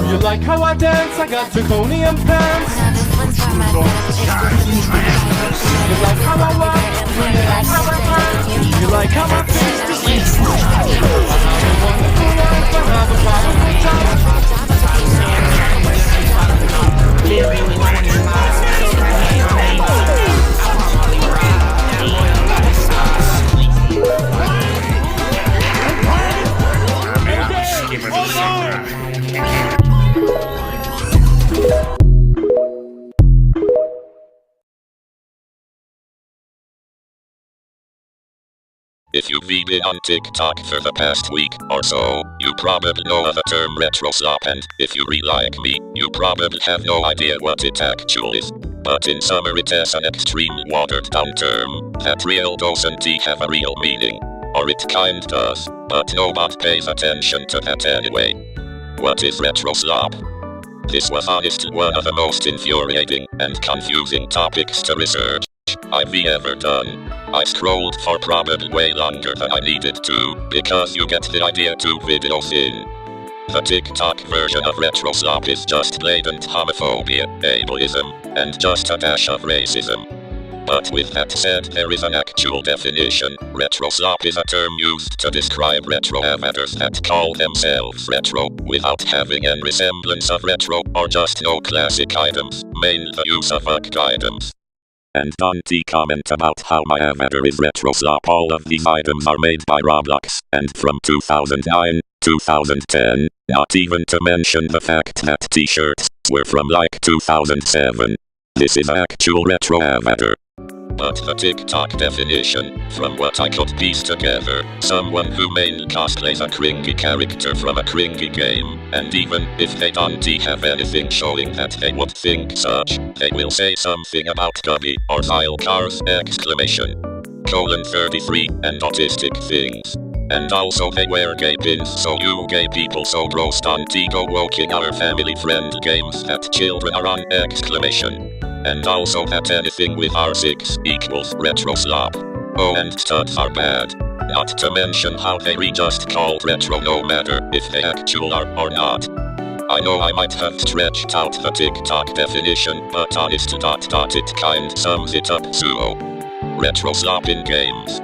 You like how I dance? I got draconian pants. You like how I walk? You like how I feel? I have a wonderful life. I have a powerful time. If you've been on TikTok for the past week or so, you probably know the term retro slop, and if you really like me, you probably have no idea what it actually is. But in summary, it is an extremely watered down term that real doesn't have a real meaning. Or it kind does, but nobody pays attention to that anyway. What is retro slop? This was honestly one of the most infuriating and confusing topics to research I've ever done. I scrolled for probably way longer than I needed to, because you get the idea 2 videos in. The TikTok version of retro slop is just blatant homophobia, ableism, and just a dash of racism. But with that said, there is an actual definition. Retro slop is a term used to describe retro avatars that call themselves retro, without having any resemblance of retro, or just no classic items, mainly the use of ugly items. And don't comment about how my avatar is retro slop. All of these items are made by Roblox, and from 2009, 2010, not even to mention the fact that t-shirts were from like 2007. This is actual retro avatar. But the TikTok definition, from what I could piece together, someone who mainly cosplays a cringy character from a cringy game, and even if they don't have anything showing that they would think such, they will say something about gummy or vile cars, :33, and autistic things. And also they wear gay pins, so you gay people so bros don't go woking our family friend games that children are on! And also that anything with R6 equals retro slop. Oh, and studs are bad. Not to mention how they just called retro no matter if they actual are or not. I know I might have stretched out the TikTok definition, but honest it kind sums it up so. Retro slop in games.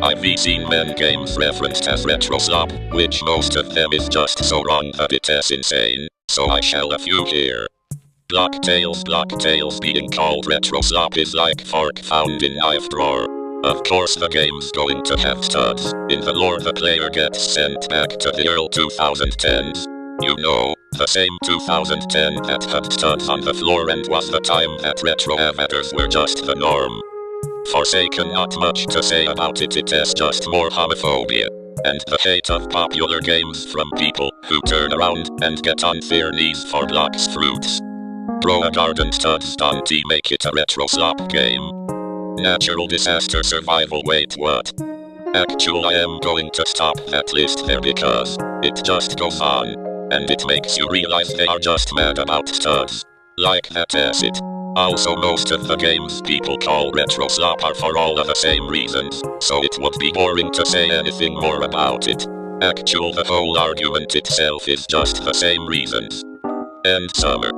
I've seen many games referenced as retro slop, which most of them is just so wrong that it is insane, so I shall a few here. Blocktails being called retro slop is like fork found in knife drawer. Of course the game's going to have studs. In the lore the player gets sent back to the early 2010s. You know, the same 2010 that had studs on the floor and was the time that retro avatars were just the norm. Forsaken, not much to say about it, it is just more homophobia. And the hate of popular games from people who turn around and get on their knees for blocks fruits. Bro, a garden studs don't make it a retro slop game. Natural disaster survival, wait what? Actually I am going to stop that list there because it just goes on. And it makes you realize they are just mad about studs. Like that acid. Also most of the games people call retro slop are for all of the same reasons, so it would be boring to say anything more about it. Actually the whole argument itself is just the same reasons. End summer.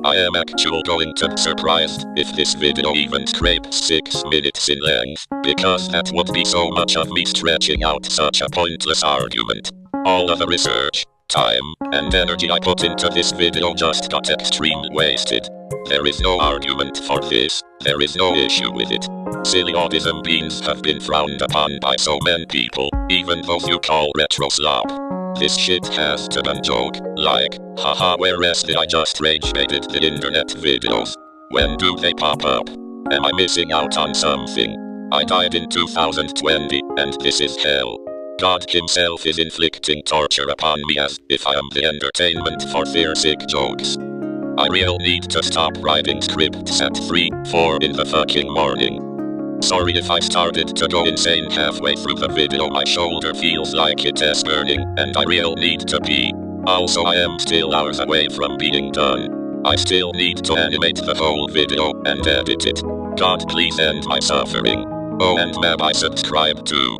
I am actually going to be surprised if this video even scrapes 6 minutes in length, because that would be so much of me stretching out such a pointless argument. All of the research, time, and energy I put into this video just got extremely wasted. There is no argument for this, there is no issue with it. Silly autism beans have been frowned upon by so many people, even those you call retro slop. This shit has to be a joke, like, haha, whereas I just rage baited the internet videos. When do they pop up? Am I missing out on something? I died in 2020, and this is hell. God himself is inflicting torture upon me as if I am the entertainment for their sick jokes. I really need to stop writing scripts at 3, 4 in the fucking morning. Sorry if I started to go insane halfway through the video, my shoulder feels like it is burning, and I really need to pee. Also I am still hours away from being done. I still need to animate the whole video and edit it. God please end my suffering. Oh, and maybe I subscribe too.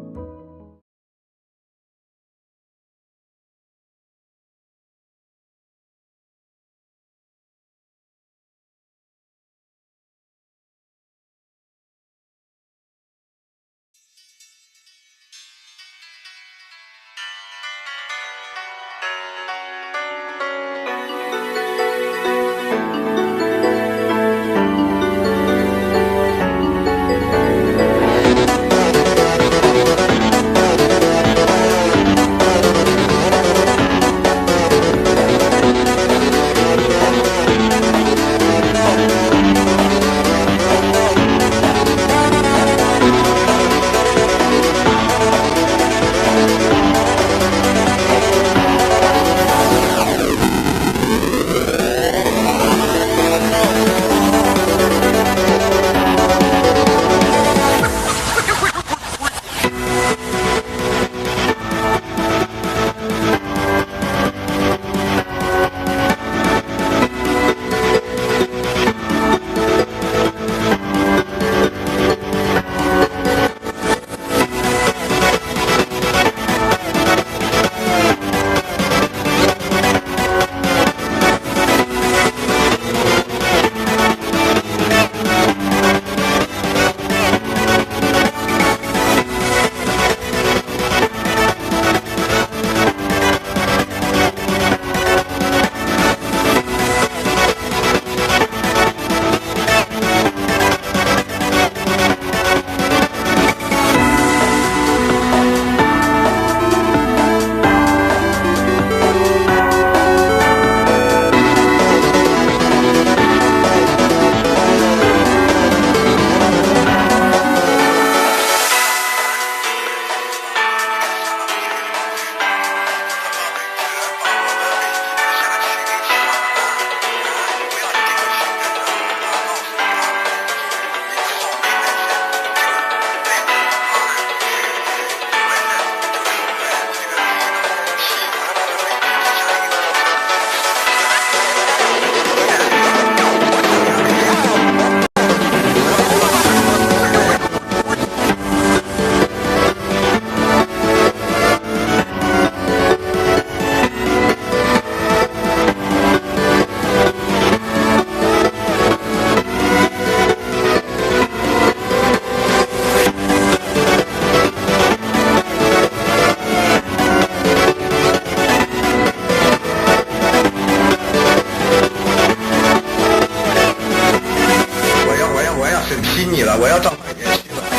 我要到麦田去了。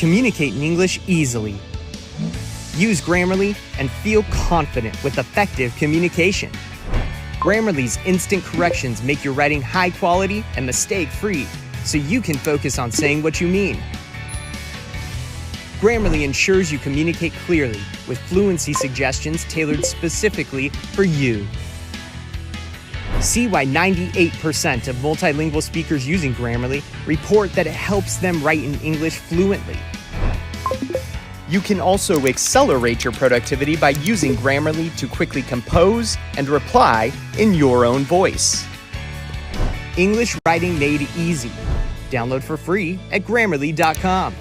Communicate in English easily. Use Grammarly and feel confident with effective communication. Grammarly's instant corrections make your writing high quality and mistake-free, so you can focus on saying what you mean. Grammarly ensures you communicate clearly with fluency suggestions tailored specifically for you. See why 98% of multilingual speakers using Grammarly report that it helps them write in English fluently. You can also accelerate your productivity by using Grammarly to quickly compose and reply in your own voice. English writing made easy. Download for free at Grammarly.com.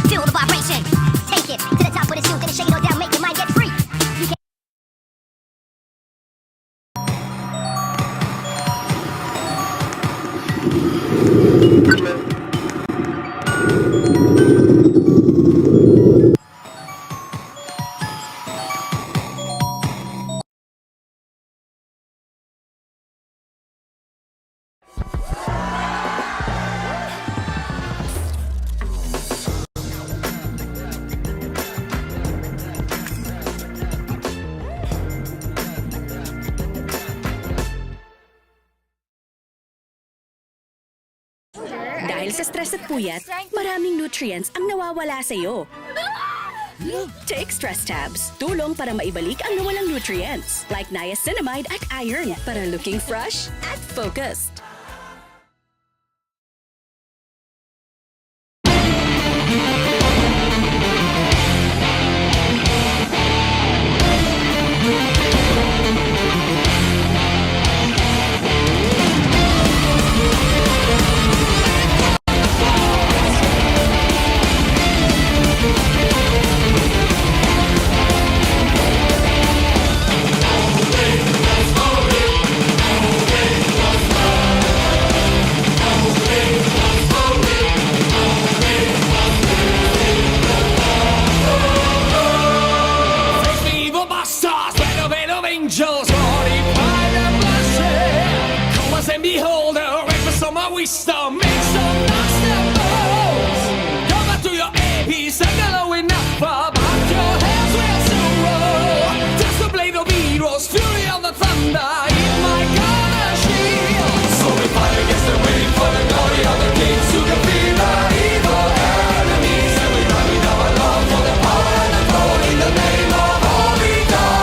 Feel the vibration. Take it to the top of the suit, gonna shake it all down, make your mind get free. Dahil sa stress at puyat, maraming nutrients ang nawawala sa'yo. Take Stress Tabs. Tulong para maibalik ang nawalang nutrients. Like niacinamide at iron. Para looking fresh at focused. Angels, holy pride and blessing. Come as and behold, the records of my wisdom. Make some master moves. Come back to your APs and hello enough. But your hands will soon roll. Just the blade of heroes, fury of the thunder. In my gun and shield. So we fight against the wind for the glory of the kings to defeat the evil enemies. And we run with our love for the power and the throne in the name of holy God.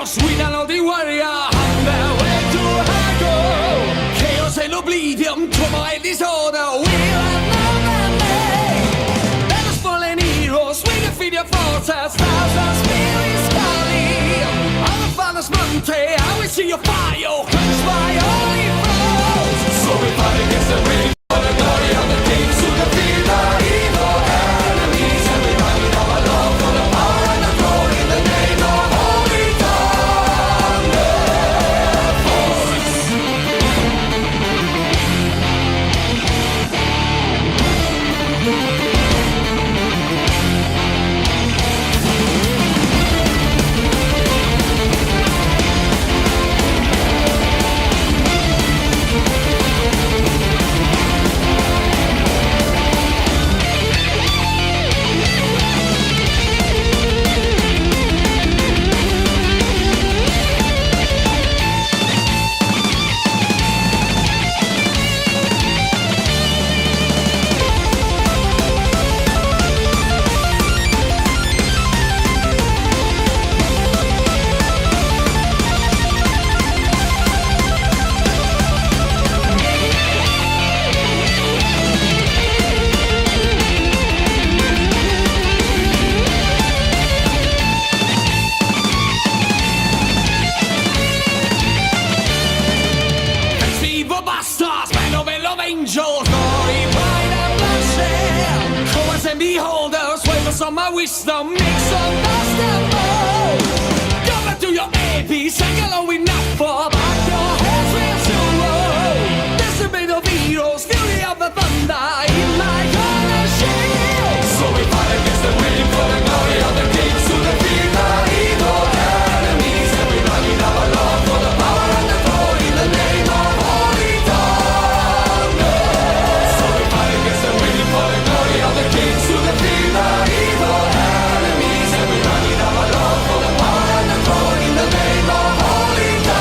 Sweet and lonely warrior, on their way to hell. Chaos and oblivion, turmoil, disorder. We have known their name. Let us fallen heroes, we defeat your forces. Thousands spirits calling. On the Father's mountain, I will see your fire, quench my holy foes. So we fight against the wind for the glory of the kings to defeat the evil enemies. And we run with our love for the power and the throne in the name of holy God. Angels, glory, pride and bloodshed. Come and beholders, wavers of my wisdom, make some dust and bones. Come back to your APs, and hello enough for back your heads will soon roll. This is made of heroes, fury of the thunder, in my gun and shield. So we fight against the wind for the glory of the kings to defeat the evil enemies. And we run in our love for the power and the throne in the name of holy God. For the glory of the kings to defeat the evil enemies. And we run in our love for the power and the throne in the name of holy God.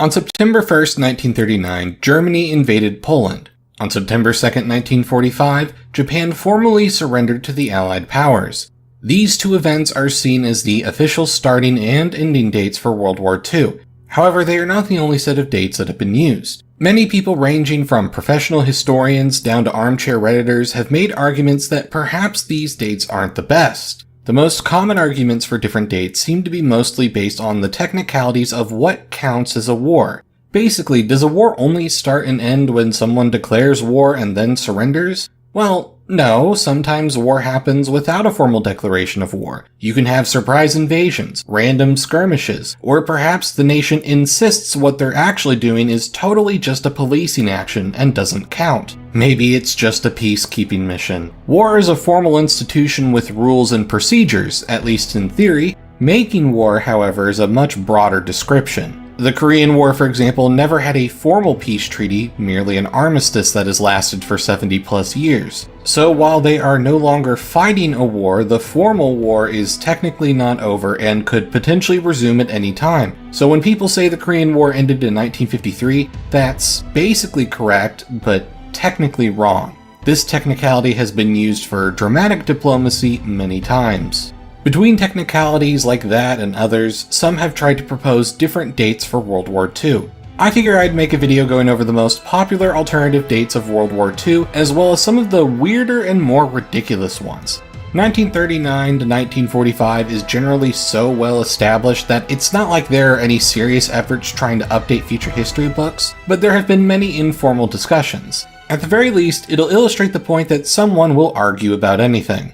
On September 1st, 1939, Germany invaded Poland. On September 2nd, 1945, Japan formally surrendered to the Allied powers. These two events are seen as the official starting and ending dates for World War II. However, they are not the only set of dates that have been used. Many people ranging from professional historians down to armchair Redditors have made arguments that perhaps these dates aren't the best. The most common arguments for different dates seem to be mostly based on the technicalities of what counts as a war. Basically, does a war only start and end when someone declares war and then surrenders? Well, no, sometimes war happens without a formal declaration of war. You can have surprise invasions, random skirmishes, or perhaps the nation insists what they're actually doing is totally just a policing action and doesn't count. Maybe it's just a peacekeeping mission. War is a formal institution with rules and procedures, at least in theory. Making war, however, is a much broader description. The Korean War, for example, never had a formal peace treaty, merely an armistice that has lasted for 70 plus years. So while they are no longer fighting a war, the formal war is technically not over and could potentially resume at any time. So when people say the Korean War ended in 1953, that's basically correct, but technically wrong. This technicality has been used for dramatic diplomacy many times. Between technicalities like that and others, some have tried to propose different dates for World War II. I figure I'd make a video going over the most popular alternative dates of World War II, as well as some of the weirder and more ridiculous ones. 1939 to 1945 is generally so well established that it's not like there are any serious efforts trying to update future history books, but there have been many informal discussions. At the very least, it'll illustrate the point that someone will argue about anything.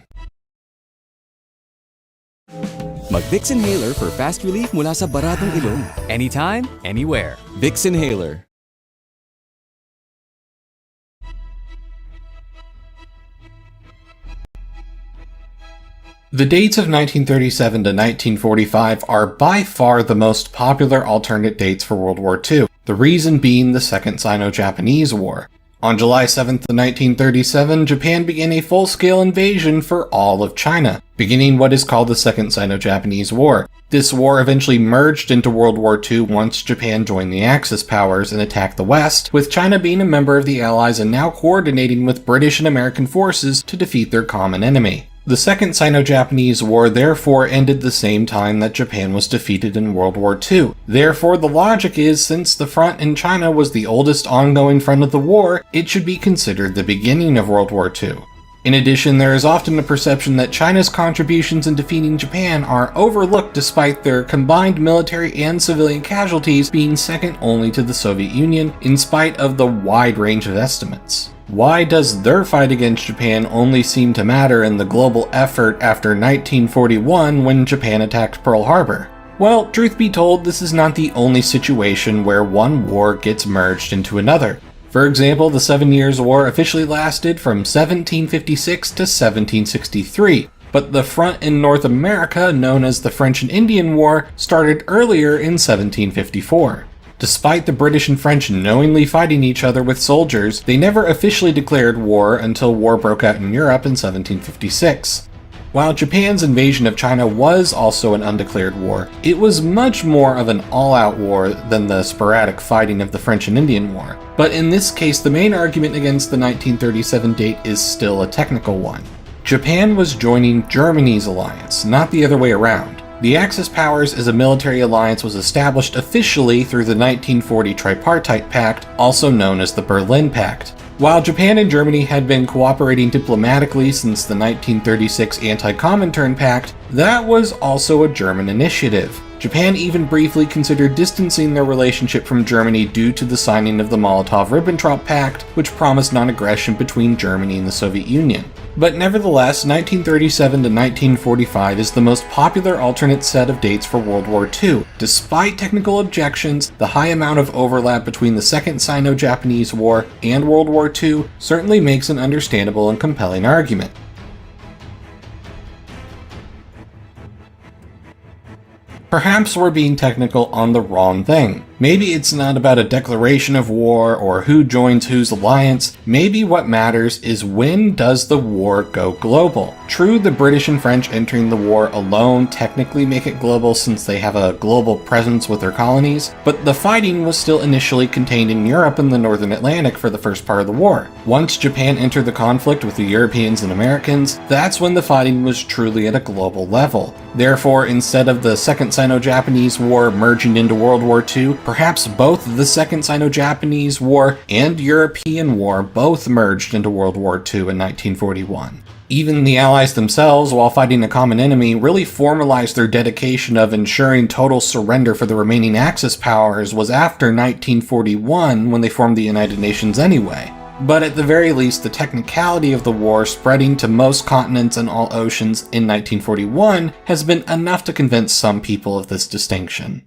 Mag-Vicks Inhaler for fast relief mula sa baradong ilong. Anytime, anywhere. Vicks Inhaler. The dates of 1937 to 1945 are by far the most popular alternate dates for World War II, the reason being the Second Sino-Japanese War. On July 7th, 1937, Japan began a full-scale invasion for all of China, beginning what is called the Second Sino-Japanese War. This war eventually merged into World War II once Japan joined the Axis powers and attacked the West, with China being a member of the Allies and now coordinating with British and American forces to defeat their common enemy. The Second Sino-Japanese War therefore ended the same time that Japan was defeated in World War II. Therefore, the logic is, since the front in China was the oldest ongoing front of the war, it should be considered the beginning of World War II. In addition, there is often a perception that China's contributions in defeating Japan are overlooked despite their combined military and civilian casualties being second only to the Soviet Union, in spite of the wide range of estimates. Why does their fight against Japan only seem to matter in the global effort after 1941 when Japan attacked Pearl Harbor? Well, truth be told, this is not the only situation where one war gets merged into another. For example, the 7 Years' War officially lasted from 1756 to 1763, but the front in North America, known as the French and Indian War, started earlier in 1754. Despite the British and French knowingly fighting each other with soldiers, they never officially declared war until war broke out in Europe in 1756. While Japan's invasion of China was also an undeclared war, it was much more of an all-out war than the sporadic fighting of the French and Indian War. But in this case, the main argument against the 1937 date is still a technical one. Japan was joining Germany's alliance, not the other way around. The Axis powers as a military alliance was established officially through the 1940 Tripartite Pact, also known as the Berlin Pact. While Japan and Germany had been cooperating diplomatically since the 1936 Anti-Comintern Pact, that was also a German initiative. Japan even briefly considered distancing their relationship from Germany due to the signing of the Molotov-Ribbentrop Pact, which promised non-aggression between Germany and the Soviet Union. But nevertheless, 1937 to 1945 is the most popular alternate set of dates for World War II. Despite technical objections, the high amount of overlap between the Second Sino-Japanese War and World War II certainly makes an understandable and compelling argument. Perhaps we're being technical on the wrong thing. Maybe it's not about a declaration of war or who joins whose alliance. Maybe what matters is when does the war go global? True, the British and French entering the war alone technically make it global since they have a global presence with their colonies, but the fighting was still initially contained in Europe and the Northern Atlantic for the first part of the war. Once Japan entered the conflict with the Europeans and Americans, that's when the fighting was truly at a global level. Therefore, instead of the Second Sino-Japanese War merging into World War II, perhaps both the Second Sino-Japanese War and European War both merged into World War II in 1941. Even the Allies themselves, while fighting a common enemy, really formalized their dedication of ensuring total surrender for the remaining Axis powers was after 1941 when they formed the United Nations anyway. But at the very least, the technicality of the war spreading to most continents and all oceans in 1941 has been enough to convince some people of this distinction.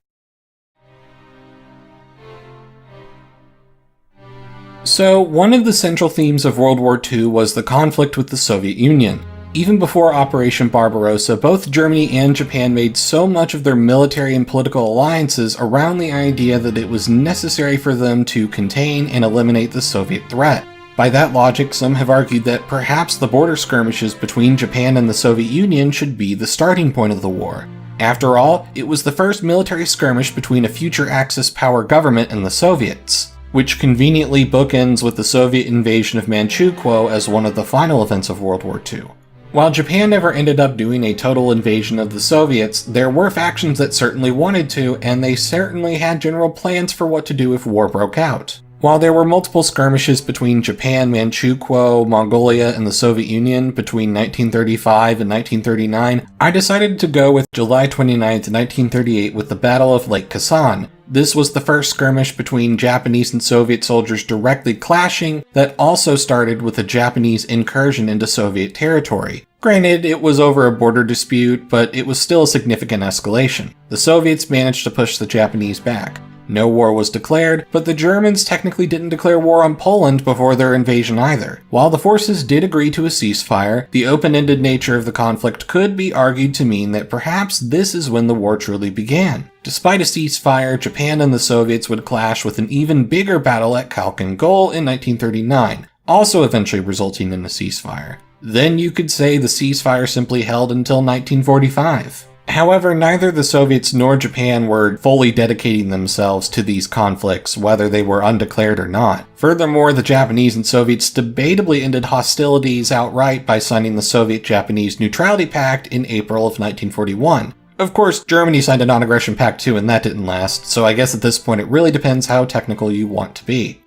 So, one of the central themes of World War II was the conflict with the Soviet Union. Even before Operation Barbarossa, both Germany and Japan made so much of their military and political alliances around the idea that it was necessary for them to contain and eliminate the Soviet threat. By that logic, some have argued that perhaps the border skirmishes between Japan and the Soviet Union should be the starting point of the war. After all, it was the first military skirmish between a future Axis power government and the Soviets, which conveniently bookends with the Soviet invasion of Manchukuo as one of the final events of World War II. While Japan never ended up doing a total invasion of the Soviets, there were factions that certainly wanted to, and they certainly had general plans for what to do if war broke out. While there were multiple skirmishes between Japan, Manchukuo, Mongolia, and the Soviet Union between 1935 and 1939, I decided to go with July 29, 1938 with the Battle of Lake Khasan. This was the first skirmish between Japanese and Soviet soldiers directly clashing that also started with a Japanese incursion into Soviet territory. Granted, it was over a border dispute, but it was still a significant escalation. The Soviets managed to push the Japanese back. No war was declared, but the Germans technically didn't declare war on Poland before their invasion either. While the forces did agree to a ceasefire, the open-ended nature of the conflict could be argued to mean that perhaps this is when the war truly began. Despite a ceasefire, Japan and the Soviets would clash with an even bigger battle at Khalkhin Gol in 1939, also eventually resulting in a ceasefire. Then you could say the ceasefire simply held until 1945. However, neither the Soviets nor Japan were fully dedicating themselves to these conflicts, whether they were undeclared or not. Furthermore, the Japanese and Soviets debatably ended hostilities outright by signing the Soviet-Japanese Neutrality Pact in April of 1941. Of course, Germany signed a Non-Aggression Pact too, and that didn't last, so I guess at this point it really depends how technical you want to be.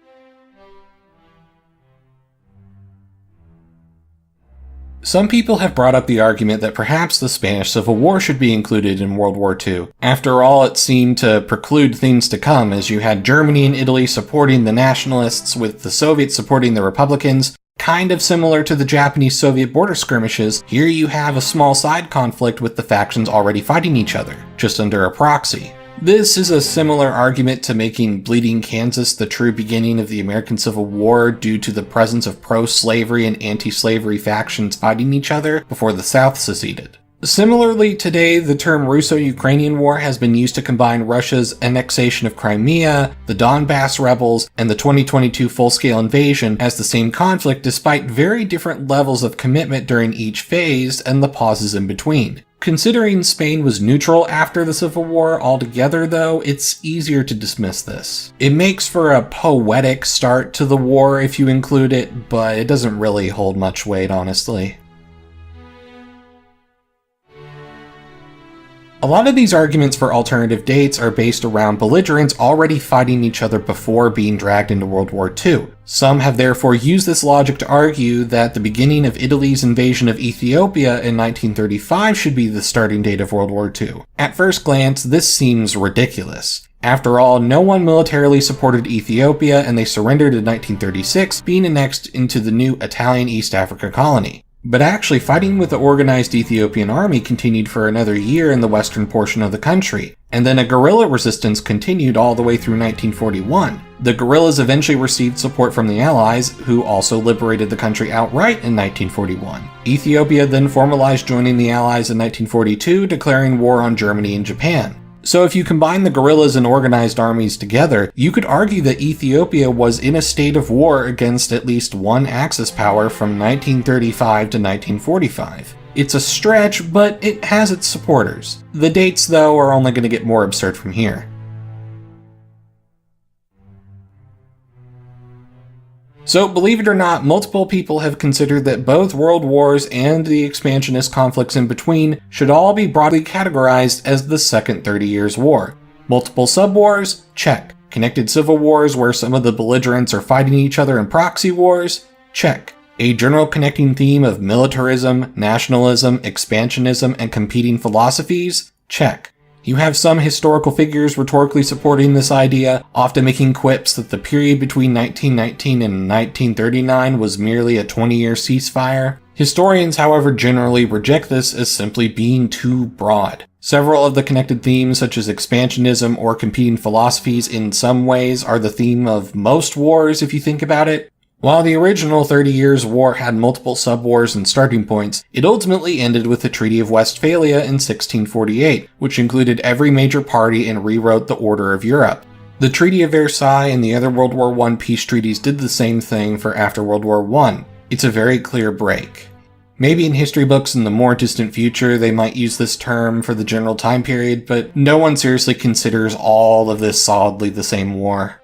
Some people have brought up the argument that perhaps the Spanish Civil War should be included in World War II. After all, it seemed to preclude things to come, as you had Germany and Italy supporting the nationalists with the Soviets supporting the Republicans. Kind of similar to the Japanese-Soviet border skirmishes, here you have a small side conflict with the factions already fighting each other, just under a proxy. This is a similar argument to making Bleeding Kansas the true beginning of the American Civil War due to the presence of pro-slavery and anti-slavery factions fighting each other before the South seceded. Similarly, today, the term Russo-Ukrainian War has been used to combine Russia's annexation of Crimea, the Donbass rebels, and the 2022 full-scale invasion as the same conflict despite very different levels of commitment during each phase and the pauses in between. Considering Spain was neutral after the Civil War altogether, though, it's easier to dismiss this. It makes for a poetic start to the war if you include it, but it doesn't really hold much weight, honestly. A lot of these arguments for alternative dates are based around belligerents already fighting each other before being dragged into World War II. Some have therefore used this logic to argue that the beginning of Italy's invasion of Ethiopia in 1935 should be the starting date of World War II. At first glance, this seems ridiculous. After all, no one militarily supported Ethiopia, and they surrendered in 1936, being annexed into the new Italian East Africa colony. But actually, fighting with the organized Ethiopian army continued for another year in the western portion of the country, and then a guerrilla resistance continued all the way through 1941. The guerrillas eventually received support from the Allies, who also liberated the country outright in 1941. Ethiopia then formalized joining the Allies in 1942, declaring war on Germany and Japan. So if you combine the guerrillas and organized armies together, you could argue that Ethiopia was in a state of war against at least one Axis power from 1935 to 1945. It's a stretch, but it has its supporters. The dates, though, are only going to get more absurd from here. So, believe it or not, multiple people have considered that both world wars and the expansionist conflicts in between should all be broadly categorized as the Second 30 Years' War. Multiple subwars? Check. Connected civil wars where some of the belligerents are fighting each other in proxy wars? Check. A general connecting theme of militarism, nationalism, expansionism, and competing philosophies? Check. You have some historical figures rhetorically supporting this idea, often making quips that the period between 1919 and 1939 was merely a 20-year ceasefire. Historians, however, generally reject this as simply being too broad. Several of the connected themes, such as expansionism or competing philosophies, in some ways are the theme of most wars if you think about it. While the original 30 Years' War had multiple subwars and starting points, it ultimately ended with the Treaty of Westphalia in 1648, which included every major party and rewrote the order of Europe. The Treaty of Versailles and the other World War I peace treaties did the same thing for after World War I. It's a very clear break. Maybe in history books in the more distant future they might use this term for the general time period, but no one seriously considers all of this solidly the same war.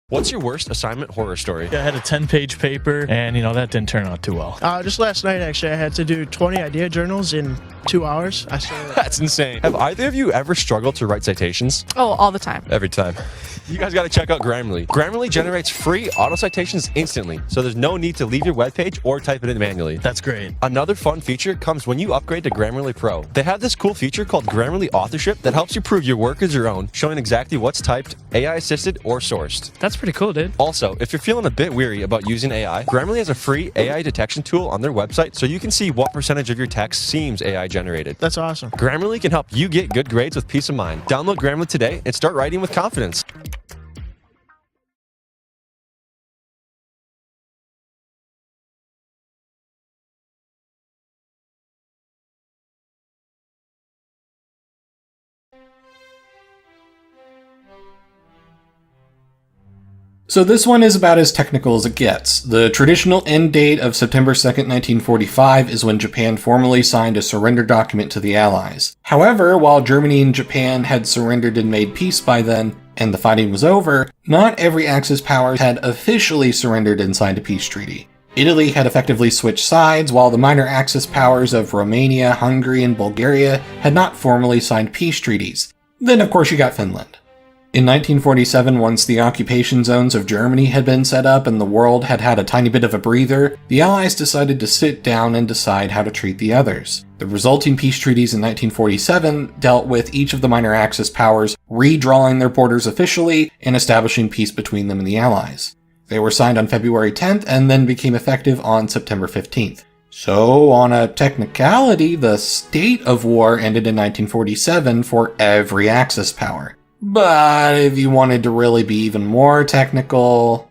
What's your worst assignment horror story? I had a 10-page paper, and that didn't turn out too well. Just last night, actually, I had to do 20 idea journals in 2 hours. That's insane. Have either of you ever struggled to write citations? Oh, all the time. Every time. You guys got to check out Grammarly. Grammarly generates free auto citations instantly, so there's no need to leave your webpage or type it in manually. That's great. Another fun feature comes when you upgrade to Grammarly Pro. They have this cool feature called Grammarly Authorship that helps you prove your work is your own, showing exactly what's typed, AI-assisted, or sourced. That's pretty cool, dude. Also, if you're feeling a bit weary about using AI, Grammarly has a free AI detection tool on their website so you can see what percentage of your text seems AI generated. That's awesome. Grammarly can help you get good grades with peace of mind. Download Grammarly today and start writing with confidence. So this one is about as technical as it gets. The traditional end date of September 2nd, 1945 is when Japan formally signed a surrender document to the Allies. However, while Germany and Japan had surrendered and made peace by then, and the fighting was over, not every Axis power had officially surrendered and signed a peace treaty. Italy had effectively switched sides, while the minor Axis powers of Romania, Hungary, and Bulgaria had not formally signed peace treaties. Then, of course, you got Finland. In 1947, once the occupation zones of Germany had been set up and the world had had a tiny bit of a breather, the Allies decided to sit down and decide how to treat the others. The resulting peace treaties in 1947 dealt with each of the minor Axis powers redrawing their borders officially and establishing peace between them and the Allies. They were signed on February 10th and then became effective on September 15th. So, on a technicality, the state of war ended in 1947 for every Axis power. But if you wanted to really be even more technical...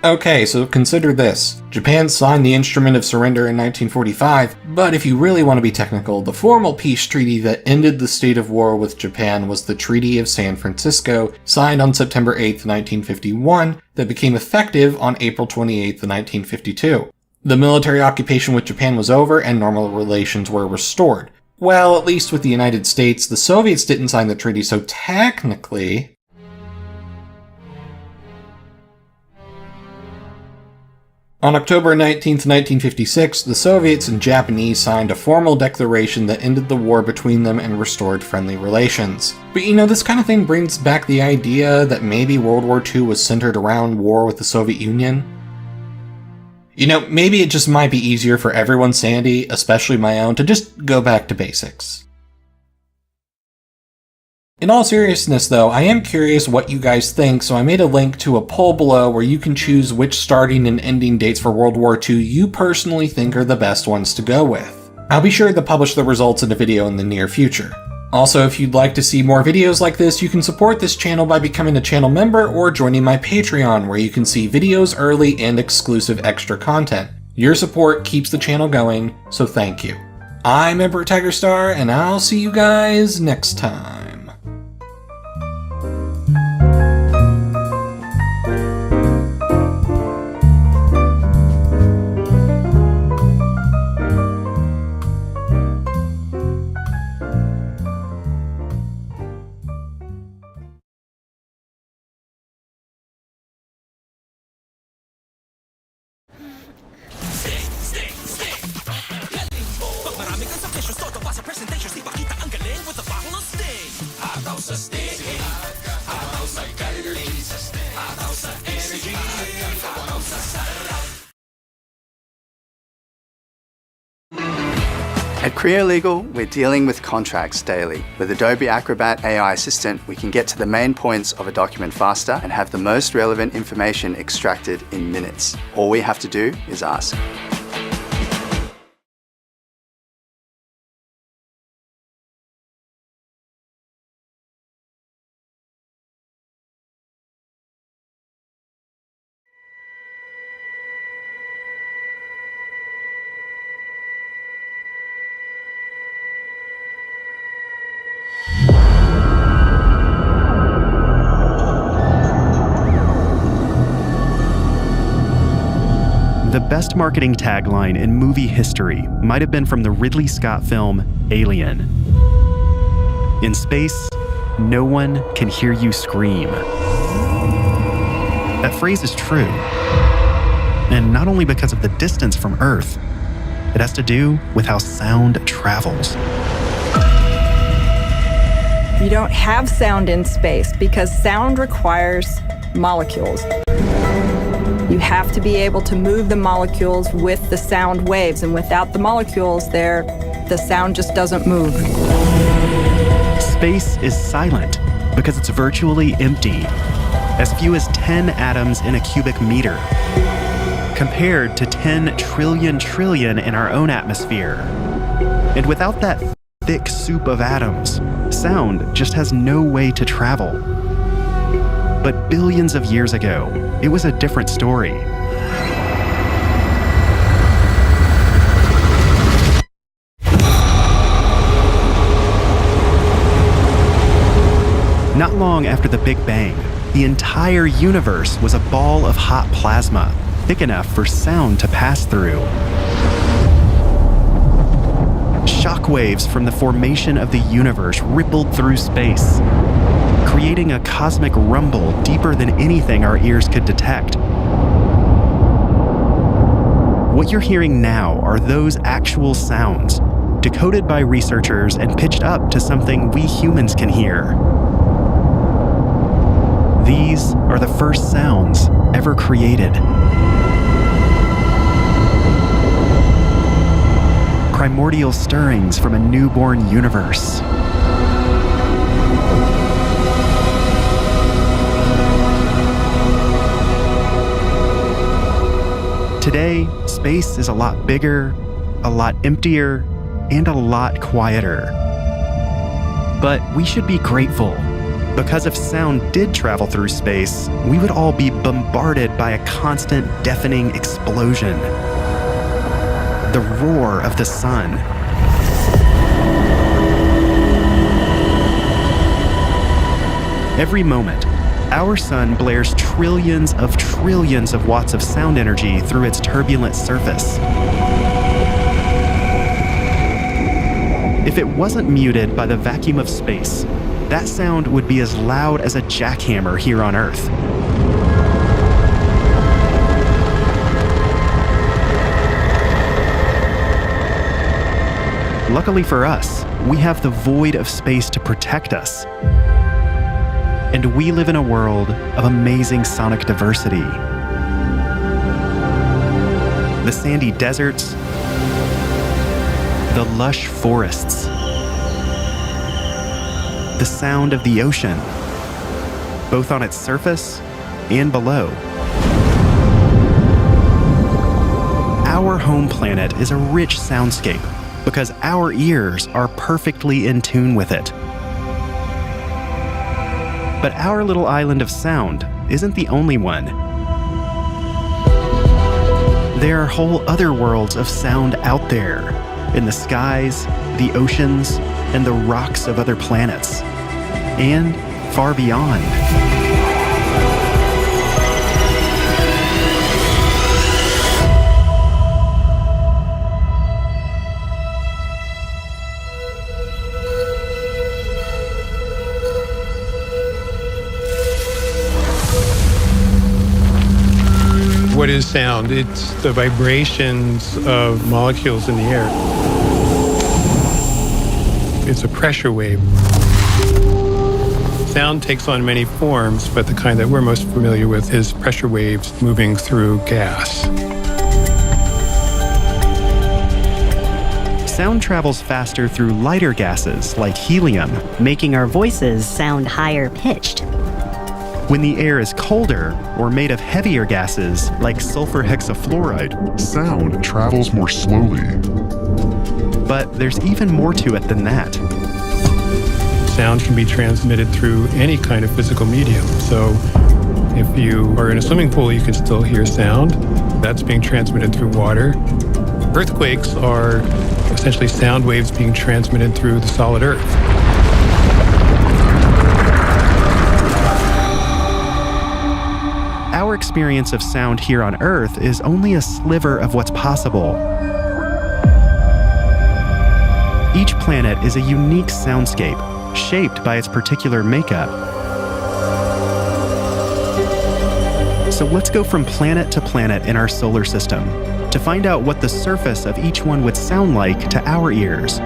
Okay, so consider this. Japan signed the Instrument of Surrender in 1945, but if you really want to be technical, the formal peace treaty that ended the state of war with Japan was the Treaty of San Francisco, signed on September 8, 1951, that became effective on April 28, 1952. The military occupation with Japan was over and normal relations were restored. Well, at least with the United States, the Soviets didn't sign the treaty, so technically... On October 19, 1956, the Soviets and Japanese signed a formal declaration that ended the war between them and restored friendly relations. But this kind of thing brings back the idea that maybe World War II was centered around war with the Soviet Union. Maybe it just might be easier for everyone's sanity, especially my own, to just go back to basics. In all seriousness though, I am curious what you guys think, so I made a link to a poll below where you can choose which starting and ending dates for World War II you personally think are the best ones to go with. I'll be sure to publish the results in a video in the near future. Also, if you'd like to see more videos like this, you can support this channel by becoming a channel member or joining my Patreon, where you can see videos early and exclusive extra content. Your support keeps the channel going, so thank you. I'm Emperor Tiger Star, and I'll see you guys next time. At Creo Legal, we're dealing with contracts daily. With Adobe Acrobat AI Assistant, we can get to the main points of a document faster and have the most relevant information extracted in minutes. All we have to do is ask. The best marketing tagline in movie history might have been from the Ridley Scott film Alien. In space, no one can hear you scream. That phrase is true. And not only because of the distance from Earth, it has to do with how sound travels. You don't have sound in space because sound requires molecules. You have to be able to move the molecules with the sound waves, and without the molecules there, the sound just doesn't move. Space is silent because it's virtually empty, as few as 10 atoms in a cubic meter, compared to 10 trillion in our own atmosphere. And without that thick soup of atoms, sound just has no way to travel. But billions of years ago, it was a different story. Not long after the Big Bang, the entire universe was a ball of hot plasma, thick enough for sound to pass through. Shockwaves from the formation of the universe rippled through space, creating a cosmic rumble deeper than anything our ears could detect. What you're hearing now are those actual sounds, decoded by researchers and pitched up to something we humans can hear. These are the first sounds ever created. Primordial stirrings from a newborn universe. Today, space is a lot bigger, a lot emptier, and a lot quieter. But we should be grateful, because if sound did travel through space, we would all be bombarded by a constant deafening explosion. The roar of the sun. Every moment, our sun blares trillions of watts of sound energy through its turbulent surface. If it wasn't muted by the vacuum of space, that sound would be as loud as a jackhammer here on Earth. Luckily for us, we have the void of space to protect us. And we live in a world of amazing sonic diversity. The sandy deserts, the lush forests, the sound of the ocean, both on its surface and below. Our home planet is a rich soundscape because our ears are perfectly in tune with it. But our little island of sound isn't the only one. There are whole other worlds of sound out there, in the skies, the oceans, and the rocks of other planets, and far beyond. What is sound? It's the vibrations of molecules in the air. It's a pressure wave. Sound takes on many forms, but the kind that we're most familiar with is pressure waves moving through gas. Sound travels faster through lighter gases like helium, making our voices sound higher pitched. When the air is colder or made of heavier gases like sulfur hexafluoride, sound travels more slowly. But there's even more to it than that. Sound can be transmitted through any kind of physical medium. So if you are in a swimming pool, you can still hear sound. That's being transmitted through water. Earthquakes are essentially sound waves being transmitted through the solid earth. Our experience of sound here on Earth is only a sliver of what's possible. Each planet is a unique soundscape, shaped by its particular makeup. So let's go from planet to planet in our solar system to find out what the surface of each one would sound like to our ears.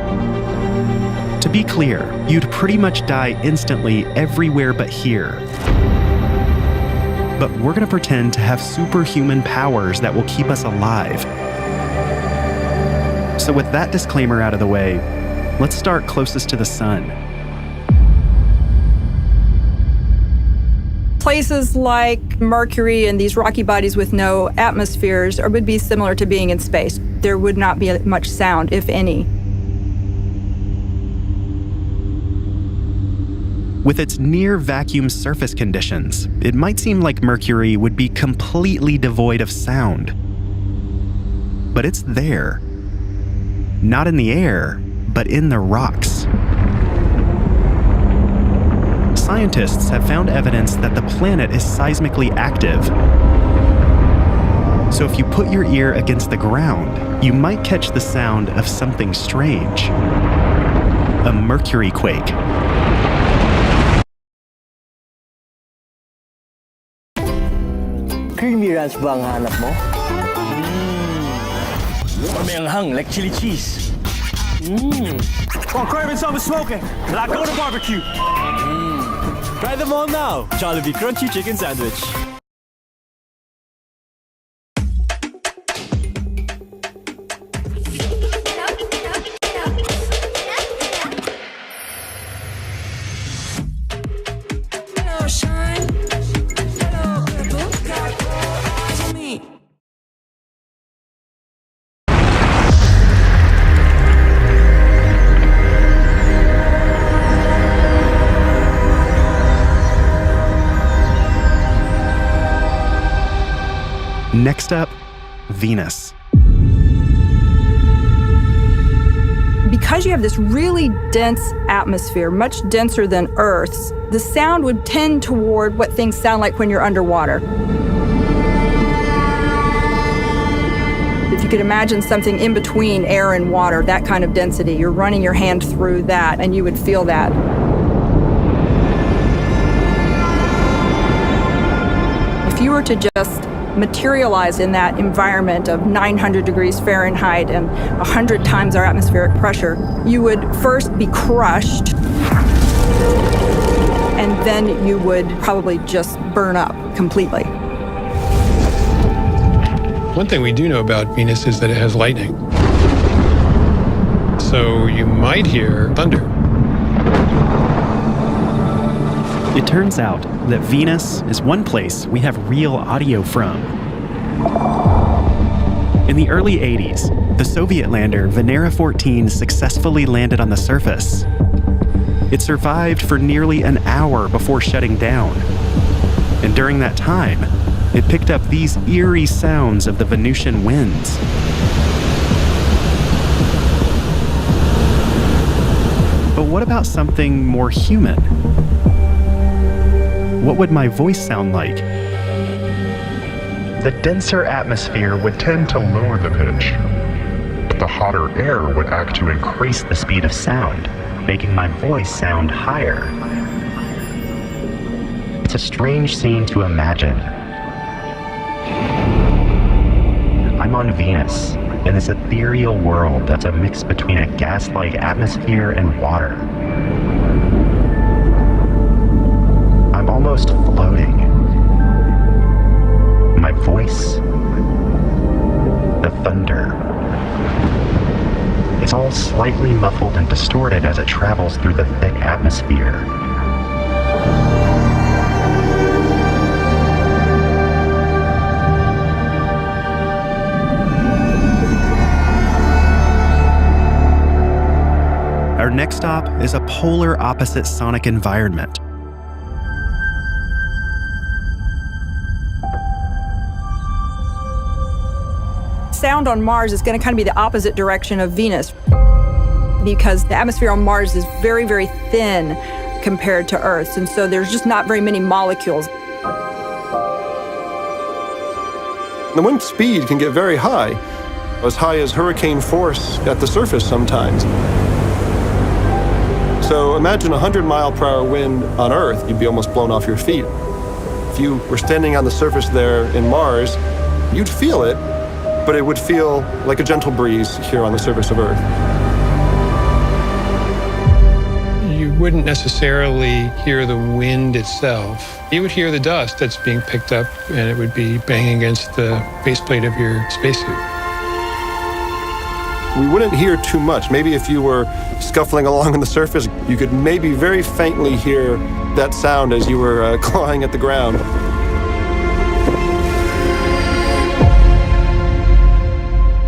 To be clear, you'd pretty much die instantly everywhere but here. But we're going to pretend to have superhuman powers that will keep us alive. So with that disclaimer out of the way, let's start closest to the sun. Places like Mercury and these rocky bodies with no atmospheres would be similar to being in space. There would not be much sound, if any. With its near vacuum surface conditions, it might seem like Mercury would be completely devoid of sound. But it's there. Not in the air, but in the rocks. Scientists have found evidence that the planet is seismically active. So if you put your ear against the ground, you might catch the sound of something strange. A Mercury quake. Creamy ranch ba ang hanap mo? May anghang like chili cheese. I'm craving something smoking. Like go to barbecue. Try them all now. Jollibee Crunchy Chicken Sandwich. Next up, Venus. Because you have this really dense atmosphere, much denser than Earth's, the sound would tend toward what things sound like when you're underwater. If you could imagine something in between air and water, that kind of density, you're running your hand through that and you would feel that. If you were to just materialize in that environment of 900 degrees Fahrenheit and 100 times our atmospheric pressure, you would first be crushed, and then you would probably just burn up completely. One thing we do know about Venus is that it has lightning. So you might hear thunder. It turns out that Venus is one place we have real audio from. In the early 80s, the Soviet lander Venera 14 successfully landed on the surface. It survived for nearly an hour before shutting down. And during that time, it picked up these eerie sounds of the Venusian winds. But what about something more human? What would my voice sound like? The denser atmosphere would tend to lower the pitch, but the hotter air would act to increase the speed of sound, making my voice sound higher. It's a strange scene to imagine. I'm on Venus, in this ethereal world that's a mix between a gas-like atmosphere and water. I'm almost floating. My voice, the thunder. It's all slightly muffled and distorted as it travels through the thick atmosphere. Our next stop is a polar opposite sonic environment. Sound on Mars is going to kind of be the opposite direction of Venus because the atmosphere on Mars is very, very thin compared to Earth's, and so there's just not very many molecules. The wind speed can get very high as hurricane force at the surface sometimes. So imagine a 100-mile-per-hour wind on Earth, you'd be almost blown off your feet. If you were standing on the surface there in Mars, you'd feel it, but it would feel like a gentle breeze here on the surface of Earth. You wouldn't necessarily hear the wind itself. You would hear the dust that's being picked up, and it would be banging against the faceplate of your spacesuit. We wouldn't hear too much. Maybe if you were scuffling along on the surface, you could maybe very faintly hear that sound as you were clawing at the ground.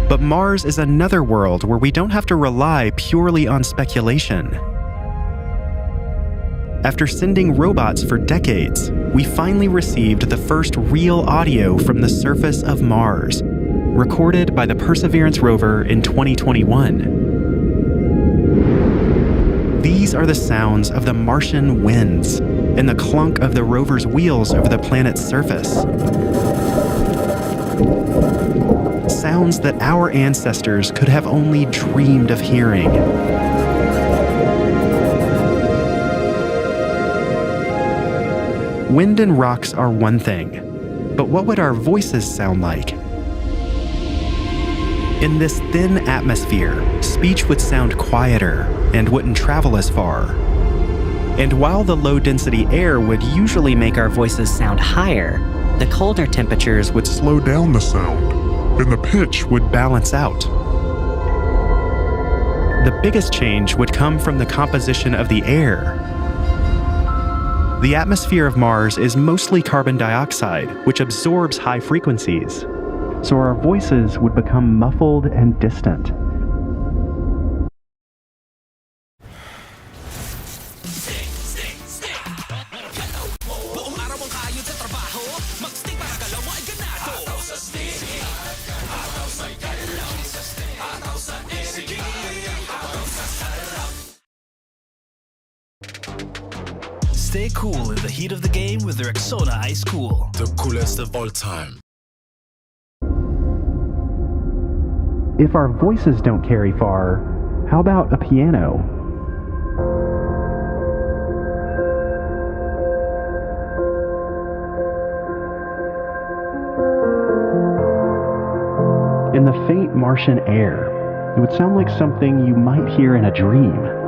But Mars is another world where we don't have to rely purely on speculation. After sending robots for decades, we finally received the first real audio from the surface of Mars, recorded by the Perseverance rover in 2021. These are the sounds of the Martian winds and the clunk of the rover's wheels over the planet's surface. Sounds that our ancestors could have only dreamed of hearing. Wind and rocks are one thing, but what would our voices sound like? In this thin atmosphere, speech would sound quieter and wouldn't travel as far. And while the low-density air would usually make our voices sound higher, the colder temperatures would slow down the sound, and the pitch would balance out. The biggest change would come from the composition of the air. The atmosphere of Mars is mostly carbon dioxide, which absorbs high frequencies. So our voices would become muffled and distant. Stay cool in the heat of the game with the Rexona Ice Cool. The coolest of all time. If our voices don't carry far, how about a piano? In the faint Martian air, it would sound like something you might hear in a dream.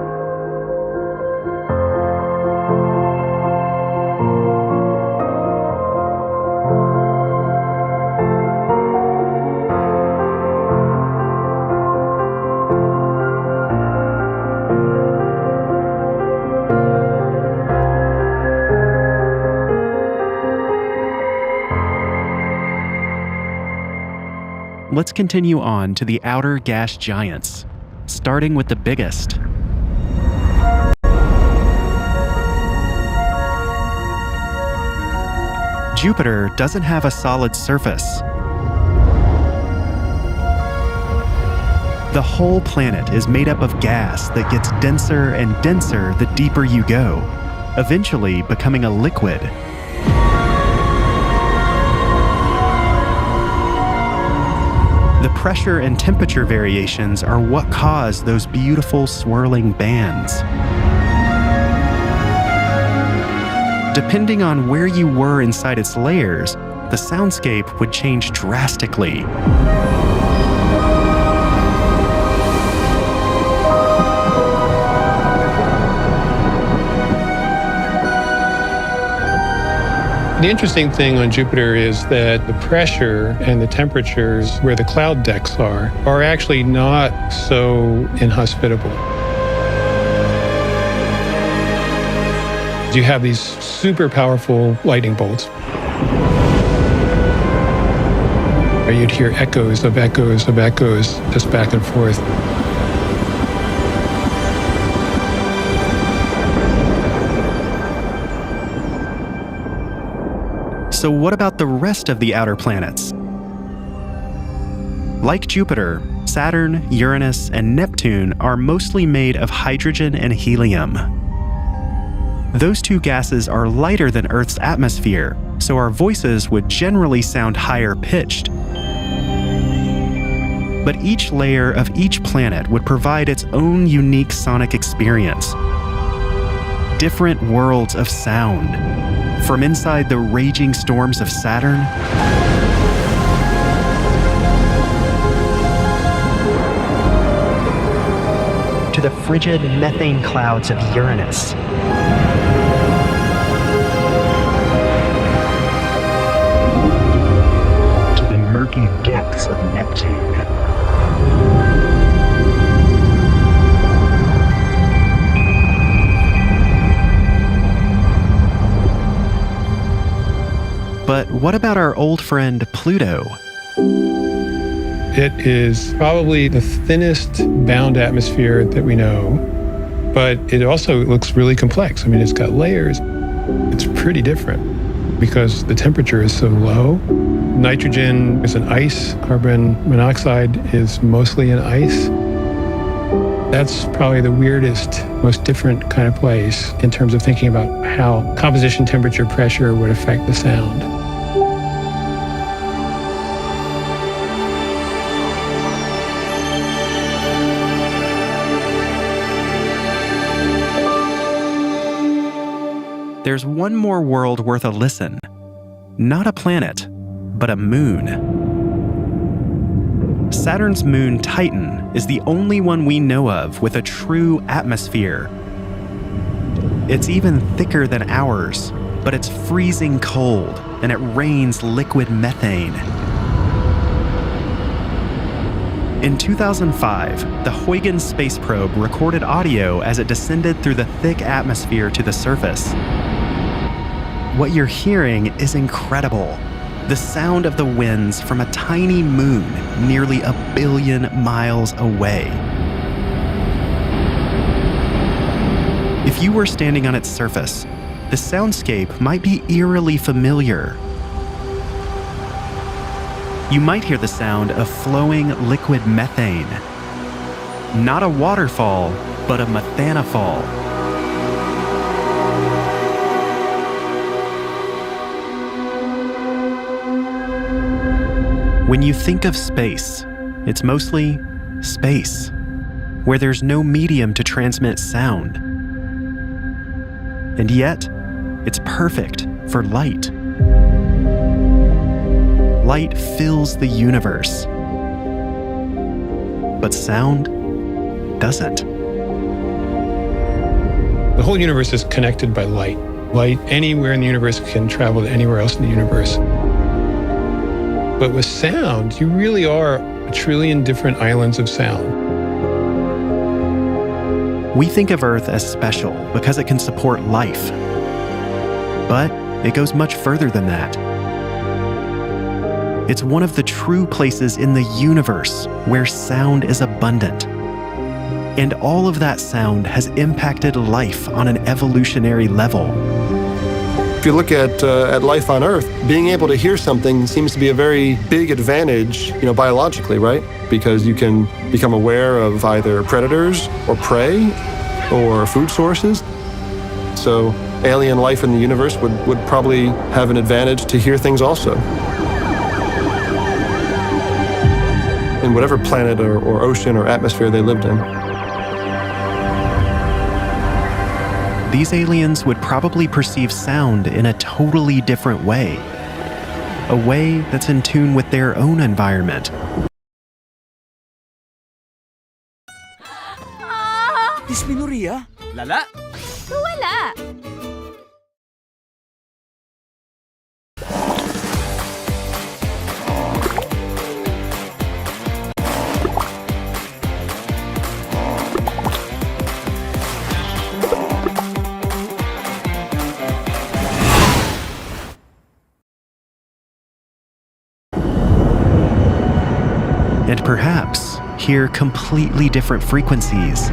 Let's continue on to the outer gas giants, starting with the biggest. Jupiter doesn't have a solid surface. The whole planet is made up of gas that gets denser and denser the deeper you go, eventually becoming a liquid. The pressure and temperature variations are what cause those beautiful swirling bands. Depending on where you were inside its layers, the soundscape would change drastically. The interesting thing on Jupiter is that the pressure and the temperatures where the cloud decks are actually not so inhospitable. You have these super powerful lightning bolts. Or you'd hear echoes of echoes of echoes just back and forth. So what about the rest of the outer planets? Like Jupiter, Saturn, Uranus, and Neptune are mostly made of hydrogen and helium. Those two gases are lighter than Earth's atmosphere, so our voices would generally sound higher pitched. But each layer of each planet would provide its own unique sonic experience. Different worlds of sound. From inside the raging storms of Saturn to the frigid methane clouds of Uranus. To the murky depths of Neptune. But what about our old friend Pluto? It is probably the thinnest bound atmosphere that we know, but it also looks really complex. I mean, it's got layers. It's pretty different because the temperature is so low. Nitrogen is an ice. Carbon monoxide is mostly an ice. That's probably the weirdest, most different kind of place in terms of thinking about how composition, temperature, pressure would affect the sound. There's one more world worth a listen. Not a planet, but a moon. Saturn's moon Titan is the only one we know of with a true atmosphere. It's even thicker than ours, but it's freezing cold and it rains liquid methane. In 2005, the Huygens space probe recorded audio as it descended through the thick atmosphere to the surface. What you're hearing is incredible. The sound of the winds from a tiny moon nearly 1 billion miles away. If you were standing on its surface, the soundscape might be eerily familiar. You might hear the sound of flowing liquid methane. Not a waterfall, but a methanofall. When you think of space, it's mostly space, where there's no medium to transmit sound. And yet, it's perfect for light. Light fills the universe, but sound doesn't. The whole universe is connected by light. Light anywhere in the universe can travel to anywhere else in the universe. But with sound, you really are 1 trillion different islands of sound. We think of Earth as special because it can support life. But it goes much further than that. It's one of the true places in the universe where sound is abundant. And all of that sound has impacted life on an evolutionary level. If you look at life on Earth, being able to hear something seems to be a very big advantage, biologically, right? Because you can become aware of either predators or prey or food sources. So alien life in the universe would probably have an advantage to hear things also. In whatever planet or ocean or atmosphere they lived in. These aliens would probably perceive sound in a totally different way. A way that's in tune with their own environment. Dysmenorrhea? Lala? Wala. And perhaps hear completely different frequencies.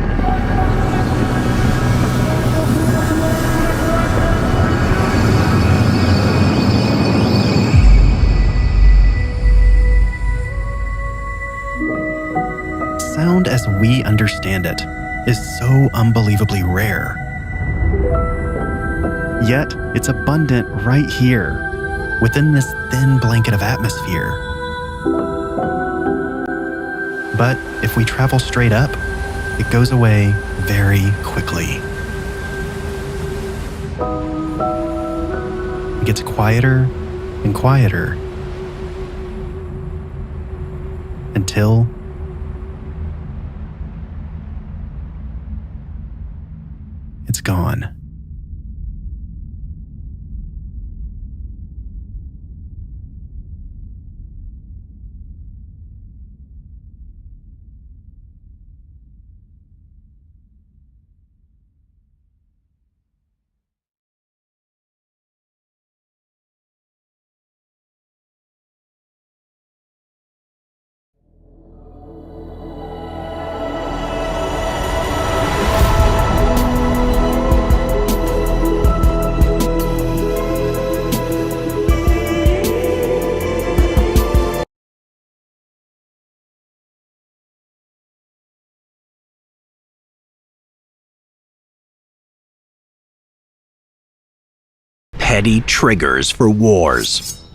Sound as we understand it is so unbelievably rare. Yet, it's abundant right here, within this thin blanket of atmosphere. But if we travel straight up, it goes away very quickly. It gets quieter and quieter until it's gone. Petty triggers for wars.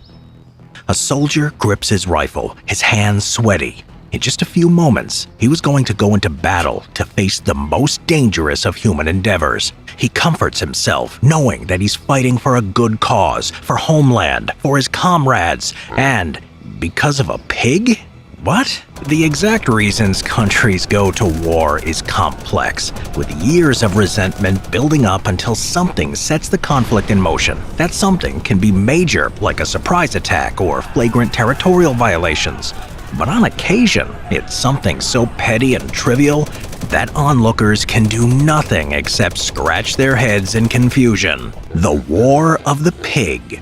A soldier grips his rifle, his hands sweaty. In just a few moments, he was going to go into battle to face the most dangerous of human endeavors. He comforts himself, knowing that he's fighting for a good cause, for homeland, for his comrades, and because of a pig? What? The exact reasons countries go to war is complex, with years of resentment building up until something sets the conflict in motion. That something can be major, like a surprise attack or flagrant territorial violations. But on occasion, it's something so petty and trivial that onlookers can do nothing except scratch their heads in confusion. The War of the Pig.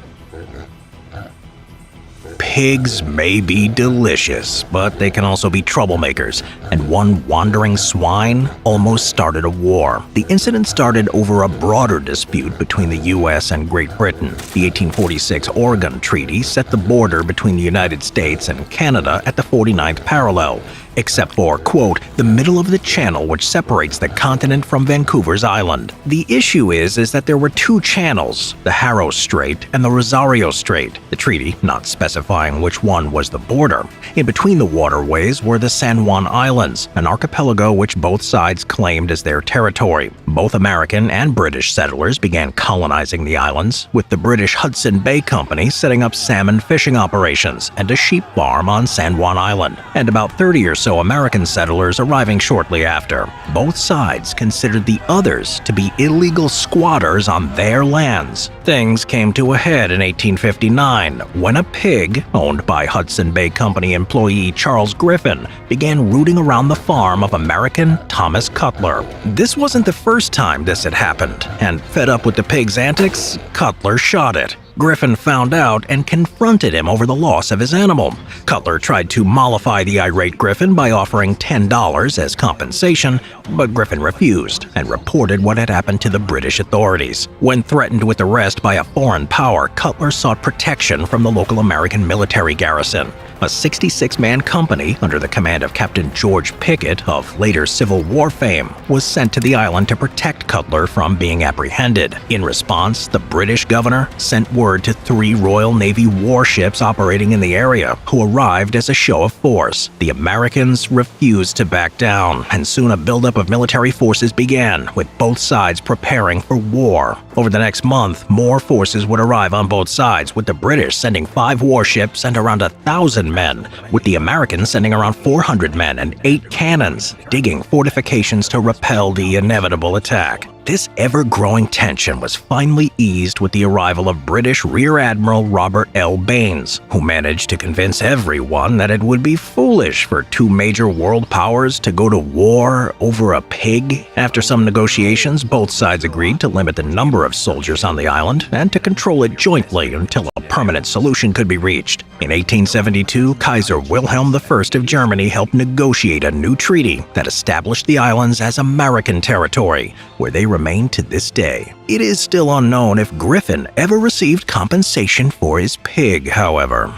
Pigs may be delicious, but they can also be troublemakers, and one wandering swine almost started a war. The incident started over a broader dispute between the U.S. and Great Britain. The 1846 Oregon Treaty set the border between the United States and Canada at the 49th parallel, except for, quote, the middle of the channel which separates the continent from Vancouver's island. The issue is that there were two channels, the Haro Strait and the Rosario Strait, the treaty not specifying which one was the border. In between the waterways were the San Juan Islands, an archipelago which both sides claimed as their territory. Both American and British settlers began colonizing the islands, with the British Hudson Bay Company setting up salmon fishing operations and a sheep farm on San Juan Island, and about 30 or so American settlers arriving shortly after. Both sides considered the others to be illegal squatters on their lands. Things came to a head in 1859 when a pig, owned by Hudson Bay Company employee Charles Griffin, began rooting around the farm of American Thomas Cutler. This wasn't the first time this had happened, and fed up with the pig's antics, Cutler shot it. Griffin found out and confronted him over the loss of his animal. Cutler tried to mollify the irate Griffin by offering $10 as compensation, but Griffin refused and reported what had happened to the British authorities. When threatened with arrest by a foreign power, Cutler sought protection from the local American military garrison. A 66-man company under the command of Captain George Pickett, of later Civil War fame, was sent to the island to protect Cutler from being apprehended. In response, the British governor sent word to 3 Royal Navy warships operating in the area, who arrived as a show of force. The Americans refused to back down, and soon a buildup of military forces began, with both sides preparing for war. Over the next month, more forces would arrive on both sides, with the British sending 5 warships and around 1,000 men, with the Americans sending around 400 men and 8 cannons, digging fortifications to repel the inevitable attack. This ever-growing tension was finally eased with the arrival of British Rear Admiral Robert L. Baines, who managed to convince everyone that it would be foolish for 2 major world powers to go to war over a pig. After some negotiations, both sides agreed to limit the number of soldiers on the island and to control it jointly until a permanent solution could be reached. In 1872, Kaiser Wilhelm I of Germany helped negotiate a new treaty that established the islands as American territory, where they remain to this day. It is still unknown if Griffin ever received compensation for his pig, however.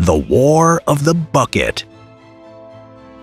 The War of the Bucket.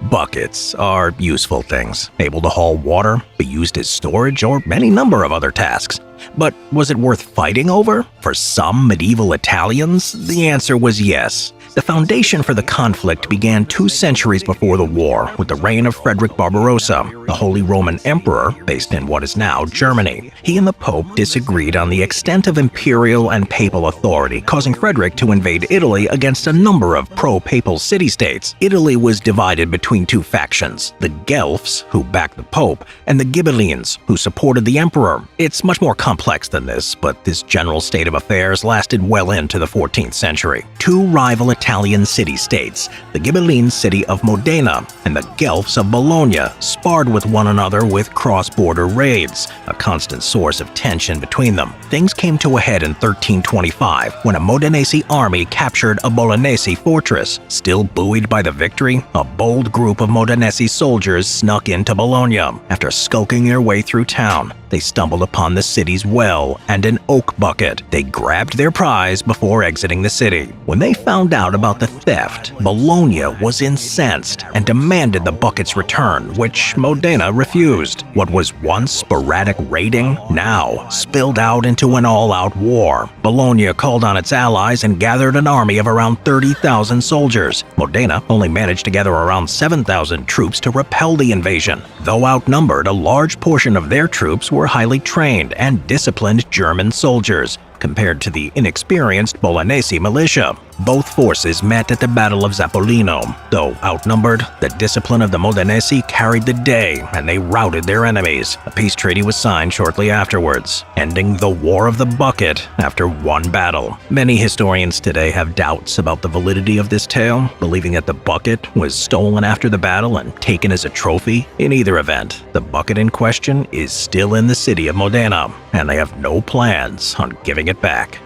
Buckets are useful things, able to haul water, be used as storage, or any number of other tasks. But was it worth fighting over? For some medieval Italians, the answer was yes. The foundation for the conflict began 2 centuries before the war, with the reign of Frederick Barbarossa, the Holy Roman Emperor based in what is now Germany. He and the Pope disagreed on the extent of imperial and papal authority, causing Frederick to invade Italy against a number of pro-papal city-states. Italy was divided between 2 factions, the Guelphs, who backed the Pope, and the Ghibellines, who supported the Emperor. It's much more complex than this, but this general state of affairs lasted well into the 14th century. 2 rival Italian city-states, the Ghibelline city of Modena and the Guelphs of Bologna, sparred with one another with cross-border raids, a constant source of tension between them. Things came to a head in 1325 when a Modenese army captured a Bolognese fortress. Still buoyed by the victory, a bold group of Modenese soldiers snuck into Bologna. After skulking their way through town, they stumbled upon the city's well and an oak bucket. They grabbed their prize before exiting the city. When they found out about the theft, Bologna was incensed and demanded the bucket's return, which Modena refused. What was once sporadic raiding now spilled out into an all-out war. Bologna called on its allies and gathered an army of around 30,000 soldiers. Modena only managed to gather around 7,000 troops to repel the invasion. Though outnumbered, a large portion of their troops were highly trained and disciplined German soldiers, compared to the inexperienced Bolognese militia. Both forces met at the Battle of Zappolino. Though outnumbered, the discipline of the Modenese carried the day, and they routed their enemies. A peace treaty was signed shortly afterwards, ending the War of the Bucket after one battle. Many historians today have doubts about the validity of this tale, believing that the bucket was stolen after the battle and taken as a trophy. In either event, the bucket in question is still in the city of Modena, and they have no plans on giving it back.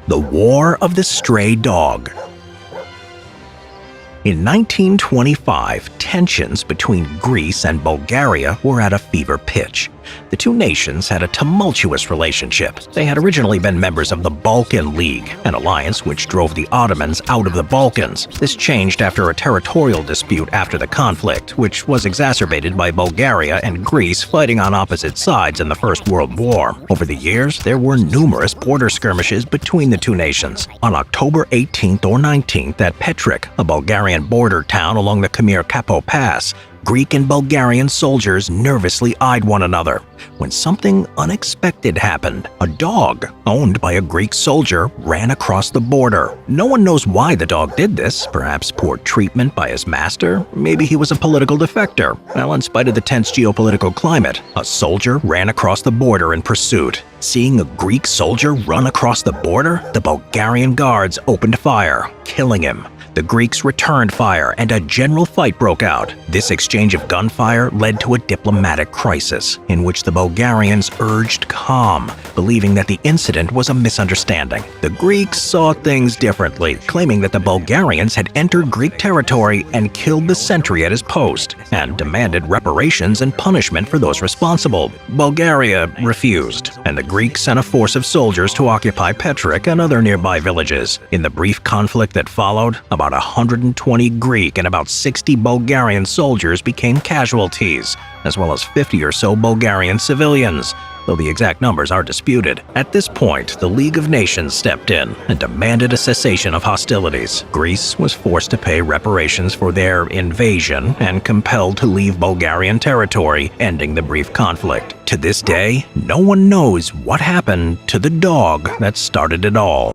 The War of the Stray Dog. In 1925, tensions between Greece and Bulgaria were at a fever pitch. The 2 nations had a tumultuous relationship. They had originally been members of the Balkan League, an alliance which drove the Ottomans out of the Balkans. This changed after a territorial dispute after the conflict, which was exacerbated by Bulgaria and Greece fighting on opposite sides in the First World War. Over the years, there were numerous border skirmishes between the 2 nations. On October 18th or 19th at Petric, a Bulgarian border town along the Khmer-Kapo Pass, Greek and Bulgarian soldiers nervously eyed one another when something unexpected happened. A dog, owned by a Greek soldier, ran across the border. No one knows why the dog did this. Perhaps poor treatment by his master? Maybe he was a political defector. Well, in spite of the tense geopolitical climate, a soldier ran across the border in pursuit. Seeing a Greek soldier run across the border, the Bulgarian guards opened fire, killing him. The Greeks returned fire and a general fight broke out. This exchange of gunfire led to a diplomatic crisis in which the Bulgarians urged calm, believing that the incident was a misunderstanding. The Greeks saw things differently, claiming that the Bulgarians had entered Greek territory and killed the sentry at his post, and demanded reparations and punishment for those responsible. Bulgaria refused, and the Greeks sent a force of soldiers to occupy Petric and other nearby villages. In the brief conflict that followed, about 120 Greek and about 60 Bulgarian soldiers became casualties, as well as 50 or so Bulgarian civilians, though the exact numbers are disputed. At this point, the League of Nations stepped in and demanded a cessation of hostilities. Greece was forced to pay reparations for their invasion and compelled to leave Bulgarian territory, ending the brief conflict. To this day, no one knows what happened to the dog that started it all.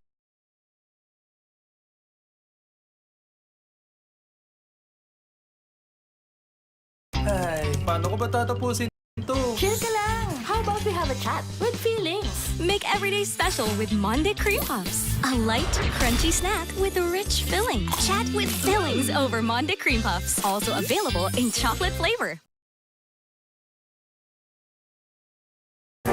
Ay, paano ko ba tatapusin ito? Chill ka lang. How about we have a chat with feelings? Make every day special with Monday Cream Puffs. A light, crunchy snack with a rich filling. Chat with feelings over Monday Cream Puffs. Also available in chocolate flavor.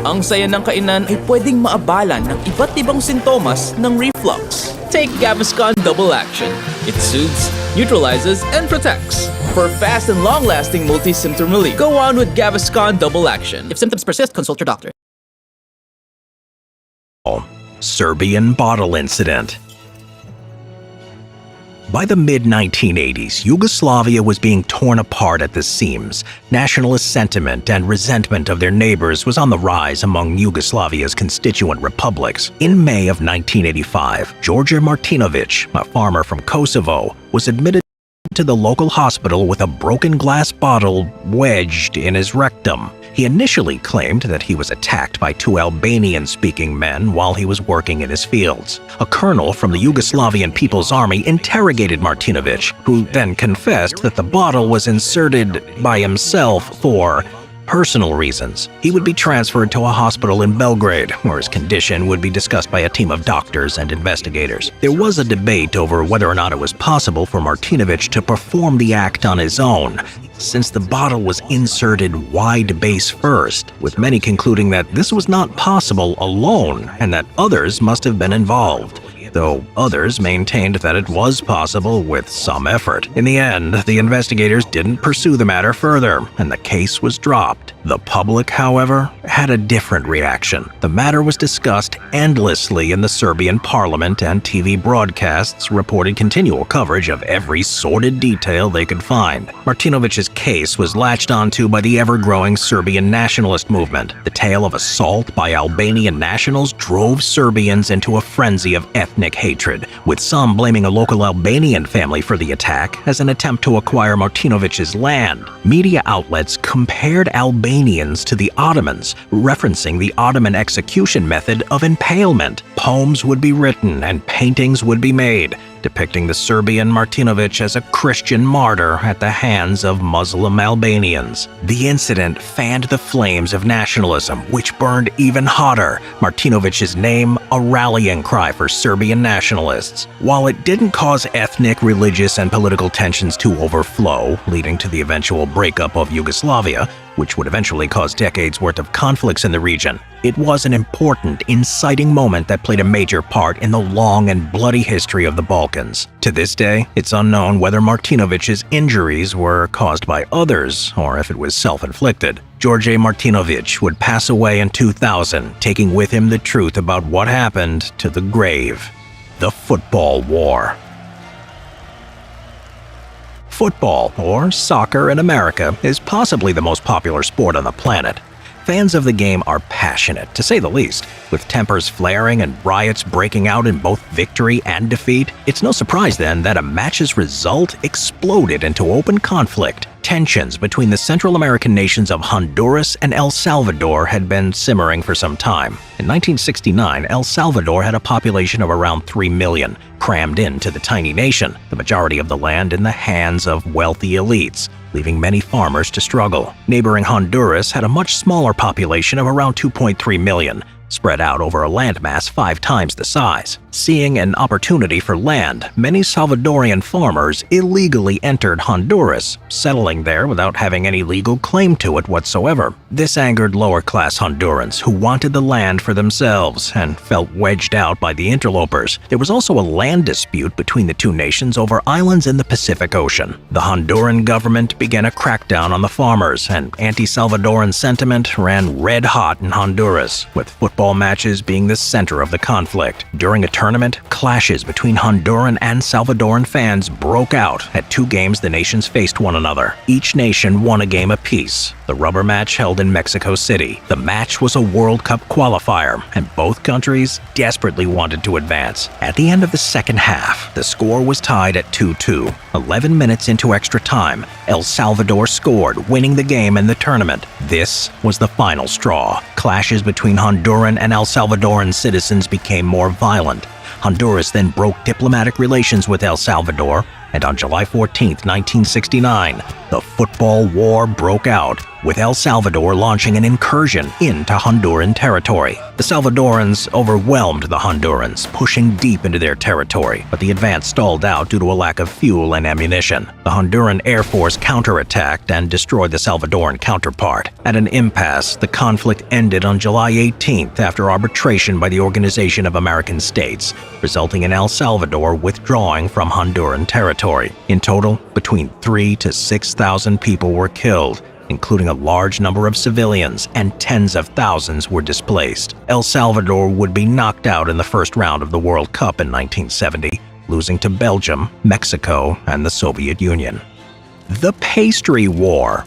Ang saya ng kainan ay pwedeng maabala ng iba't ibang sintomas ng reflux. Take Gaviscon Double Action. It soothes, neutralizes, and protects. For fast and long-lasting multi-symptom relief, go on with Gaviscon Double Action. If symptoms persist, consult your doctor. Serbian bottle incident. By the mid-1980s, Yugoslavia was being torn apart at the seams. Nationalist sentiment and resentment of their neighbors was on the rise among Yugoslavia's constituent republics. In May of 1985, George Martinovic, a farmer from Kosovo, was admitted to the local hospital with a broken glass bottle wedged in his rectum. He initially claimed that he was attacked by two Albanian-speaking men while he was working in his fields. A colonel from the Yugoslavian People's Army interrogated Martinovic, who then confessed that the bottle was inserted by himself for personal reasons. He would be transferred to a hospital in Belgrade, where his condition would be discussed by a team of doctors and investigators. There was a debate over whether or not it was possible for Martinovic to perform the act on his own, since the bottle was inserted wide base first, with many concluding that this was not possible alone and that others must have been involved, though others maintained that it was possible with some effort. In the end, the investigators didn't pursue the matter further, and the case was dropped. The public, however, had a different reaction. The matter was discussed endlessly in the Serbian parliament, and TV broadcasts reported continual coverage of every sordid detail they could find. Martinovic's case was latched onto by the ever-growing Serbian nationalist movement. The tale of assault by Albanian nationals drove Serbians into a frenzy of ethnic hatred, with some blaming a local Albanian family for the attack as an attempt to acquire Martinovic's land. Media outlets compared Albanians to the Ottomans, referencing the Ottoman execution method of impalement. Poems would be written and paintings would be made, depicting the Serbian Martinovic as a Christian martyr at the hands of Muslim Albanians. The incident fanned the flames of nationalism, which burned even hotter, Martinovic's name a rallying cry for Serbian nationalists. While it didn't cause ethnic, religious, and political tensions to overflow, leading to the eventual breakup of Yugoslavia, which would eventually cause decades worth of conflicts in the region, it was an important, inciting moment that played a major part in the long and bloody history of the Balkans. To this day, it's unknown whether Martinovic's injuries were caused by others or if it was self-inflicted. George Martinovic would pass away in 2000, taking with him the truth about what happened to the grave. The Football War. Football, or soccer in America, is possibly the most popular sport on the planet. Fans of the game are passionate, to say the least, with tempers flaring and riots breaking out in both victory and defeat. It's no surprise then that a match's result exploded into open conflict. Tensions between the Central American nations of Honduras and El Salvador had been simmering for some time. In 1969, El Salvador had a population of around 3 million, crammed into the tiny nation, the majority of the land in the hands of wealthy elites, leaving many farmers to struggle. Neighboring Honduras had a much smaller population of around 2.3 million, spread out over a landmass 5 times the size. Seeing an opportunity for land, many Salvadorian farmers illegally entered Honduras, settling there without having any legal claim to it whatsoever. This angered lower-class Hondurans who wanted the land for themselves and felt wedged out by the interlopers. There was also a land dispute between the two nations over islands in the Pacific Ocean. The Honduran government began a crackdown on the farmers, and anti-Salvadoran sentiment ran red-hot in Honduras, with football matches being the center of the conflict. During a tournament, clashes between Honduran and Salvadoran fans broke out at 2 games the nations faced one another. Each nation won a game apiece. The rubber match held in Mexico City. The match was a World Cup qualifier, and both countries desperately wanted to advance. At the end of the second half, the score was tied at 2-2. 11 minutes into extra time, El Salvador scored, winning the game and the tournament. This was the final straw. Clashes between Honduran and El Salvadoran citizens became more violent. Honduras then broke diplomatic relations with El Salvador, and on July 14, 1969, the football war broke out, with El Salvador launching an incursion into Honduran territory. The Salvadorans overwhelmed the Hondurans, pushing deep into their territory, but the advance stalled out due to a lack of fuel and ammunition. The Honduran Air Force counterattacked and destroyed the Salvadoran counterpart. At an impasse, the conflict ended on July 18th after arbitration by the Organization of American States, resulting in El Salvador withdrawing from Honduran territory. In total, between 3,000 to 6,000 people were killed, including a large number of civilians, and tens of thousands were displaced. El Salvador would be knocked out in the first round of the World Cup in 1970, losing to Belgium, Mexico, and the Soviet Union. The Pastry War.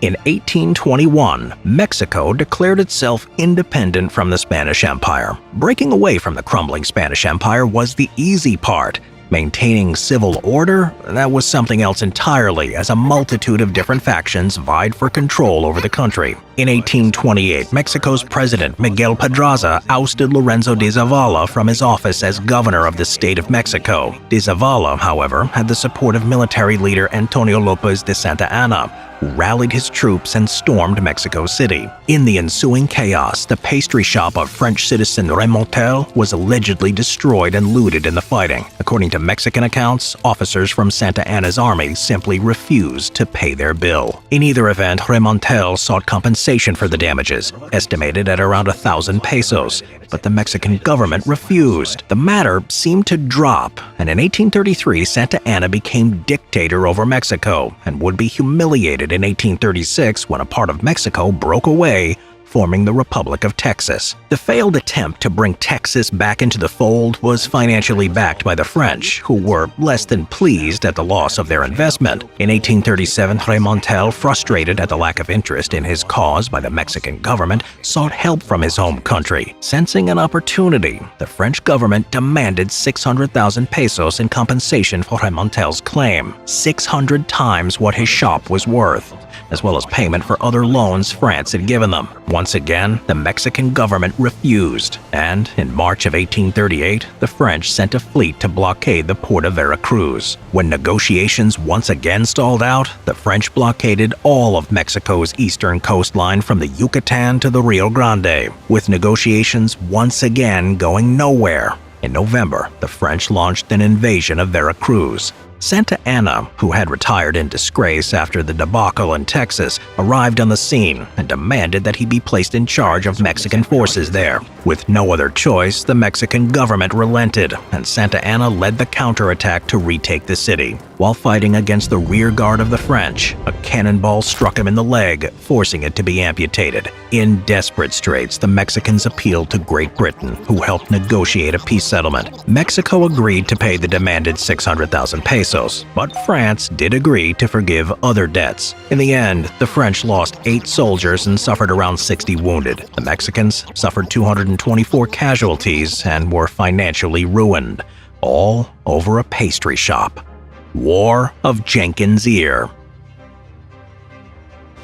In 1821, Mexico declared itself independent from the Spanish Empire. Breaking away from the crumbling Spanish Empire was the easy part. Maintaining civil order, that was something else entirely, as a multitude of different factions vied for control over the country. In 1828, Mexico's president Miguel Pedraza ousted Lorenzo de Zavala from his office as governor of the state of Mexico. De Zavala, however, had the support of military leader Antonio López de Santa Anna, who rallied his troops and stormed Mexico City. In the ensuing chaos, the pastry shop of French citizen Remontel was allegedly destroyed and looted in the fighting. According to Mexican accounts, officers from Santa Anna's army simply refused to pay their bill. In either event, Remontel sought compensation for the damages, estimated at around 1,000 pesos, but the Mexican government refused. The matter seemed to drop, and in 1833, Santa Anna became dictator over Mexico and would be humiliated in 1836 when a part of Mexico broke away, forming the Republic of Texas. The failed attempt to bring Texas back into the fold was financially backed by the French, who were less than pleased at the loss of their investment. In 1837, Remontel, frustrated at the lack of interest in his cause by the Mexican government, sought help from his home country. Sensing an opportunity, the French government demanded 600,000 pesos in compensation for Remontel's claim, 600 times what his shop was worth, as well as payment for other loans France had given them. Once again, the Mexican government refused, and in March of 1838, the French sent a fleet to blockade the port of Veracruz. When negotiations once again stalled out, the French blockaded all of Mexico's eastern coastline from the Yucatan to the Rio Grande, with negotiations once again going nowhere. In November, the French launched an invasion of Veracruz. Santa Anna, who had retired in disgrace after the debacle in Texas, arrived on the scene and demanded that he be placed in charge of Mexican forces there. With no other choice, the Mexican government relented, and Santa Anna led the counterattack to retake the city. While fighting against the rear guard of the French, a cannonball struck him in the leg, forcing it to be amputated. In desperate straits, the Mexicans appealed to Great Britain, who helped negotiate a peace settlement. Mexico agreed to pay the demanded 600,000 pesos, but France did agree to forgive other debts. In the end, the French lost 8 soldiers and suffered around 60 wounded. The Mexicans suffered 224 casualties and were financially ruined, all over a pastry shop. War of Jenkins' Ear.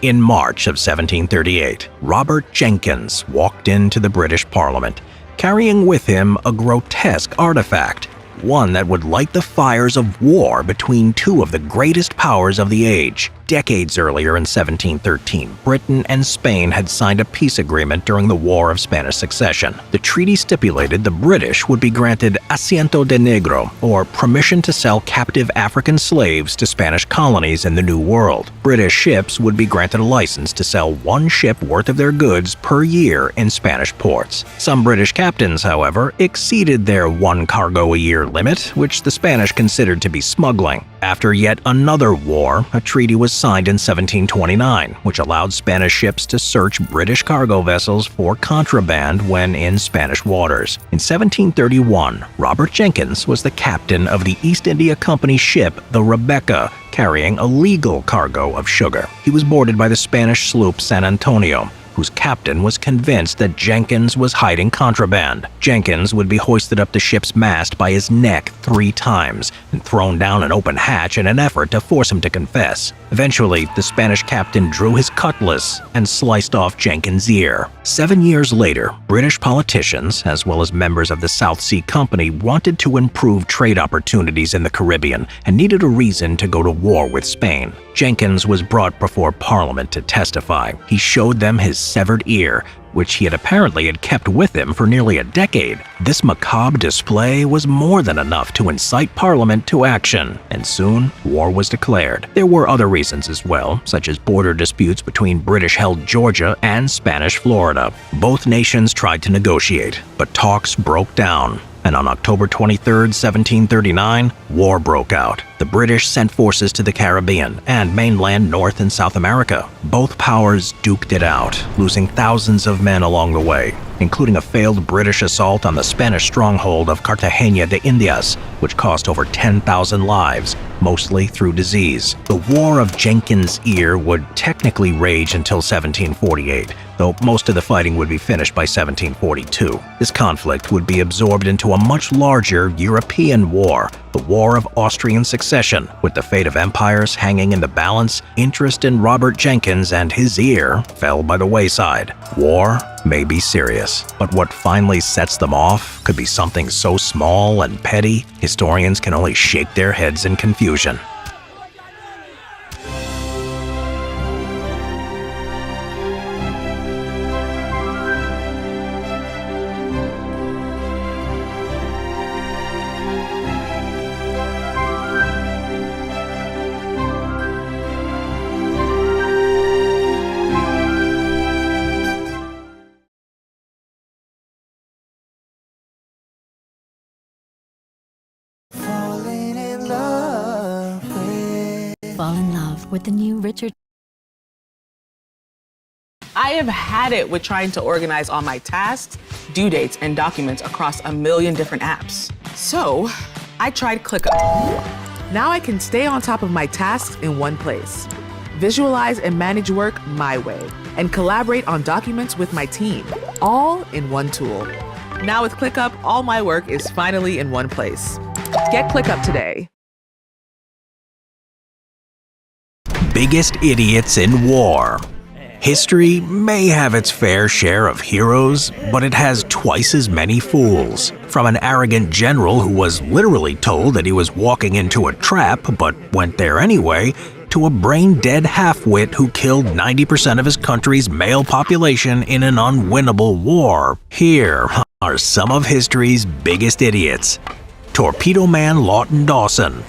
In March of 1738, Robert Jenkins walked into the British Parliament, carrying with him a grotesque artifact, one that would light the fires of war between two of the greatest powers of the age. Decades earlier in 1713, Britain and Spain had signed a peace agreement during the War of Spanish Succession. The treaty stipulated the British would be granted asiento de negro, or permission to sell captive African slaves to Spanish colonies in the New World. British ships would be granted a license to sell one ship worth of their goods per year in Spanish ports. Some British captains, however, exceeded their one cargo a year limit, which the Spanish considered to be smuggling. After yet another war, a treaty was signed in 1729, which allowed Spanish ships to search British cargo vessels for contraband when in Spanish waters. In 1731, Robert Jenkins was the captain of the East India Company ship, the Rebecca, carrying a legal cargo of sugar. He was boarded by the Spanish sloop San Antonio, whose captain was convinced that Jenkins was hiding contraband. Jenkins would be hoisted up the ship's mast by his neck 3 times and thrown down an open hatch in an effort to force him to confess. Eventually, the Spanish captain drew his cutlass and sliced off Jenkins' ear. 7 years later, British politicians, as well as members of the South Sea Company, wanted to improve trade opportunities in the Caribbean and needed a reason to go to war with Spain. Jenkins was brought before Parliament to testify. He showed them his severed ear, which he had apparently kept with him for nearly a decade. This macabre display was more than enough to incite Parliament to action, and soon war was declared. There were other reasons as well, such as border disputes between British-held Georgia and Spanish Florida. Both nations tried to negotiate, but talks broke down. And on October 23, 1739, war broke out. The British sent forces to the Caribbean and mainland North and South America. Both powers duked it out, losing thousands of men along the way, including a failed British assault on the Spanish stronghold of Cartagena de Indias, which cost over 10,000 lives, mostly through disease. The War of Jenkins' Ear would technically rage until 1748, though most of the fighting would be finished by 1742. This conflict would be absorbed into a much larger European war, the War of Austrian Succession. With the fate of empires hanging in the balance, interest in Robert Jenkins and his ear fell by the wayside. War may be serious, but what finally sets them off could be something so small and petty, historians can only shake their heads in confusion. Fall in love with the new Richard. I have had it with trying to organize all my tasks, due dates, and documents across a million different apps. So, I tried ClickUp. Now I can stay on top of my tasks in one place, visualize and manage work my way, and collaborate on documents with my team, all in one tool. Now with ClickUp, all my work is finally in one place. Get ClickUp today. Biggest idiots in war. History may have its fair share of heroes, but it has twice as many fools. From an arrogant general who was literally told that he was walking into a trap but went there anyway, to a brain-dead half-wit who killed 90% of his country's male population in an unwinnable war. Here are some of history's biggest idiots. Torpedo Man Lawton Dawson.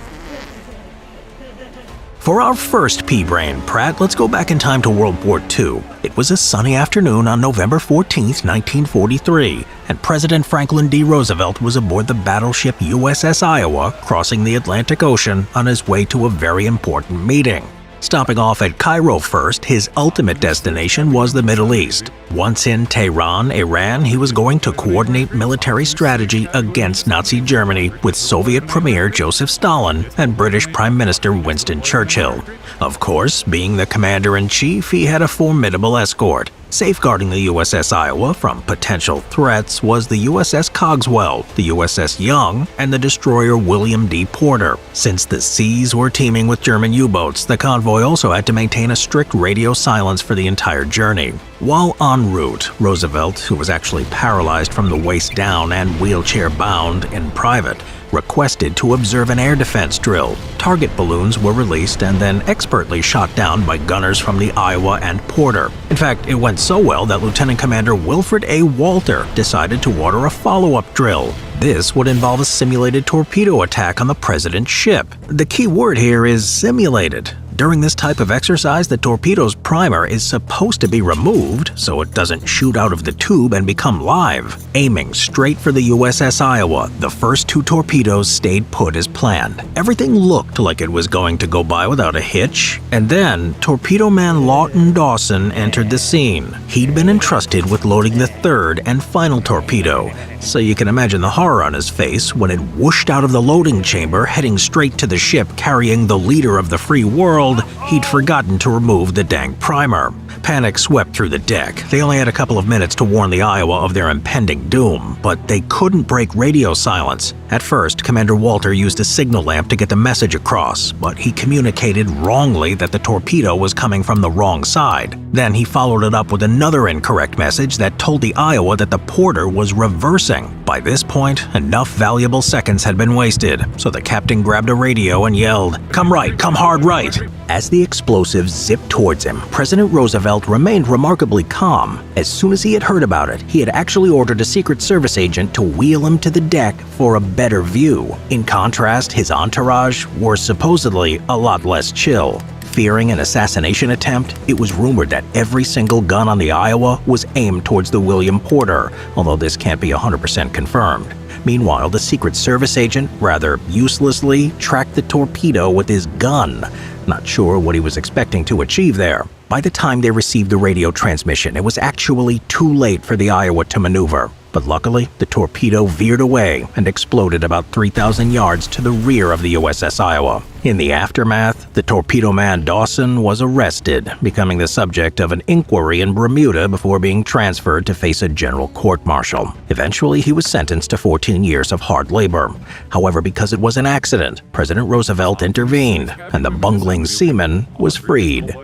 For our first pea-brain Pratt, let's go back in time to World War II. It was a sunny afternoon on November 14, 1943, and President Franklin D. Roosevelt was aboard the battleship USS Iowa, crossing the Atlantic Ocean on his way to a very important meeting. Stopping off at Cairo first, his ultimate destination was the Middle East. Once in Tehran, Iran, he was going to coordinate military strategy against Nazi Germany with Soviet Premier Joseph Stalin and British Prime Minister Winston Churchill. Of course, being the commander-in-chief, he had a formidable escort. Safeguarding the USS Iowa from potential threats was the USS Cogswell, the USS Young, and the destroyer William D. Porter. Since the seas were teeming with German U-boats, the convoy also had to maintain a strict radio silence for the entire journey. While en route, Roosevelt, who was actually paralyzed from the waist down and wheelchair-bound in private, requested to observe an air defense drill. Target balloons were released and then expertly shot down by gunners from the Iowa and Porter. In fact, it went so well that Lieutenant Commander Wilfred A. Walter decided to order a follow-up drill. This would involve a simulated torpedo attack on the president's ship. The key word here is simulated. During this type of exercise, the torpedo's primer is supposed to be removed so it doesn't shoot out of the tube and become live. Aiming straight for the USS Iowa, the first 2 torpedoes stayed put as planned. Everything looked like it was going to go by without a hitch, and then torpedo man Lawton Dawson entered the scene. He'd been entrusted with loading the 3rd and final torpedo, so you can imagine the horror on his face when it whooshed out of the loading chamber heading straight to the ship carrying the leader of the free world. He'd forgotten to remove the dang primer. Panic swept through the deck. They only had a couple of minutes to warn the Iowa of their impending doom, but they couldn't break radio silence. At first, Commander Walter used a signal lamp to get the message across, but he communicated wrongly that the torpedo was coming from the wrong side. Then he followed it up with another incorrect message that told the Iowa that the Porter was reversing. By this point, enough valuable seconds had been wasted, so the captain grabbed a radio and yelled, "Come right, come hard right!" As the explosives zipped towards him, President Roosevelt remained remarkably calm. As soon as he had heard about it, he had actually ordered a Secret Service agent to wheel him to the deck for a better view. In contrast, his entourage were supposedly a lot less chill. Fearing an assassination attempt, it was rumored that every single gun on the Iowa was aimed towards the William Porter, although this can't be 100% confirmed. Meanwhile, the Secret Service agent, rather uselessly, tracked the torpedo with his gun. Not sure what he was expecting to achieve there. By the time they received the radio transmission, it was actually too late for the Iowa to maneuver. But luckily, the torpedo veered away and exploded about 3,000 yards to the rear of the USS Iowa. In the aftermath, the torpedo man Dawson was arrested, becoming the subject of an inquiry in Bermuda before being transferred to face a general court-martial. Eventually, he was sentenced to 14 years of hard labor. However, because it was an accident, President Roosevelt intervened, and the bungling seaman was freed.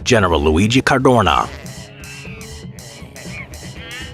General Luigi Cadorna.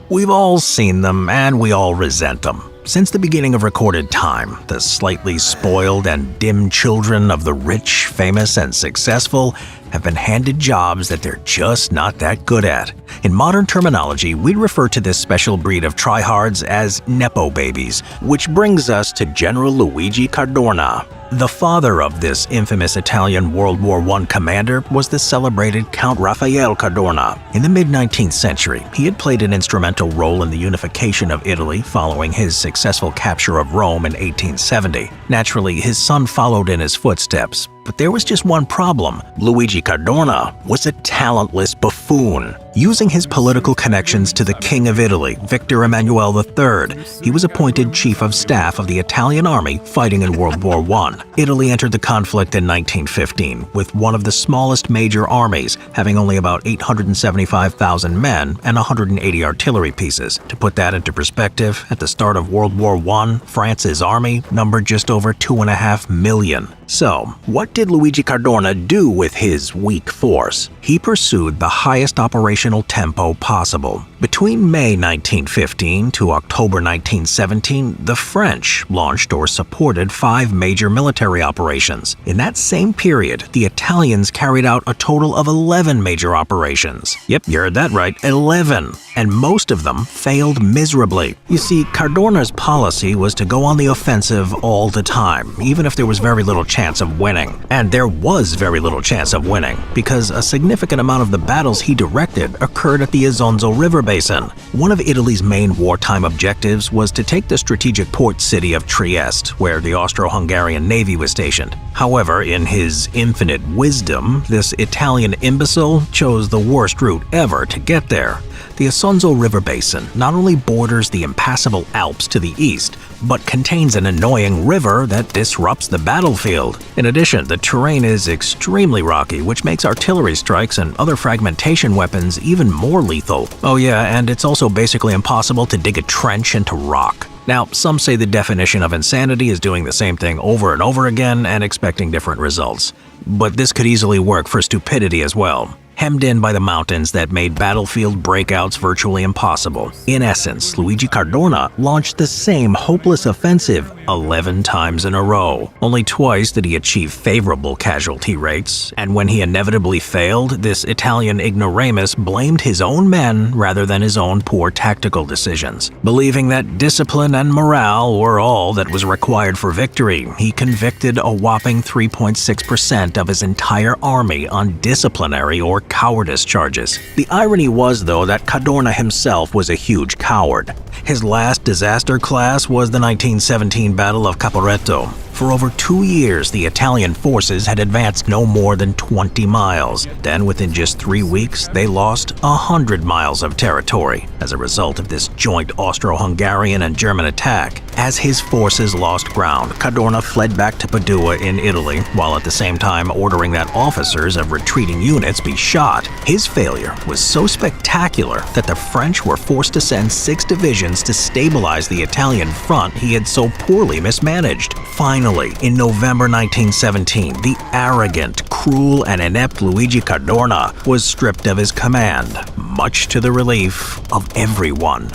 We've all seen them, and we all resent them. Since the beginning of recorded time, the slightly spoiled and dim children of the rich, famous, and successful have been handed jobs that they're just not that good at. In modern terminology, we'd refer to this special breed of tryhards as Nepo babies, which brings us to General Luigi Cadorna. The father of this infamous Italian World War I commander was the celebrated Count Raffaele Cadorna. In the mid-19th century, he had played an instrumental role in the unification of Italy following his successful capture of Rome in 1870. Naturally, his son followed in his footsteps, but there was just one problem. Luigi Cadorna was a talentless buffoon. Using his political connections to the King of Italy, Victor Emmanuel III, he was appointed Chief of Staff of the Italian Army fighting in World War I. Italy entered the conflict in 1915 with one of the smallest major armies, having only about 875,000 men and 180 artillery pieces. To put that into perspective, at the start of World War I, France's army numbered just over 2.5 million. So, what did Luigi Cadorna do with his weak force? He pursued the highest operational tempo possible. Between May 1915 to October 1917, the French launched or supported 5 major military operations. In that same period, the Italians carried out a total of 11 major operations. Yep, you heard that right, 11. And most of them failed miserably. You see, Cadorna's policy was to go on the offensive all the time, even if there was very little chance of winning. And there was very little chance of winning, because a significant amount of the battles he directed occurred at the Isonzo River Basin. One of Italy's main wartime objectives was to take the strategic port city of Trieste, where the Austro-Hungarian Navy was stationed. However, in his infinite wisdom, this Italian imbecile chose the worst route ever to get there. The Isonzo River Basin not only borders the impassable Alps to the east, but contains an annoying river that disrupts the battlefield. In addition, the terrain is extremely rocky, which makes artillery strikes and other fragmentation weapons even more lethal. Oh yeah, and it's also basically impossible to dig a trench into rock. Now, some say the definition of insanity is doing the same thing over and over again and expecting different results. But this could easily work for stupidity as well. hemmed in by the mountains that made battlefield breakouts virtually impossible. In essence, Luigi Cardona launched the same hopeless offensive 11 times in a row. Only twice did he achieve favorable casualty rates, and when he inevitably failed, this Italian ignoramus blamed his own men rather than his own poor tactical decisions. Believing that discipline and morale were all that was required for victory, he convicted a whopping 3.6% of his entire army on disciplinary or cowardice charges. The irony was, though, that Cadorna himself was a huge coward. His last disaster class was the 1917 Battle of Caporetto. For over 2 years, the Italian forces had advanced no more than 20 miles. Then, within just 3 weeks, they lost 100 miles of territory as a result of this joint Austro-Hungarian and German attack. As his forces lost ground, Cadorna fled back to Padua in Italy, while at the same time ordering that officers of retreating units be shot. His failure was so spectacular that the French were forced to send 6 divisions to stabilize the Italian front he had so poorly mismanaged. Finally, in November 1917, the arrogant, cruel, and inept Luigi Cadorna was stripped of his command, much to the relief of everyone.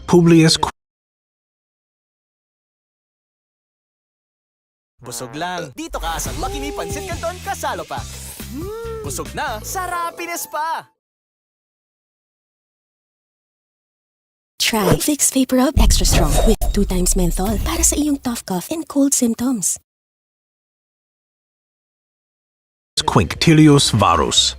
Publius Busog lang. Dito ka sa Lucky Me Pancit Canton Kasalo Pack. Busog na, sarapines pa! Try Vicks Vapor Rub Extra Strong with 2 times menthol para sa iyong tough cough and cold symptoms. Quinctilius Varus.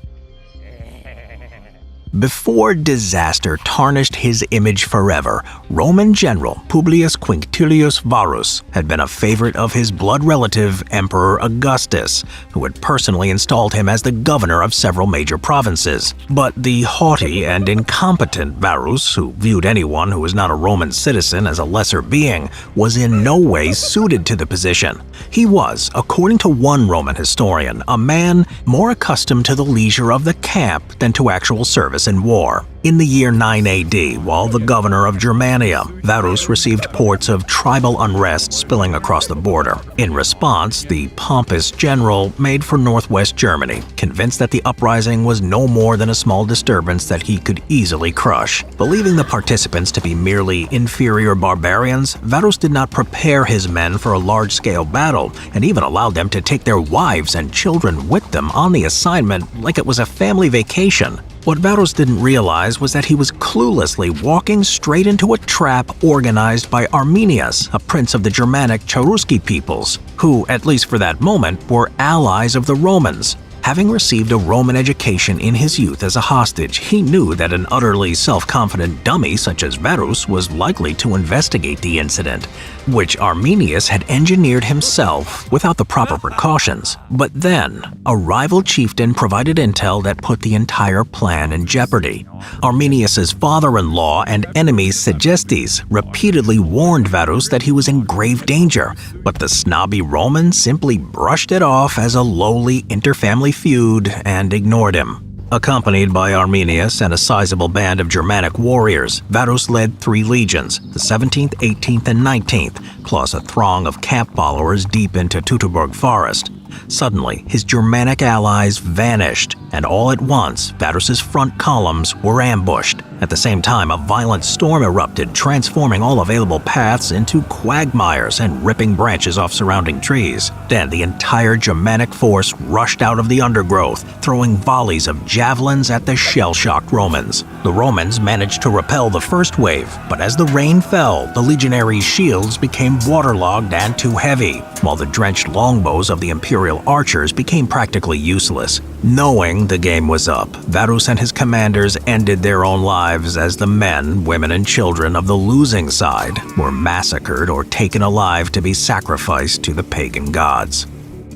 Before disaster tarnished his image forever, Roman general Publius Quinctilius Varus had been a favorite of his blood relative Emperor Augustus, who had personally installed him as the governor of several major provinces. But the haughty and incompetent Varus, who viewed anyone who was not a Roman citizen as a lesser being, was in no way suited to the position. He was, according to one Roman historian, a man more accustomed to the leisure of the camp than to actual service in war. In the year 9 AD, while the governor of Germania, Varus received reports of tribal unrest spilling across the border. In response, the pompous general made for northwest Germany, convinced that the uprising was no more than a small disturbance that he could easily crush. Believing the participants to be merely inferior barbarians, Varus did not prepare his men for a large-scale battle, and even allowed them to take their wives and children with them on the assignment like it was a family vacation. What Varus didn't realize was that he was cluelessly walking straight into a trap organized by Arminius, a prince of the Germanic Cherusci peoples, who, at least for that moment, were allies of the Romans. Having received a Roman education in his youth as a hostage, he knew that an utterly self-confident dummy such as Varus was likely to investigate the incident, which Arminius had engineered himself without the proper precautions. But then, a rival chieftain provided intel that put the entire plan in jeopardy. Arminius's father-in-law and enemy Segestes repeatedly warned Varus that he was in grave danger, but the snobby Roman simply brushed it off as a lowly interfamily feud and ignored him. Accompanied by Arminius and a sizable band of Germanic warriors, Varus led 3 legions, the 17th, 18th, and 19th, plus a throng of camp followers deep into Teutoburg Forest. Suddenly, his Germanic allies vanished, and all at once, Varus's front columns were ambushed. At the same time, a violent storm erupted, transforming all available paths into quagmires and ripping branches off surrounding trees. Then the entire Germanic force rushed out of the undergrowth, throwing volleys of javelins at the shell-shocked Romans. The Romans managed to repel the first wave, but as the rain fell, the legionaries' shields became waterlogged and too heavy, while the drenched longbows of the Imperial archers became practically useless. Knowing the game was up, Varus and his commanders ended their own lives as the men, women, and children of the losing side were massacred or taken alive to be sacrificed to the pagan gods.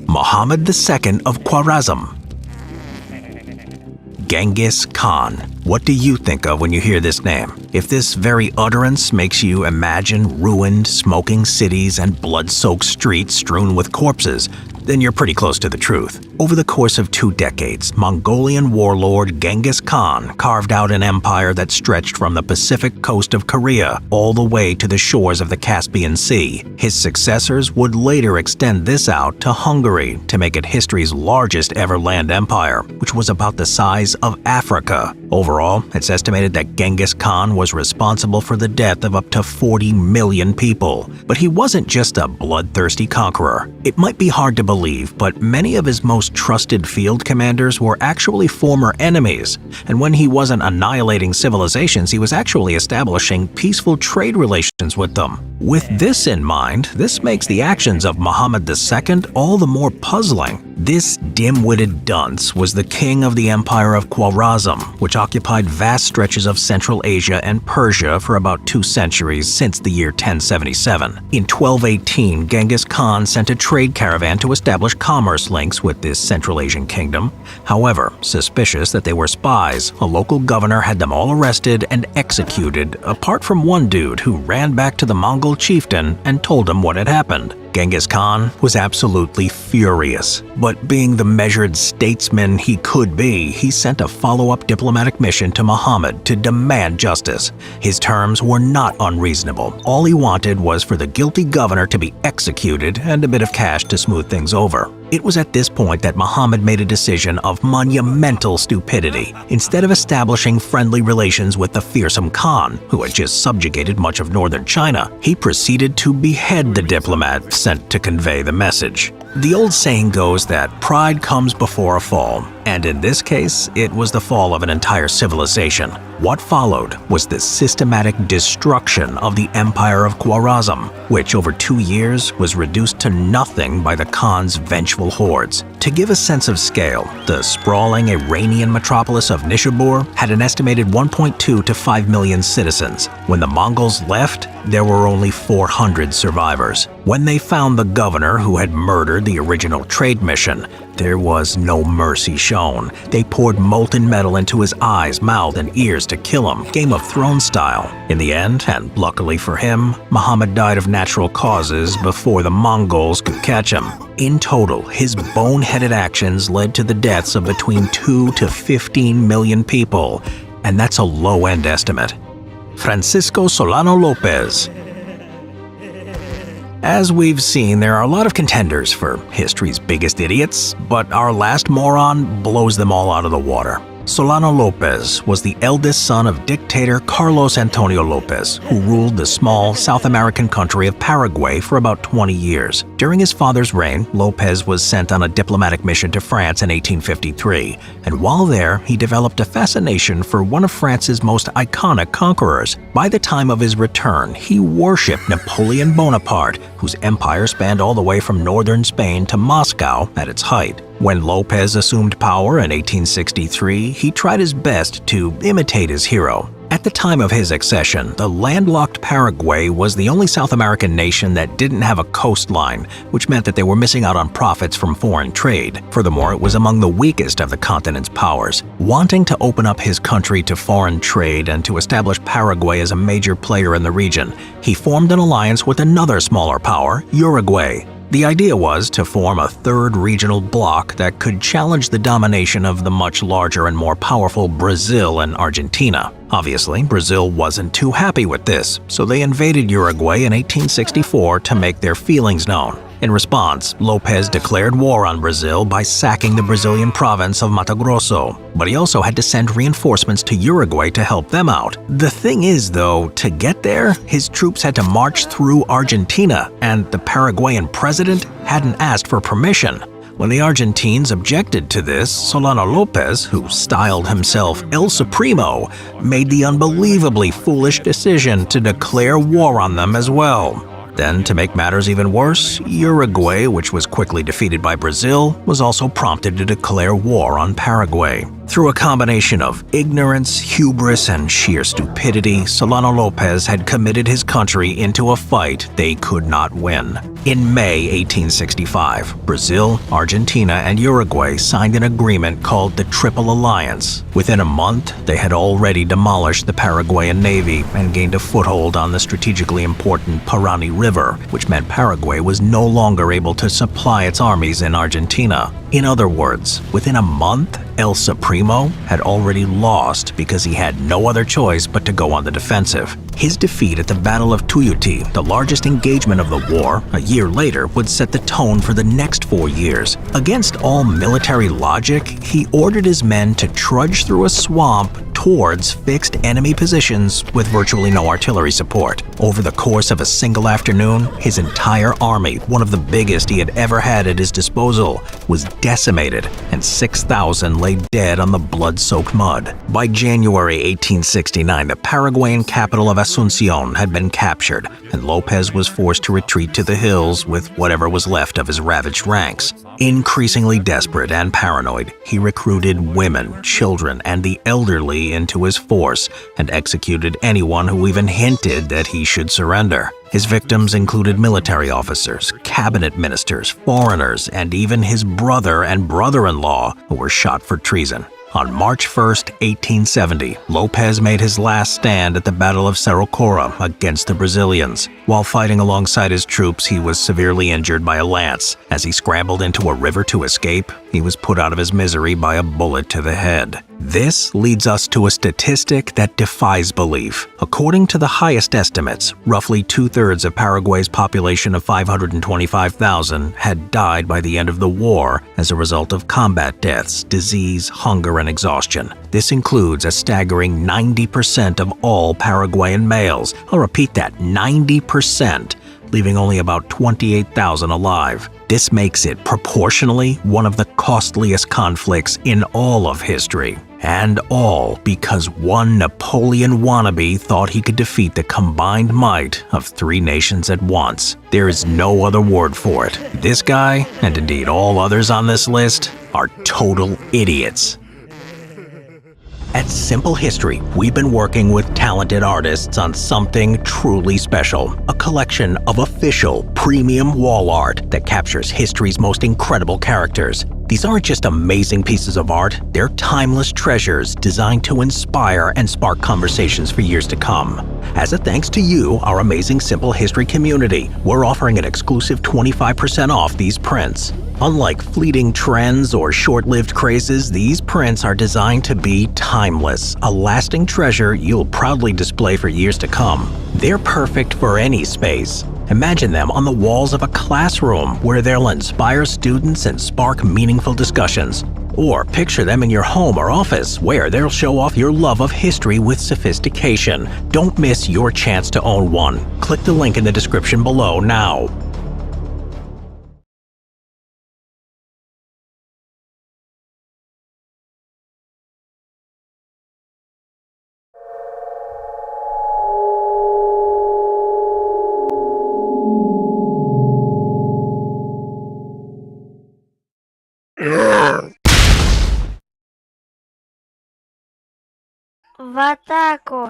Muhammad II of Khwarezm. Genghis Khan. What do you think of when you hear this name? If this very utterance makes you imagine ruined, smoking cities and blood-soaked streets strewn with corpses, then you're pretty close to the truth. Over the course of 2 decades, Mongolian warlord Genghis Khan carved out an empire that stretched from the Pacific coast of Korea all the way to the shores of the Caspian Sea. His successors would later extend this out to Hungary to make it history's largest ever land empire, which was about the size of Africa. Overall, it's estimated that Genghis Khan was responsible for the death of up to 40 million people. But he wasn't just a bloodthirsty conqueror. It might be hard to believe, but many of his most trusted field commanders were actually former enemies. And when he wasn't annihilating civilizations, he was actually establishing peaceful trade relations with them. With this in mind, this makes the actions of Muhammad II all the more puzzling. This dim-witted dunce was the king of the Empire of Khwarezm, which occupied vast stretches of Central Asia and Persia for about 2 centuries since the year 1077. In 1218, Genghis Khan sent a trade caravan to establish commerce links with this Central Asian kingdom. However, suspicious that they were spies, a local governor had them all arrested and executed, apart from one dude who ran back to the Mongol chieftain and told him what had happened. Genghis Khan was absolutely furious, but being the measured statesman he could be, he sent a follow-up diplomatic mission to Muhammad to demand justice. His terms were not unreasonable. All he wanted was for the guilty governor to be executed and a bit of cash to smooth things over. It was at this point that Muhammad made a decision of monumental stupidity. Instead of establishing friendly relations with the fearsome Khan, who had just subjugated much of northern China, he proceeded to behead the diplomat sent to convey the message. The old saying goes that pride comes before a fall, and in this case, it was the fall of an entire civilization. What followed was the systematic destruction of the Empire of Khwarezm, which over 2 years was reduced to nothing by the Khan's vengeful hordes. To give a sense of scale, the sprawling Iranian metropolis of Nishabur had an estimated 1.2 to 5 million citizens. When the Mongols left, there were only 400 survivors. When they found the governor who had murdered the original trade mission, there was no mercy shown. They poured molten metal into his eyes, mouth, and ears to kill him, Game of Thrones style. In the end, and luckily for him, Muhammad died of natural causes before the Mongols could catch him. In total, his boneheaded actions led to the deaths of between 2 to 15 million people, and that's a low-end estimate. Francisco Solano Lopez. As we've seen, there are a lot of contenders for history's biggest idiots, but our last moron blows them all out of the water. Solano Lopez was the eldest son of dictator Carlos Antonio Lopez, who ruled the small South American country of Paraguay for about 20 years. During his father's reign, Lopez was sent on a diplomatic mission to France in 1853, and while there, he developed a fascination for one of France's most iconic conquerors. By the time of his return, he worshipped Napoleon Bonaparte, whose empire spanned all the way from northern Spain to Moscow at its height. When Lopez assumed power in 1863, he tried his best to imitate his hero. At the time of his accession, the landlocked Paraguay was the only South American nation that didn't have a coastline, which meant that they were missing out on profits from foreign trade. Furthermore, it was among the weakest of the continent's powers. Wanting to open up his country to foreign trade and to establish Paraguay as a major player in the region, he formed an alliance with another smaller power, Uruguay. The idea was to form a third regional bloc that could challenge the domination of the much larger and more powerful Brazil and Argentina. Obviously, Brazil wasn't too happy with this, so they invaded Uruguay in 1864 to make their feelings known. In response, Lopez declared war on Brazil by sacking the Brazilian province of Mato Grosso, but he also had to send reinforcements to Uruguay to help them out. The thing is, though, to get there, his troops had to march through Argentina, and the Paraguayan president hadn't asked for permission. When the Argentines objected to this, Solano Lopez, who styled himself El Supremo, made the unbelievably foolish decision to declare war on them as well. Then, to make matters even worse, Uruguay, which was quickly defeated by Brazil, was also prompted to declare war on Paraguay. Through a combination of ignorance, hubris, and sheer stupidity, Solano Lopez had committed his country into a fight they could not win. In May 1865, Brazil, Argentina, and Uruguay signed an agreement called the Triple Alliance. Within a month, they had already demolished the Paraguayan navy and gained a foothold on the strategically important Parani River, which meant Paraguay was no longer able to supply its armies in Argentina. In other words, within a month, El Supremo had already lost because he had no other choice but to go on the defensive. His defeat at the Battle of Tuyuti, the largest engagement of the war, a year later would set the tone for the next 4 years. Against all military logic, he ordered his men to trudge through a swamp towards fixed enemy positions with virtually no artillery support. Over the course of a single afternoon, his entire army, one of the biggest he had ever had at his disposal, was decimated, and 6,000 lay dead on the blood-soaked mud. By January 1869, the Paraguayan capital of Asunción had been captured, and Lopez was forced to retreat to the hills with whatever was left of his ravaged ranks. Increasingly desperate and paranoid, he recruited women, children, and the elderly into his force and executed anyone who even hinted that he should surrender. His victims included military officers, cabinet ministers, foreigners, and even his brother and brother-in-law who were shot for treason. On March 1, 1870, Lopez made his last stand at the Battle of Cerro Cora against the Brazilians. While fighting alongside his troops, he was severely injured by a lance. As he scrambled into a river to escape, he was put out of his misery by a bullet to the head. This leads us to a statistic that defies belief. According to the highest estimates, roughly 2/3 of Paraguay's population of 525,000 had died by the end of the war as a result of combat deaths, disease, hunger, and exhaustion. This includes a staggering 90% of all Paraguayan males. I'll repeat that, 90%, leaving only about 28,000 alive. This makes it proportionally one of the costliest conflicts in all of history. And all because one Napoleon wannabe thought he could defeat the combined might of 3 nations at once. There is no other word for it. This guy, and indeed all others on this list, are total idiots. At Simple History, we've been working with talented artists on something truly special. A collection of official, premium wall art that captures history's most incredible characters. These aren't just amazing pieces of art, they're timeless treasures designed to inspire and spark conversations for years to come. As a thanks to you, our amazing Simple History community, we're offering an exclusive 25% off these prints. Unlike fleeting trends or short-lived crazes, these prints are designed to be timeless, a lasting treasure you'll proudly display for years to come. They're perfect for any space. Imagine them on the walls of a classroom where they'll inspire students and spark meaningful discussions. Or picture them in your home or office where they'll show off your love of history with sophistication. Don't miss your chance to own one. Click the link in the description below now. Vataco.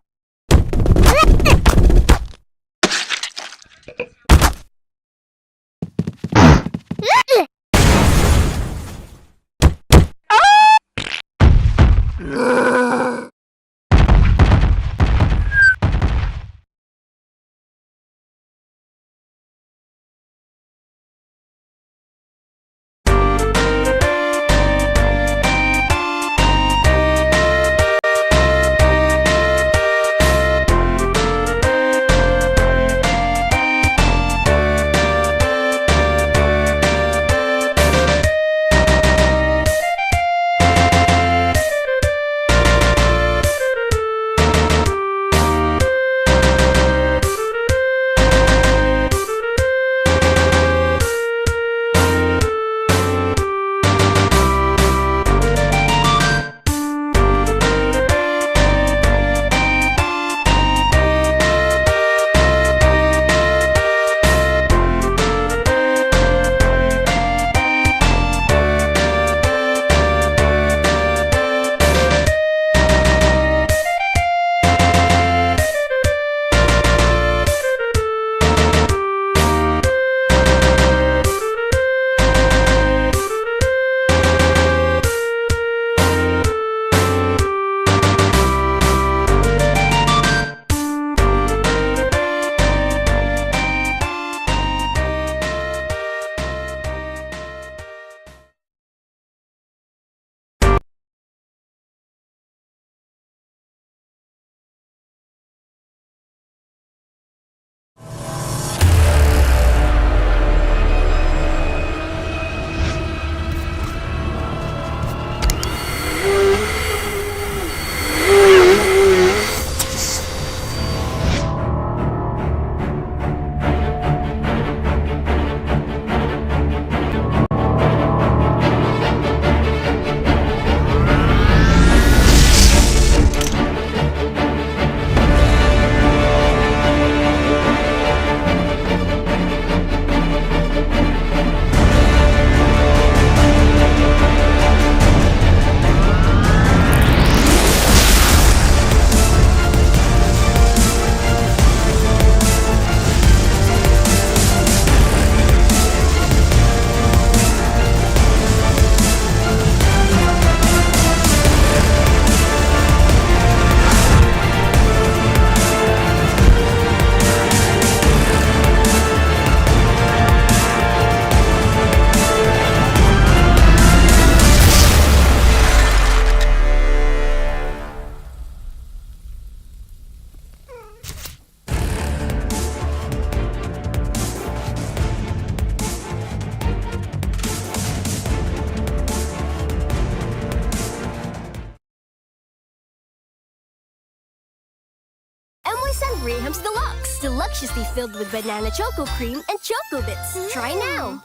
Nissan Graham's Deluxe. Deliciously filled with banana choco cream and choco bits. Try now.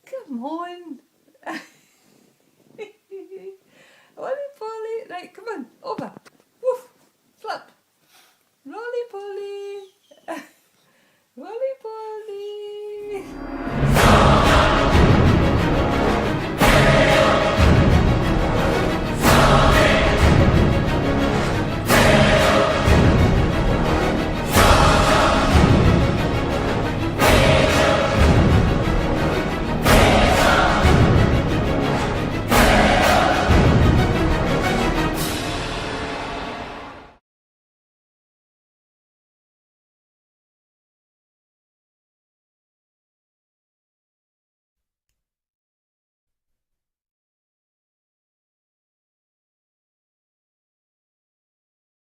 Come on. Roly-poly. Right, come on. Over. Woof. Flap. Roly-poly. Roly-poly.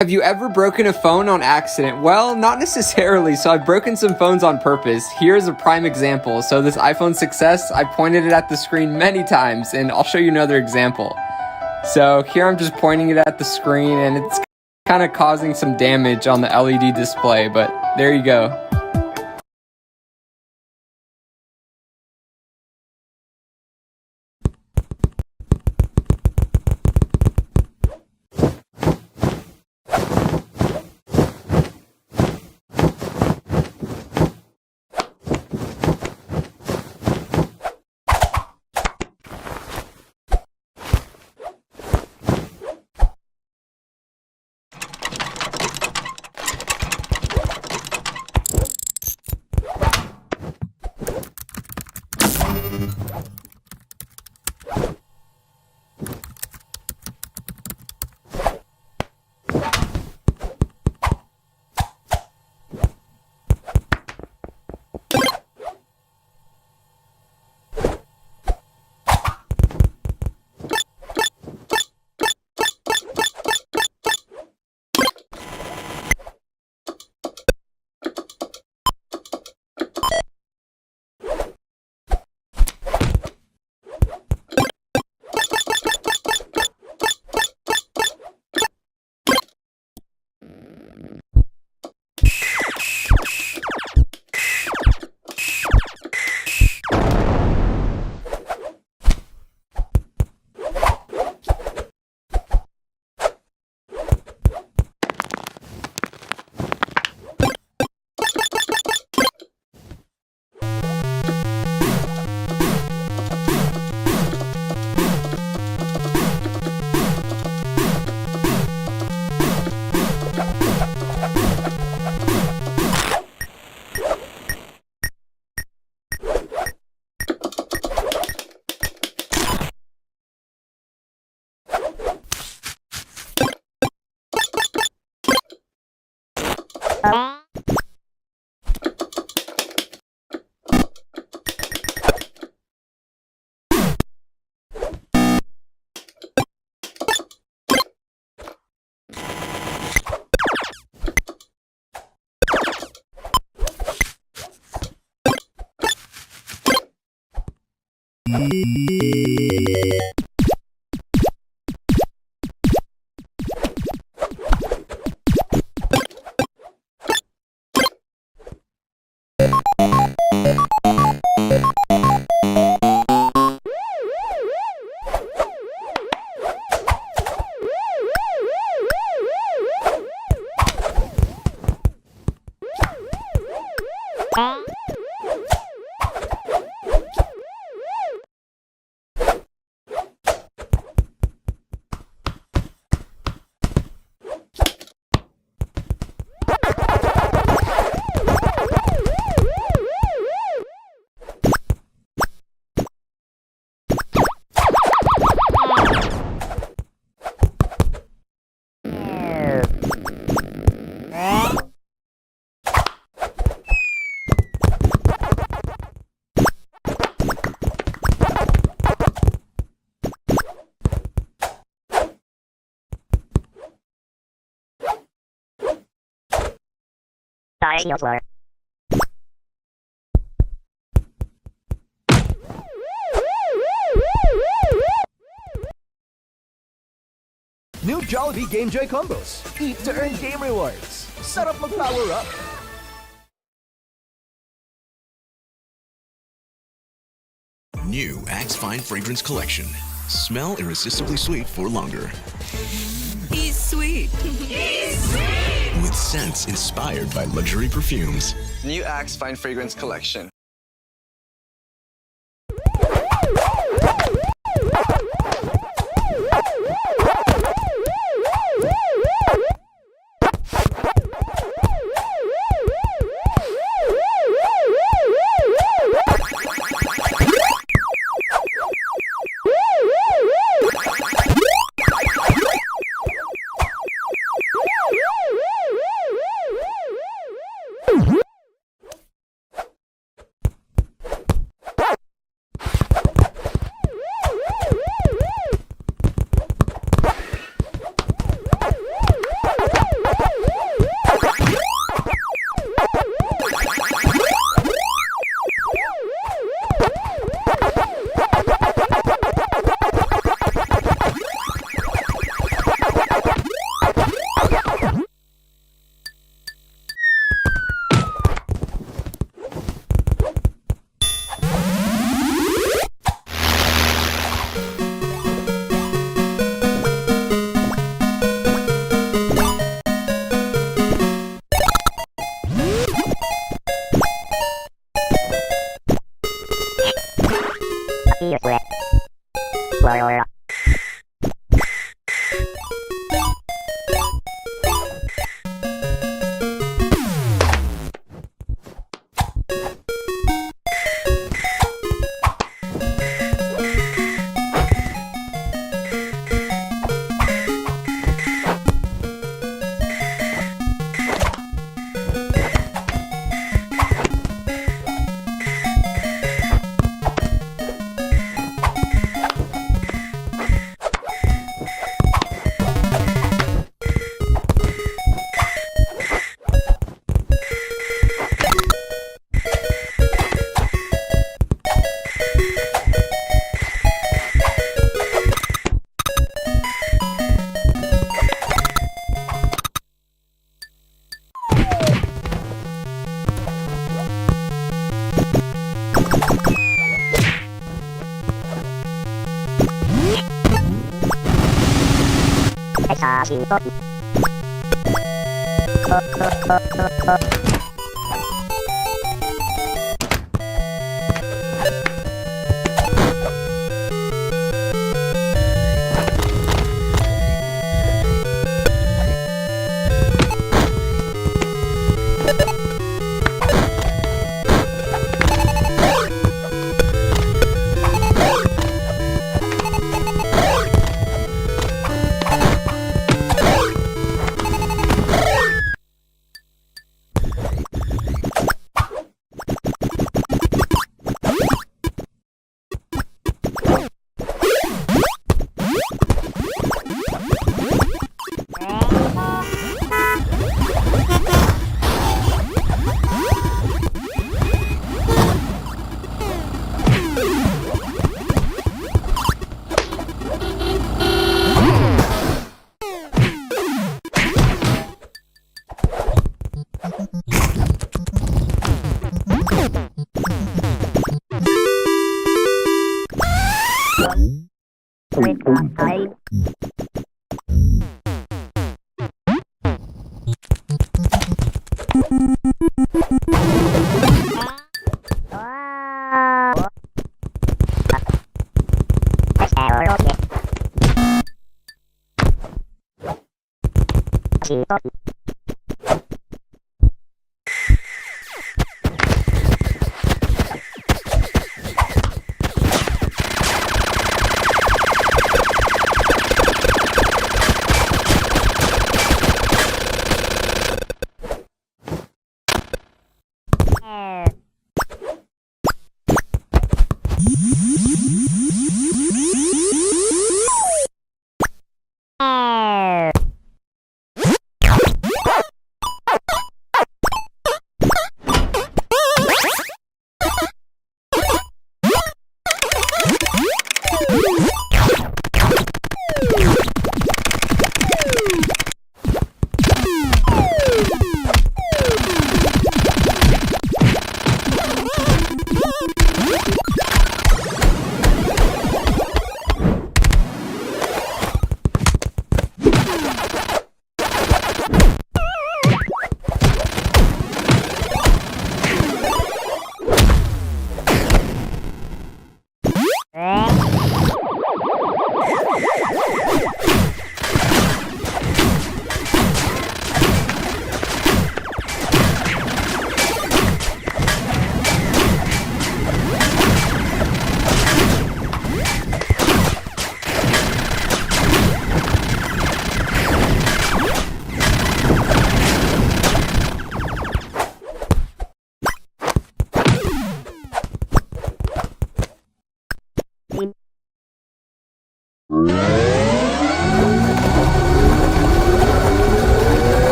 Have you ever broken a phone on accident? Well, not necessarily, so I've broken some phones on purpose. Here's a prime example. So this iPhone 6S, I pointed it at the screen many times, and I'll show you another example. So here I'm just pointing it at the screen, and it's kind of causing some damage on the LED display, but there you go. Dinosaur. New Jollibee Game Joy combos. Eat to earn game rewards. Sarap mag-power up. New Axe Fine Fragrance Collection. Smell irresistibly sweet for longer. He's sweet. He's sweet. With scents inspired by luxury perfumes. New Axe Fine Fragrance Collection.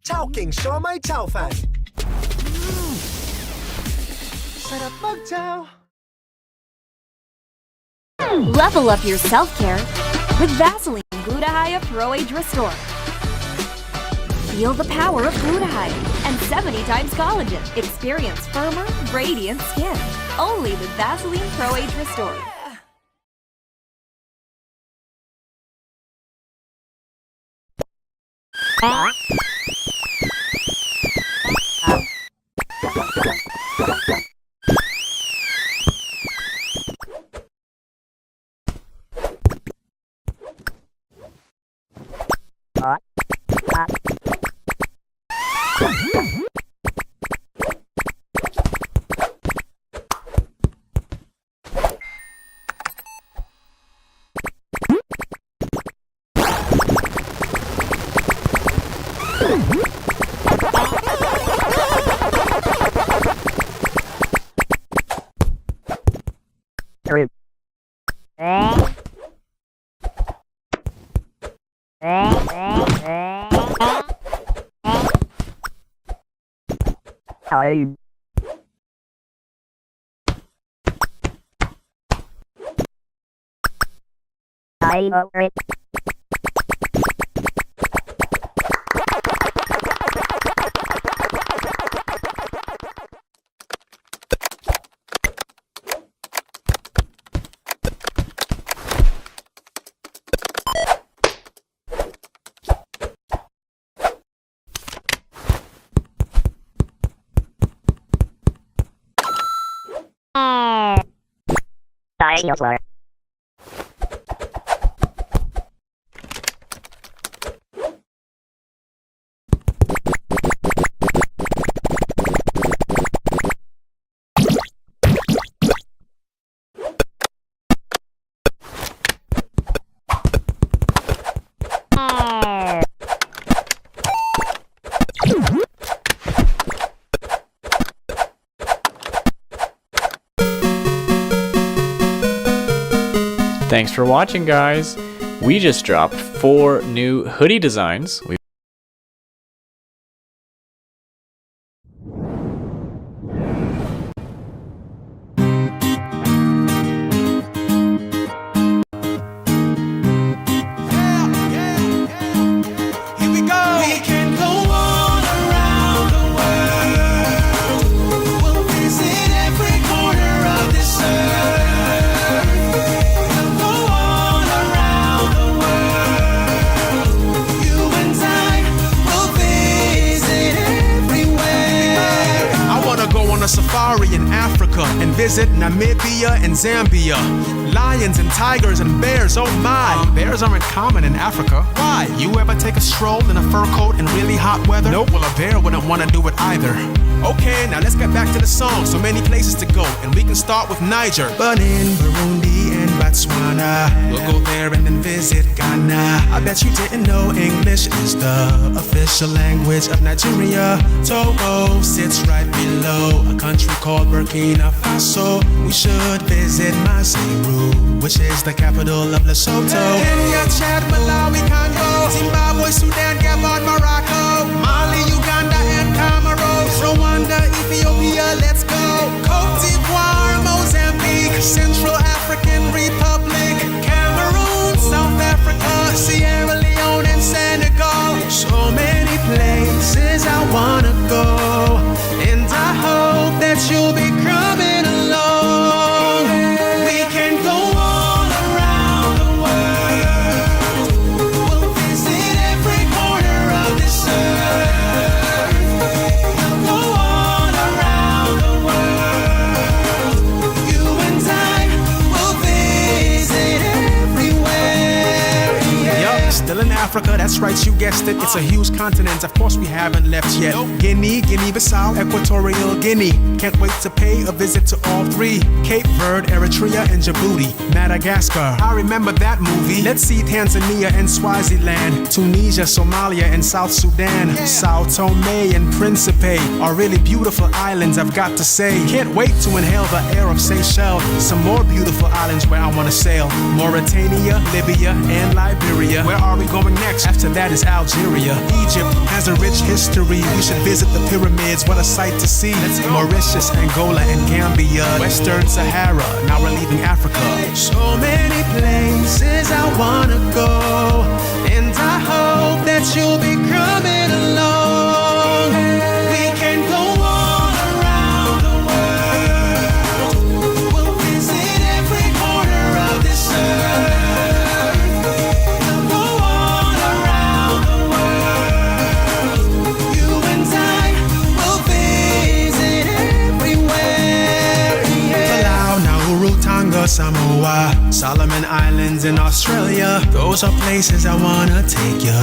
Chowking, siya may chow fan. Sarap mag-chow. Level up your self-care with Vaseline Glutathione Pro Age Restore. Feel the power of glutathione and 70 times collagen. Experience firmer, radiant skin. Only with Vaseline Pro Age Restore. I'm over it. Dinosaur. Thanks for watching, guys. We just dropped 4 new hoodie designs. Safari in Africa and visit Namibia and Zambia. Lions and tigers and bears, oh my. Bears aren't common in Africa. Why? You ever take a stroll in a fur coat in really hot weather? Nope, well a bear wouldn't want to do it either. Okay, now let's get back to the song. So many places to go, and we can start with Niger. Benin, Burundi, and Botswana. We'll go there and then visit Ghana. I bet you didn't know English is the official language of Nigeria. Togo sits right below a country called Burkina Faso. We should visit Maseru, which is the capital of Lesotho. Kenya, Chad, Malawi, Congo, Zimbabwe, Sudan, Gabon, Morocco, Mali, Uganda, and Comoros, Rwanda, Ethiopia, let's go. Cote d'Ivoire, Mozambique, Central African Republic, Cameroon, South Africa, Sierra Leone, and Senegal. So many places I wanna go, and I hope that you'll be coming along. We can go all around the world. We'll visit every corner of this Africa, that's right, you guessed it. It's a huge continent, of course we haven't left yet. Guinea, Guinea-Bissau, Equatorial Guinea. Can't wait to pay a visit to all three. Cape Verde, Eritrea, and Djibouti. Madagascar, I remember that movie. Let's see Tanzania and Swaziland. Tunisia, Somalia, and South Sudan. Sao Tome and Principe are really beautiful islands, I've got to say. Can't wait to inhale the air of Seychelles. Some more beautiful islands where I want to sail. Mauritania, Libya, and Liberia. Where are we going next? After that is Algeria. Egypt has a rich history. We should visit the pyramids, what a sight to see. Mauritius, Angola, and Gambia. Western Sahara, now we're leaving Africa. So many places I wanna go, and I hope that you'll be coming along. We can go all around the world. We'll visit every corner of this earth. We'll go all around the world. You and I will visit everywhere. Palau, Nauru, Tonga, Samoa, Solomon Islands in Australia. Those are places I wanna take ya.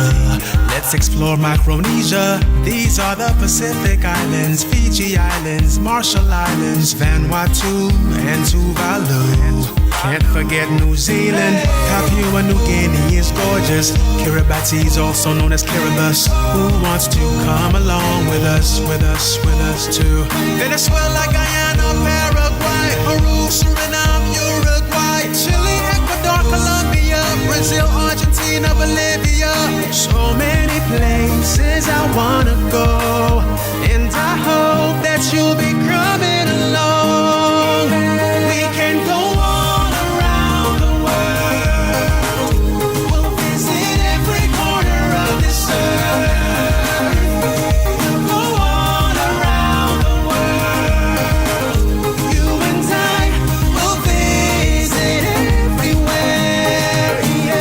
Let's explore Micronesia. These are the Pacific Islands, Fiji Islands, Marshall Islands, Vanuatu, and Tuvalu. Can't forget New Zealand. Papua New Guinea is gorgeous. Kiribati, also known as Kiribati. Who wants to come along with us, too? Venezuela, Guyana, Paraguay, Peru, Suriname, Uruguay, Chile, Ecuador, Colombia, Brazil, Argentina, Bolivia. So many places I wanna go, and I hope that you'll be coming along. We can go all around the world. We'll visit every corner of this earth. We'll go all around the world. You and I will visit everywhere.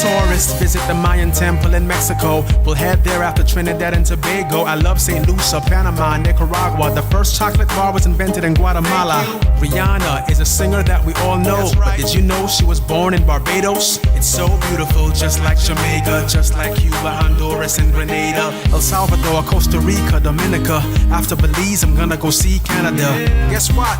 Tourists visit the Mayan temple in Mexico. We'll head there after Trinidad and Tobago. I love St. Lucia, Panama, Nicaragua. The first chocolate bar was invented in Guatemala. Rihanna is a singer that we all know, but did you know she was born in Barbados? It's so beautiful, just like Jamaica, just like Cuba, Honduras, and Grenada. El Salvador, Costa Rica, Dominica. After Belize, I'm gonna go see Canada. Guess what?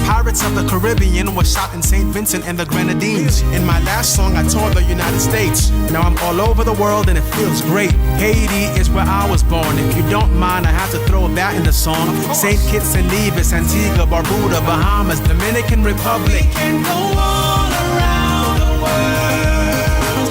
Pirates of the Caribbean was shot in St. Vincent and the Grenadines. In my last song, I toured the United States. Now I'm all over the world and it feels great. Haiti is where I was born. If you don't mind, I have to throw that in the song. St. Kitts and Nevis, Antigua, Barbuda, Bahamas, Dominican Republic. We can go all around the world.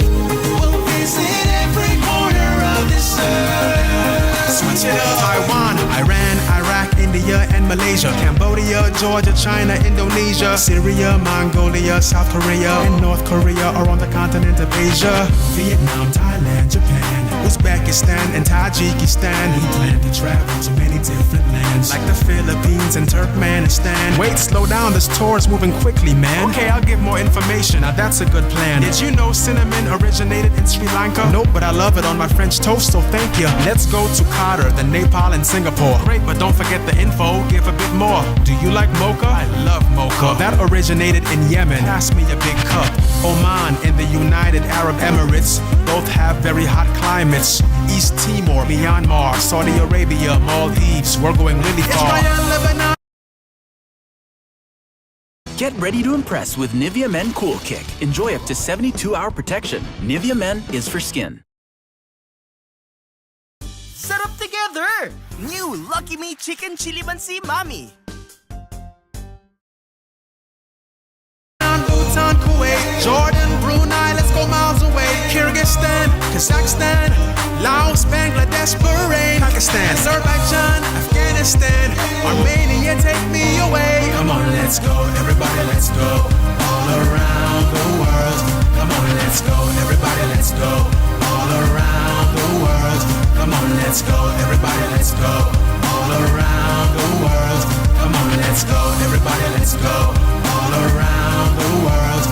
We'll visit every corner of this earth. Switch it up. Taiwan, Iran, Iraq, India, and Malaysia. Cambodia, Georgia, China, Indonesia. Syria, Mongolia, South Korea, and North Korea are on the continent of Asia. Vietnam, Thailand, Japan, Uzbekistan, and Tajikistan. We plan to travel to many different lands, like the Philippines and Turkmenistan. Wait, slow down, this tour is moving quickly, man. Okay, I'll give more information, now that's a good plan. Did you know cinnamon originated in Sri Lanka? Nope, but I love it on my French toast, so thank you. Let's go to Qatar, then Nepal and Singapore. Great, but don't forget the info, give a bit more. Do you like mocha? I love mocha. That originated in Yemen. Pass me a big cup. Oman and the United Arab Emirates both have very hot climates. East Timor, Myanmar, Saudi Arabia, Maldives. We're going really far. Get ready to impress with Nivea Men Cool Kick. Enjoy up to 72-hour protection. Nivea Men is for skin. Sarap together! New Lucky Me Chicken Chili Mansi Mami. Bhutan, Kuwait, Jordan, Brunei, let's go miles away. Kyrgyzstan, Kazakhstan, Laos, Bangladesh, Bahrain, Pakistan, Azerbaijan, Afghanistan, Armenia, take me away. Come on, let's go, everybody, let's go. All around the world. Come on, let's go, everybody, let's go. All around the world. Come on, let's go, everybody, let's go. All around the world. Come on, let's go, everybody, let's go. All around the world.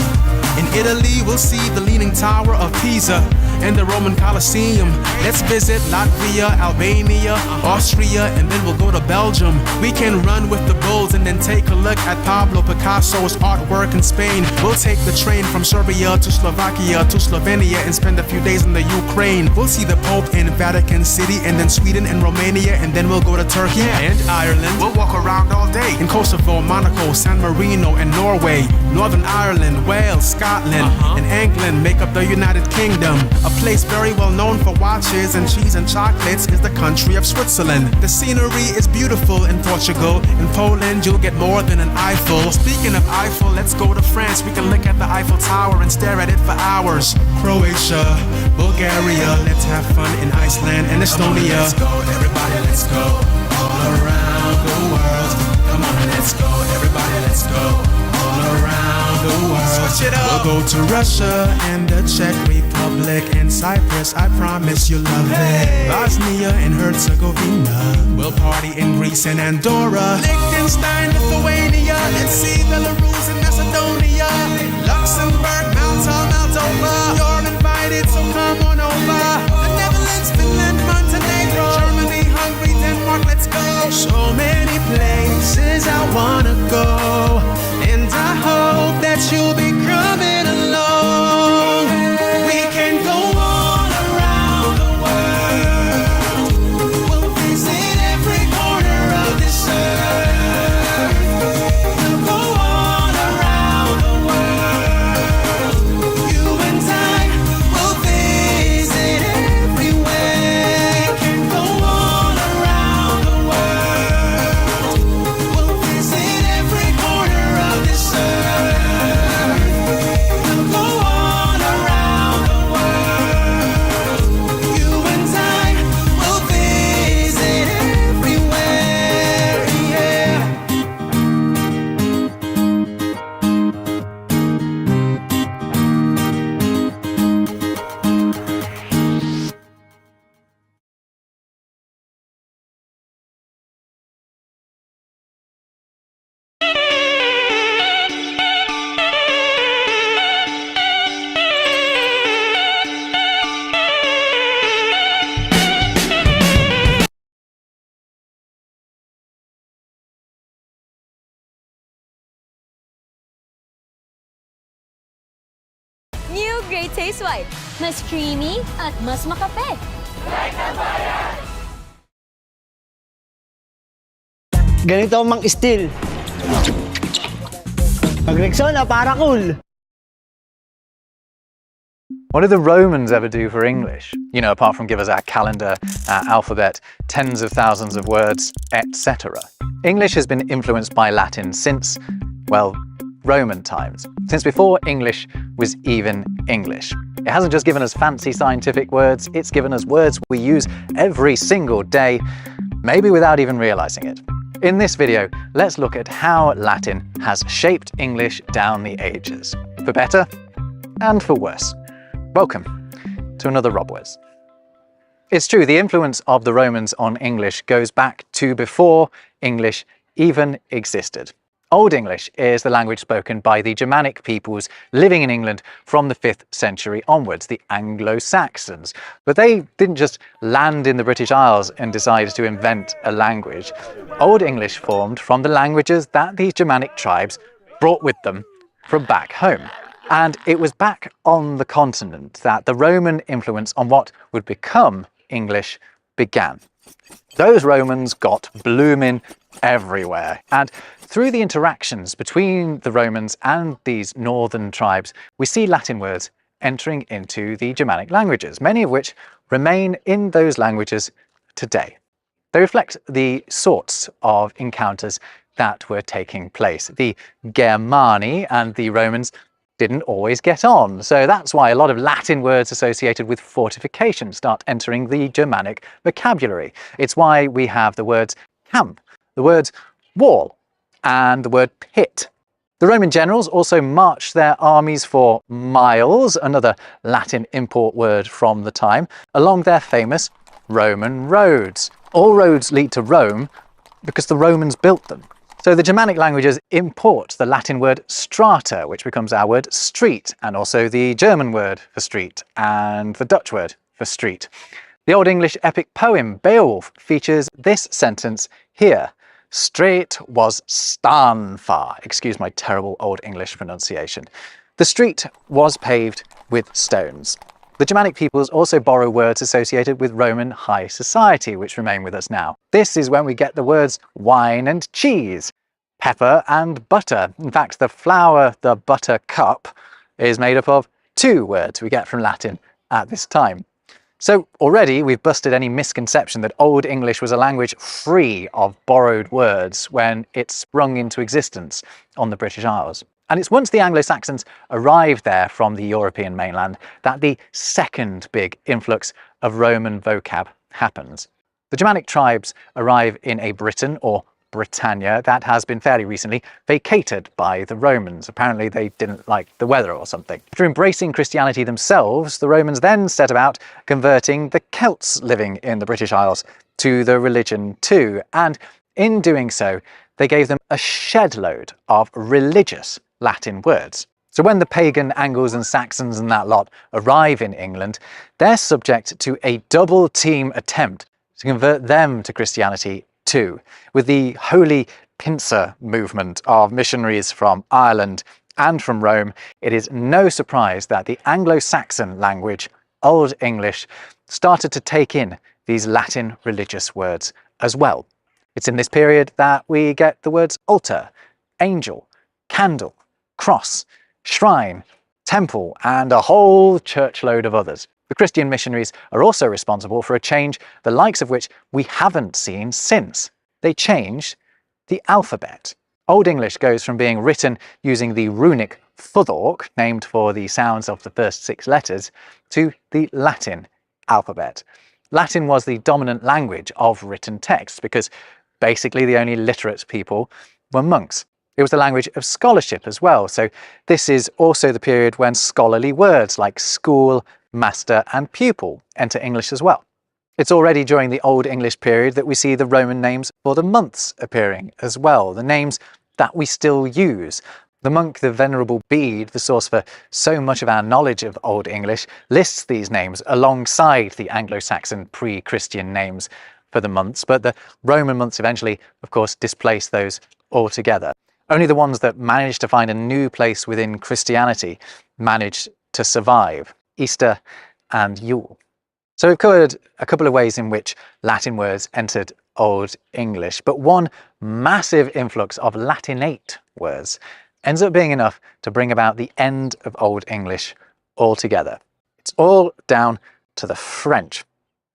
In Italy, we'll see the Leaning Tower of Pisa and the Roman Colosseum. Let's visit Latvia, Albania, Austria, and then we'll go to Belgium. We can run with the bulls and then take a look at Pablo Picasso's artwork in Spain. We'll take the train from Serbia to Slovakia to Slovenia and spend a few days in the Ukraine. We'll see the Pope in Vatican City and then Sweden and Romania, and then we'll go to Turkey and Ireland. We'll walk around all day in Kosovo, Monaco, San Marino and Norway. Northern Ireland, Wales, Scotland and England make up the United Kingdom. A place very well known for watches and cheese and chocolates is the country of Switzerland. The scenery is beautiful in Portugal. In Poland, you'll get more than an Eiffel. Speaking of Eiffel, let's go to France. We can look at the Eiffel Tower and stare at it for hours. Croatia, Bulgaria, let's have fun in Iceland and Estonia. Let's go, everybody, let's go all around the world. Come on, let's go, everybody, let's go all around the world. Switch it up. We'll go to Russia and the Czech Republic and Cyprus. I promise you'll love it. Bosnia and Herzegovina. We'll party in Greece and Andorra. Liechtenstein, Lithuania. Let's see Belarus and Macedonia. Luxembourg, Malta, Moldova. You're invited, so come on over. The Netherlands, Finland, Montenegro. Germany, Hungary, Denmark, let's go. So many places I wanna go, and I hope that you'll be coming along. We can go all around the world. We'll visit every corner of this earth. We'll go all around the world. You and I will visit everywhere. We can go all around the world. We'll visit every corner of this earth. We'll go all around the world. You and I will visit everywhere, yeah. New Great Taste White. Mas creamy at mas makape. Ganito ang mang-steal. Pag Rexona, para cool. What did the Romans ever do for English? You know, apart from give us our calendar, our alphabet, tens of thousands of words, etc. English has been influenced by Latin since, well, Roman times, since before English was even English. It hasn't just given us fancy scientific words, it's given us words we use every single day, maybe without even realizing it. In this video, let's look at how Latin has shaped English down the ages, for better and for worse. Welcome to another Robwes. It's true, the influence of the Romans on English goes back to before English even existed. Old English is the language spoken by the Germanic peoples living in England from the 5th century onwards, the Anglo-Saxons. But they didn't just land in the British Isles and decide to invent a language. Old English formed from the languages that these Germanic tribes brought with them from back home. And it was back on the continent that the Roman influence on what would become English began. Those Romans got blooming everywhere, and through the interactions between the Romans and these northern tribes, we see Latin words entering into the Germanic languages, many of which remain in those languages today. They reflect the sorts of encounters that were taking place. The Germani and the Romans didn't always get on, so that's why a lot of Latin words associated with fortification start entering the Germanic vocabulary. It's why we have the words camp, the words wall, and the word pit. The Roman generals also marched their armies for miles, another Latin import word from the time, along their famous Roman roads. All roads lead to Rome because the Romans built them. So the Germanic languages import the Latin word strata, which becomes our word street, and also the German word for street, and the Dutch word for street. The Old English epic poem Beowulf features this sentence here: Street was stanfar. Excuse my terrible Old English pronunciation. The street was paved with stones. The Germanic peoples also borrow words associated with Roman high society, which remain with us now. This is when we get the words wine and cheese, pepper and butter. In fact, the flour, the butter cup, is made up of two words we get from Latin at this time. So already we've busted any misconception that Old English was a language free of borrowed words when it sprung into existence on the British Isles. And it's once the Anglo-Saxons arrived there from the European mainland that the second big influx of Roman vocab happens. The Germanic tribes arrive in a Britain, or Britannia, that has been fairly recently vacated by the Romans. Apparently they didn't like the weather or something. After embracing Christianity themselves, the Romans then set about converting the Celts living in the British Isles to the religion too, and in doing so they gave them a shed load of religious Latin words. So when the pagan Angles and Saxons and that lot arrive in England, they're subject to a double team attempt to convert them to Christianity too, with the Holy Pincer movement of missionaries from Ireland and from Rome. It is no surprise that the Anglo-Saxon language, Old English, started to take in these Latin religious words as well. It's in this period that we get the words altar, angel, candle, cross, shrine, temple, and a whole churchload of others. The Christian missionaries are also responsible for a change the likes of which we haven't seen since. They changed the alphabet. Old English goes from being written using the runic Futhorc, named for the sounds of the first 6 letters, to the Latin alphabet. Latin was the dominant language of written texts because basically the only literate people were monks. It was the language of scholarship as well, so this is also the period when scholarly words like school, master and pupil enter English as well. It's already during the Old English period that we see the Roman names for the months appearing as well, the names that we still use. The monk, the Venerable Bede, the source for so much of our knowledge of Old English, lists these names alongside the Anglo-Saxon pre-Christian names for the months, but the Roman months eventually, of course, displaced those altogether. Only the ones that managed to find a new place within Christianity managed to survive: Easter and Yule. So we've covered a couple of ways in which Latin words entered Old English, but one massive influx of Latinate words ends up being enough to bring about the end of Old English altogether. It's all down to the French.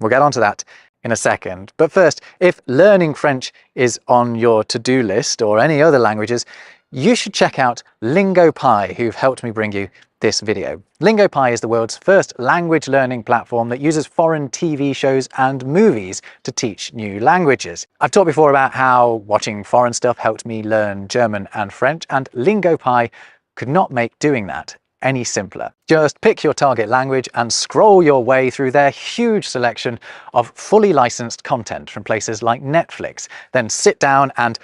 We'll get onto that in a second. But first, if learning French is on your to-do list or any other languages, you should check out LingoPie, who've helped me bring you this video. LingoPie is the world's first language learning platform that uses foreign TV shows and movies to teach new languages. I've talked before about how watching foreign stuff helped me learn German and French, and LingoPie could not make doing that any simpler. Just pick your target language and scroll your way through their huge selection of fully licensed content from places like Netflix, then sit down and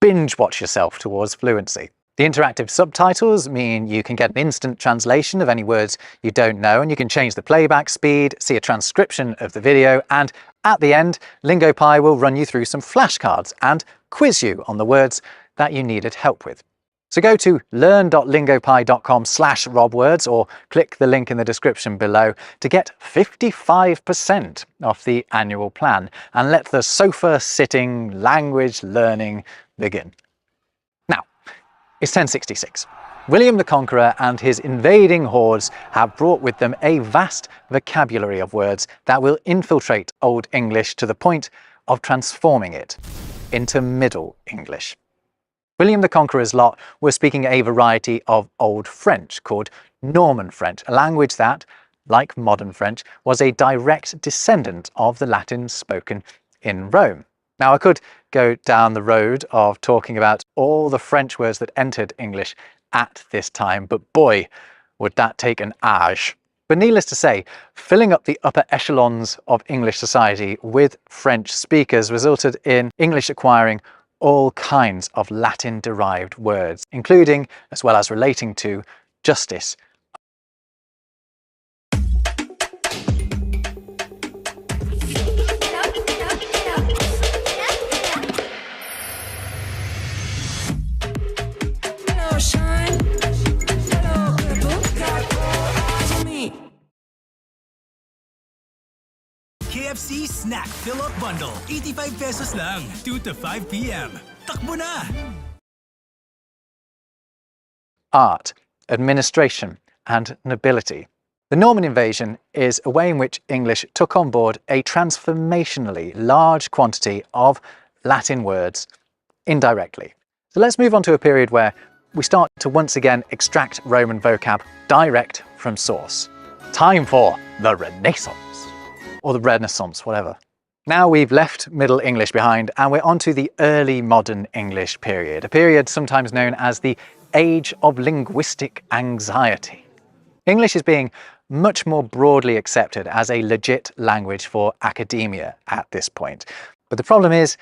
binge watch yourself towards fluency. The interactive subtitles mean you can get an instant translation of any words you don't know, and you can change the playback speed, see a transcription of the video, and at the end, LingoPie will run you through some flashcards and quiz you on the words that you needed help with. So go to learn.lingopie.com/robwords or click the link in the description below to get 55% off the annual plan, and let the sofa-sitting language learning begin. Now, it's 1066. William the Conqueror and his invading hordes have brought with them a vast vocabulary of words that will infiltrate Old English to the point of transforming it into Middle English. William the Conqueror's lot were speaking a variety of Old French called Norman French, a language that, like modern French, was a direct descendant of the Latin spoken in Rome. Now, I could go down the road of talking about all the French words that entered English at this time, but boy, would that take an age. But needless to say, filling up the upper echelons of English society with French speakers resulted in English acquiring all kinds of Latin-derived words, including, as well as relating to, justice. KFC Snack Fill-Up Bundle. 85 pesos lang. 2 to 5 p.m. Takbo na! Art, administration, and nobility. The Norman invasion is a way in which English took on board a transformationally large quantity of Latin words indirectly. So let's move on to a period where we start to once again extract Roman vocab direct from source. Time for the Renaissance, or the Renaissance, whatever. Now we've left Middle English behind and we're on to the early modern English period, a period sometimes known as the Age of Linguistic Anxiety. English is being much more broadly accepted as a legit language for academia at this point. But the problem is,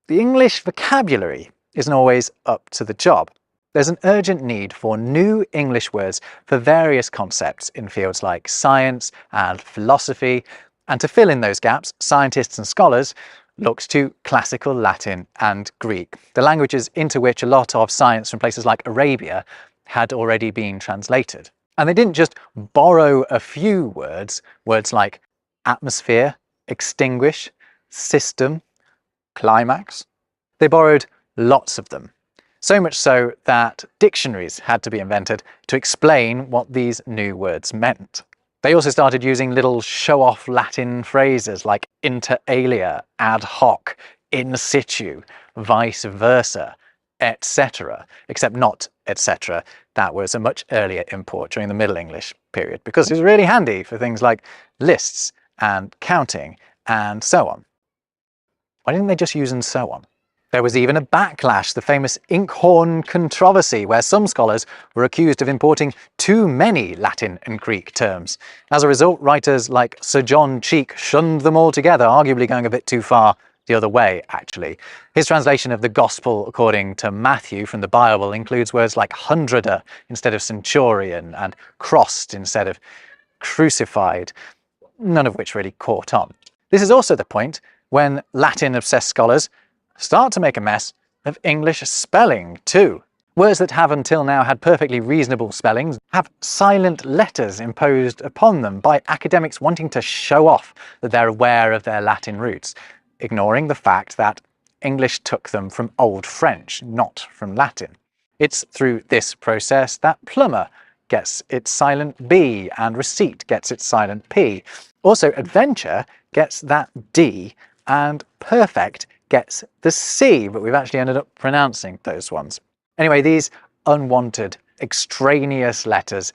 the English vocabulary isn't always up to the job. There's an urgent need for new English words for various concepts in fields like science and philosophy, and to fill in those gaps, scientists and scholars looked to classical Latin and Greek, the languages into which a lot of science from places like Arabia had already been translated. And they didn't just borrow a few words like atmosphere, extinguish, system, climax. They borrowed lots of them. So much so that dictionaries had to be invented to explain what these new words meant. They also started using little show-off Latin phrases like inter alia, ad hoc, in situ, vice versa, etc. Except not etc. That was a much earlier import during the Middle English period because it was really handy for things like lists and counting and so on. Why didn't they just use and so on? There was even a backlash, the famous Inkhorn controversy, where some scholars were accused of importing too many Latin and Greek terms. As a result, writers like Sir John Cheek shunned them altogether, arguably going a bit too far the other way, actually. His translation of the Gospel according to Matthew from the Bible includes words like hundreder instead of centurion and crossed instead of crucified, none of which really caught on. This is also the point when Latin-obsessed scholars start to make a mess of English spelling too. Words that have until now had perfectly reasonable spellings have silent letters imposed upon them by academics wanting to show off that they're aware of their Latin roots, ignoring the fact that English took them from Old French, not from Latin. It's through this process that plumber gets its silent B and receipt gets its silent P. Also, adventure gets that D and perfect gets the C, but we've actually ended up pronouncing those ones. Anyway, these unwanted, extraneous letters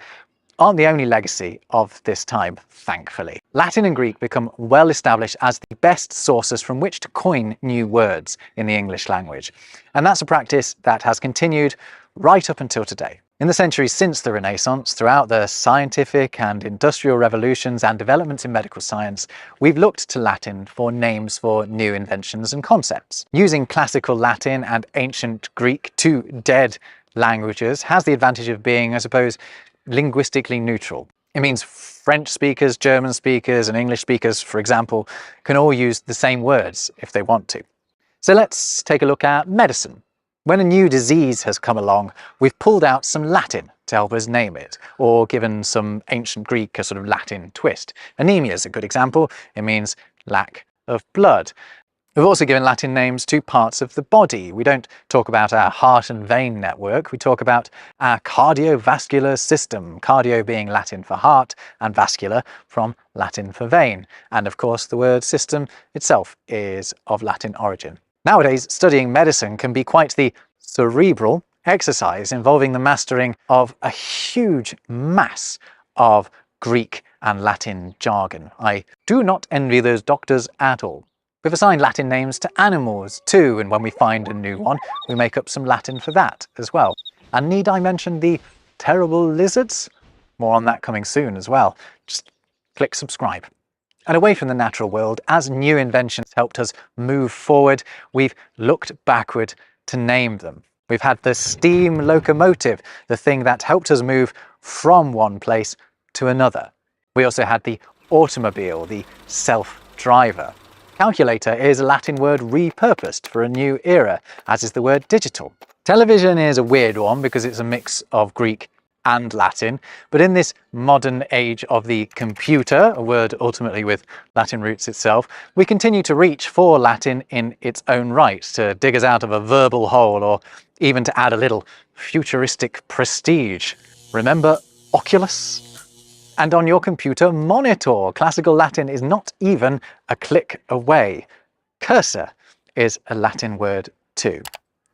aren't the only legacy of this time, thankfully. Latin and Greek become well established as the best sources from which to coin new words in the English language. And that's a practice that has continued right up until today. In the centuries since the Renaissance, throughout the scientific and industrial revolutions and developments in medical science, we've looked to Latin for names for new inventions and concepts. Using classical Latin and ancient Greek, two dead languages, has the advantage of being, I suppose, linguistically neutral. It means French speakers, German speakers, and English speakers, for example, can all use the same words if they want to. So let's take a look at medicine. When a new disease has come along, we've pulled out some Latin to help us name it, or given some ancient Greek a sort of Latin twist. Anemia is a good example. It means lack of blood. We've also given Latin names to parts of the body. We don't talk about our heart and vein network, we talk about our cardiovascular system, cardio being Latin for heart and vascular from Latin for vein. And of course the word system itself is of Latin origin. Nowadays, studying medicine can be quite the cerebral exercise involving the mastering of a huge mass of Greek and Latin jargon. I do not envy those doctors at all. We've assigned Latin names to animals too, and when we find a new one, we make up some Latin for that as well. And need I mention the terrible lizards? More on that coming soon as well. Just click subscribe. And away from the natural world, as new inventions helped us move forward, we've looked backward to name them. We've had the steam locomotive, the thing that helped us move from one place to another. We also had the automobile, the self-driver. Calculator is a Latin word repurposed for a new era, as is the word digital. Television is a weird one because it's a mix of Greek and Latin, but in this modern age of the computer, a word ultimately with Latin roots itself, we continue to reach for Latin in its own right, to dig us out of a verbal hole, or even to add a little futuristic prestige. Remember Oculus? And on your computer monitor, classical Latin is not even a click away. Cursor is a Latin word too.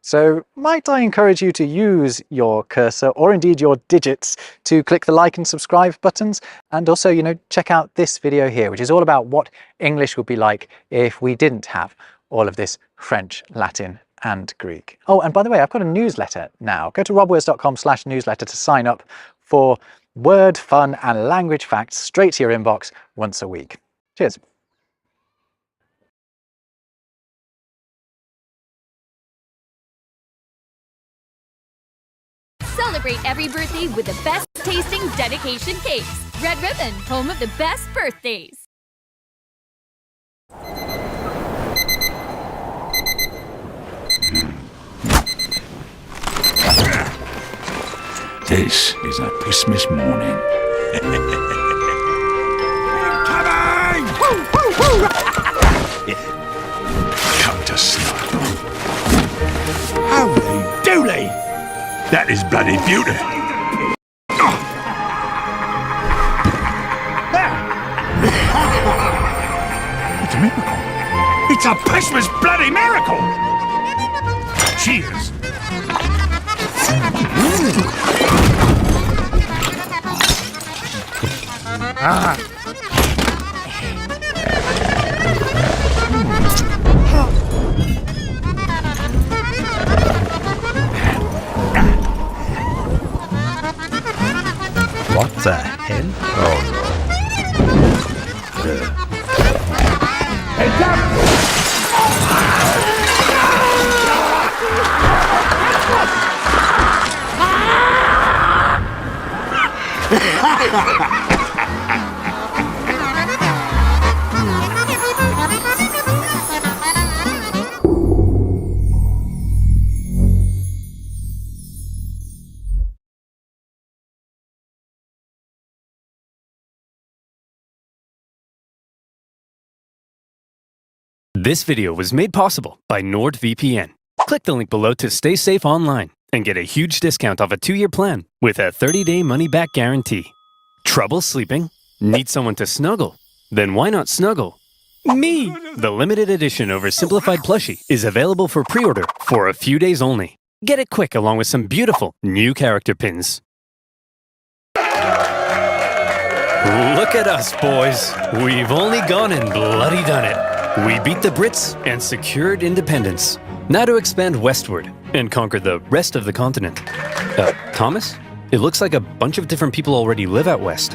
So might I encourage you to use your cursor, or indeed your digits, to click the like and subscribe buttons, and also, you know, check out this video here, which is all about what English would be like if we didn't have all of this French, Latin and Greek. Oh, and by the way, I've got a newsletter now. Go to robwords.com/newsletter to sign up for word, fun and language facts straight to your inbox once a week. Cheers. Celebrate every birthday with the best tasting dedication cakes. Red Ribbon, home of the best birthdays. This is a Christmas morning. Incoming! Come to snuggle. Holy dooly! That is bloody beauty. It's a miracle. It's a Christmas bloody miracle! Cheers! Ah. What the hell? Oh no. Heads up! This video was made possible by NordVPN. Click the link below to stay safe online and get a huge discount off a 2-year plan with a 30-day money-back guarantee. Trouble sleeping? Need someone to snuggle? Then why not snuggle? Me! The limited edition Oversimplified plushie is available for pre-order for a few days only. Get it quick along with some beautiful new character pins. Look at us, boys. We've only gone and bloody done it. We beat the Brits and secured independence. Now to expand westward and conquer the rest of the continent. Thomas? It looks like a bunch of different people already live out west.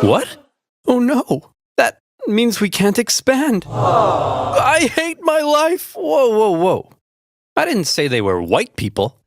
What? Oh no. That means we can't expand. I hate my life. Whoa, whoa, whoa. I didn't say they were white people.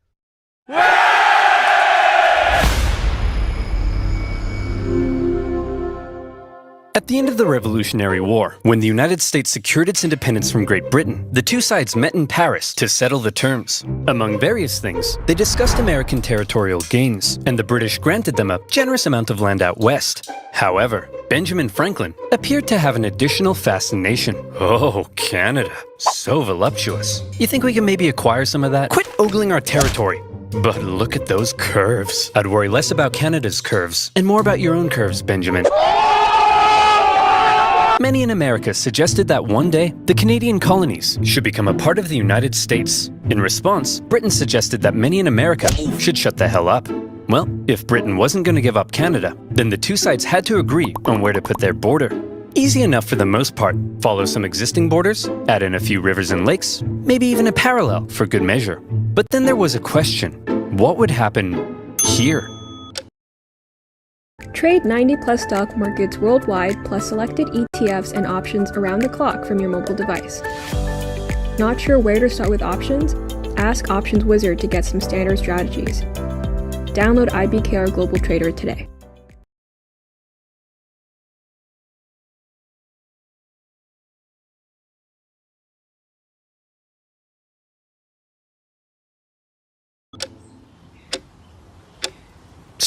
At the end of the Revolutionary War, when the United States secured its independence from Great Britain, the two sides met in Paris to settle the terms. Among various things, they discussed American territorial gains, and the British granted them a generous amount of land out west. However, Benjamin Franklin appeared to have an additional fascination. Oh, Canada. So voluptuous. You think we can maybe acquire some of that? Quit ogling our territory. But look at those curves. I'd worry less about Canada's curves, and more about your own curves, Benjamin. Many in America suggested that one day, the Canadian colonies should become a part of the United States. In response, Britain suggested that many in America should shut the hell up. Well, if Britain wasn't going to give up Canada, then the two sides had to agree on where to put their border. Easy enough for the most part. Follow some existing borders, add in a few rivers and lakes, maybe even a parallel for good measure. But then there was a question. What would happen here? Trade 90+ stock markets worldwide plus selected ETFs and options around the clock from your mobile device. Not sure where to start with options? Ask Options Wizard to get some standard strategies. Download IBKR Global Trader today.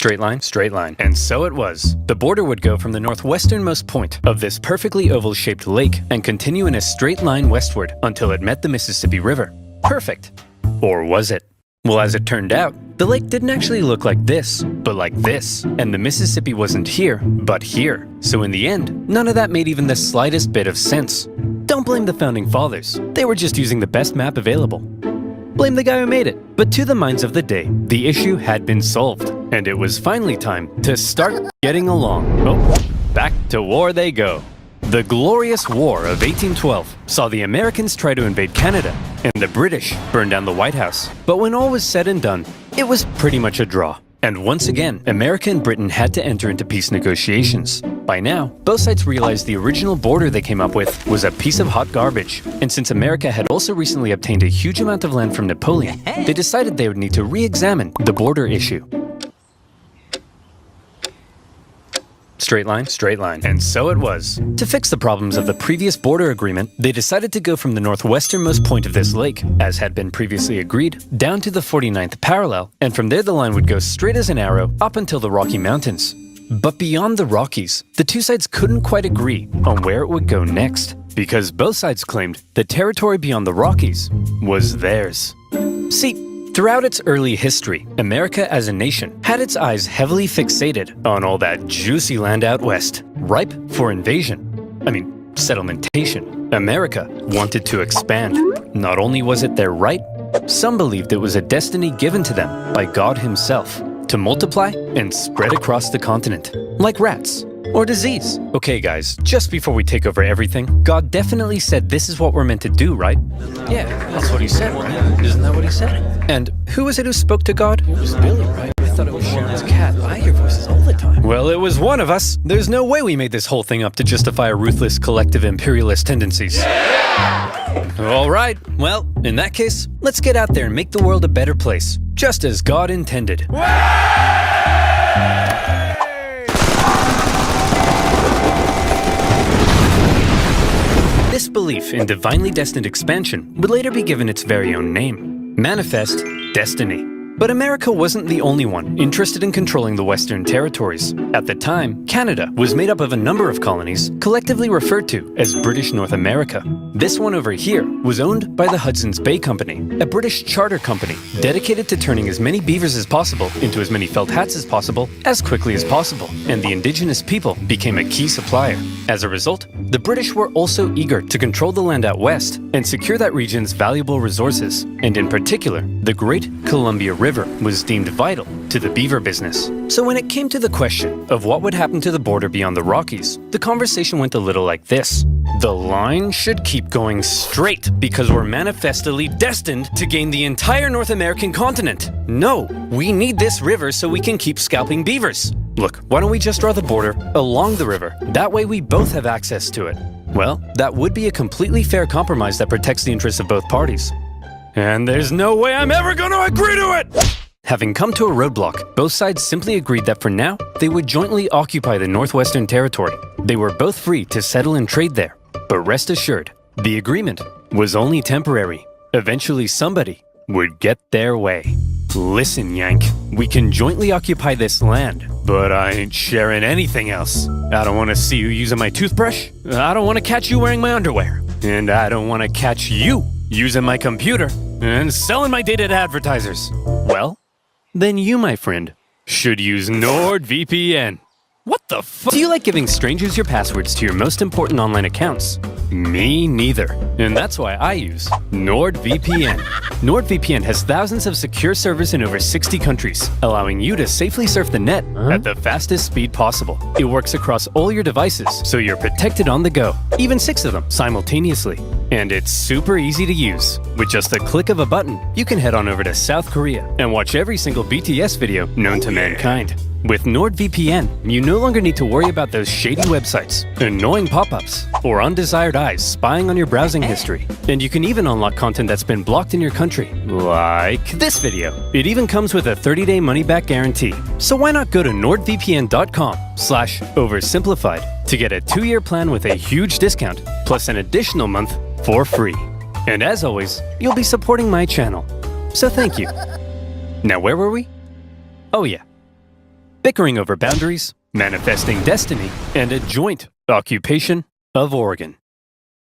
straight line, straight line. And so it was. The border would go from the northwesternmost point of this perfectly oval-shaped lake and continue in a straight line westward until it met the Mississippi River. Perfect. Or was it? Well, as it turned out, the lake didn't actually look like this, but like this. And the Mississippi wasn't here, but here. So in the end, none of that made even the slightest bit of sense. Don't blame the founding fathers. They were just using the best map available. Blame the guy who made it. But to the minds of the day, the issue had been solved. And it was finally time to start getting along. Oh, back to war they go. The Glorious War of 1812 saw the Americans try to invade Canada and the British burn down the White House. But when all was said and done, it was pretty much a draw. And once again, America and Britain had to enter into peace negotiations. By now, both sides realized the original border they came up with was a piece of hot garbage. And since America had also recently obtained a huge amount of land from Napoleon, they decided they would need to re-examine the border issue. Straight line, straight line. And so it was. To fix the problems of the previous border agreement, they decided to go from the northwesternmost point of this lake, as had been previously agreed, down to the 49th parallel, and from there the line would go straight as an arrow up until the Rocky Mountains. But beyond the Rockies, the two sides couldn't quite agree on where it would go next, because both sides claimed the territory beyond the Rockies was theirs. See, throughout its early history, America as a nation had its eyes heavily fixated on all that juicy land out west, ripe for invasion. Settlementation. America wanted to expand. Not only was it their right, some believed it was a destiny given to them by God himself to multiply and spread across the continent, like rats or disease. Okay guys, just before we take over everything, God definitely said this is what we're meant to do, right? Yeah, that's what he said, right? Isn't that what he said? And who was it who spoke to God? It was Billy, right? I thought it was Sharon's cat. I hear voices all the time. Well, it was one of us. There's no way we made this whole thing up to justify our ruthless collective imperialist tendencies. Yeah! All right, well, in that case, let's get out there and make the world a better place, just as God intended. This belief in divinely destined expansion would later be given its very own name, Manifest Destiny. But America wasn't the only one interested in controlling the Western territories. At the time, Canada was made up of a number of colonies, collectively referred to as British North America. This one over here was owned by the Hudson's Bay Company, a British charter company dedicated to turning as many beavers as possible into as many felt hats as possible, as quickly as possible, and the indigenous people became a key supplier. As a result, the British were also eager to control the land out west and secure that region's valuable resources, and in particular, the Great Columbia River was deemed vital to the beaver business. So when it came to the question of what would happen to the border beyond the Rockies, the conversation went a little like this. The line should keep going straight because we're manifestly destined to gain the entire North American continent. No, we need this river so we can keep scalping beavers. Look, why don't we just draw the border along the river? That way we both have access to it. Well, that would be a completely fair compromise that protects the interests of both parties. And there's no way I'm ever going to agree to it! Having come to a roadblock, both sides simply agreed that for now, they would jointly occupy the Northwestern Territory. They were both free to settle and trade there. But rest assured, the agreement was only temporary. Eventually somebody would get their way. Listen, Yank, we can jointly occupy this land, but I ain't sharing anything else. I don't want to see you using my toothbrush. I don't want to catch you wearing my underwear. And I don't want to catch you using my computer and selling my data to advertisers. Well, then you, my friend, should use NordVPN. What the fuck? Do you like giving strangers your passwords to your most important online accounts? Me neither. And that's why I use NordVPN. NordVPN has thousands of secure servers in over 60 countries, allowing you to safely surf the net at the fastest speed possible. It works across all your devices, so you're protected on the go, even 6 of them simultaneously. And it's super easy to use. With just a click of a button, you can head on over to South Korea and watch every single BTS video known to mankind. With NordVPN, you no longer need to worry about those shady websites, annoying pop-ups, or undesired eyes spying on your browsing history. And you can even unlock content that's been blocked in your country, like this video. It even comes with a 30-day money-back guarantee. So why not go to nordvpn.com/oversimplified to get a 2-year plan with a huge discount, plus an additional month for free. And as always, you'll be supporting my channel. So thank you. Now where were we? Oh yeah. bickering over boundaries, manifesting destiny, and a joint occupation of Oregon.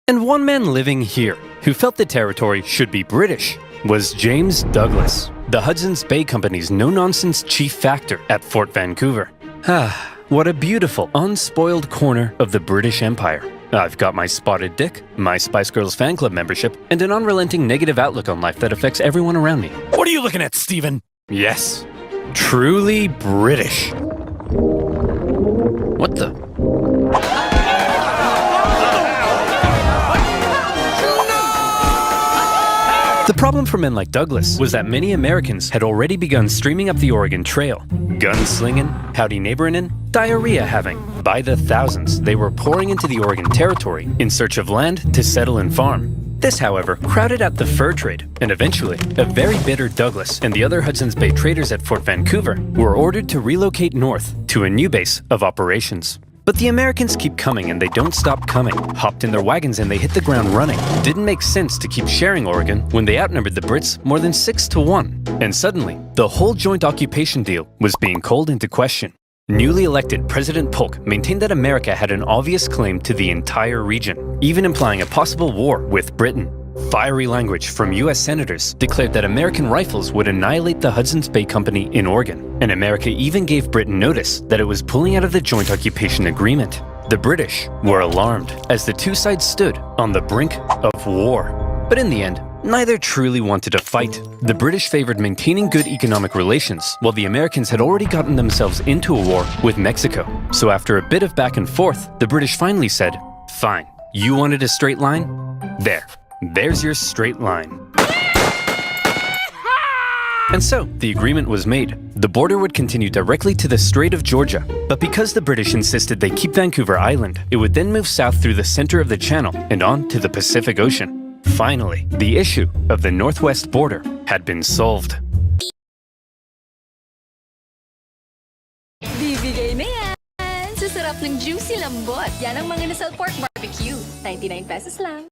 And one man living here who felt the territory should be British was James Douglas, the Hudson's Bay Company's no-nonsense chief factor at Fort Vancouver. Ah, what a beautiful, unspoiled corner of the British Empire. I've got my spotted dick, my Spice Girls fan club membership, and an unrelenting negative outlook on life that affects everyone around me. What are you looking at, Stephen? Yes, truly British. What the? The problem for men like Douglas was that many Americans had already begun streaming up the Oregon Trail. Gun-slinging, howdy neighborin', and diarrhea having. By the thousands, they were pouring into the Oregon Territory in search of land to settle and farm. This, however, crowded out the fur trade, and eventually, a very bitter Douglas and the other Hudson's Bay traders at Fort Vancouver were ordered to relocate north to a new base of operations. But the Americans keep coming and they don't stop coming. Hopped in their wagons and they hit the ground running. Didn't make sense to keep sharing Oregon when they outnumbered the Brits more than 6-1. And suddenly, the whole joint occupation deal was being called into question. Newly elected President Polk maintained that America had an obvious claim to the entire region, even implying a possible war with Britain. Fiery language from US senators declared that American rifles would annihilate the Hudson's Bay Company in Oregon, and America even gave Britain notice that it was pulling out of the joint occupation agreement. The British were alarmed as the two sides stood on the brink of war. But in the end, neither truly wanted to fight. The British favored maintaining good economic relations, while the Americans had already gotten themselves into a war with Mexico. So after a bit of back and forth, the British finally said, "Fine, you wanted a straight line? There's your straight line." And so, the agreement was made. The border would continue directly to the Strait of Georgia, but because the British insisted they keep Vancouver Island, it would then move south through the center of the channel and on to the Pacific Ocean. Finally, the issue of the northwest border had been solved. Bibigay na yan! Sa sarap ng juicy lambot. Yan ang mga Nasal Pork Barbecue. 99 pesos lang.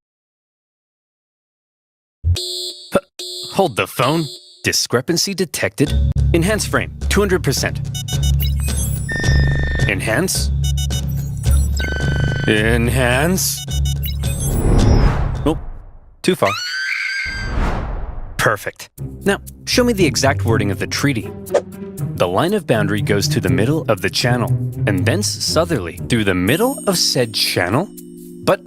Hold the phone. Discrepancy detected. Enhance frame, 200%. Enhance. Enhance. Oh, too far. Perfect. Now, show me the exact wording of the treaty. The line of boundary goes to the middle of the channel, and thence southerly through the middle of said channel? But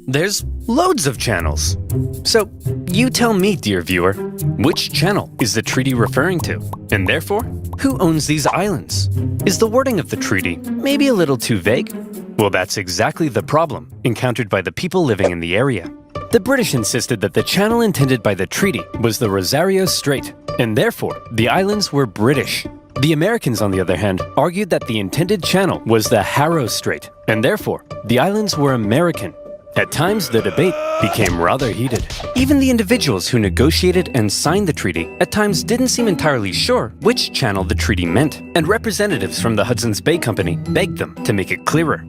there's loads of channels. So, you tell me, dear viewer, which channel is the treaty referring to? And therefore, who owns these islands? Is the wording of the treaty maybe a little too vague? Well, that's exactly the problem encountered by the people living in the area. The British insisted that the channel intended by the treaty was the Rosario Strait, and therefore, the islands were British. The Americans, on the other hand, argued that the intended channel was the Harrow Strait, and therefore, the islands were American. At times, the debate became rather heated. Even the individuals who negotiated and signed the treaty at times didn't seem entirely sure which channel the treaty meant, and representatives from the Hudson's Bay Company begged them to make it clearer.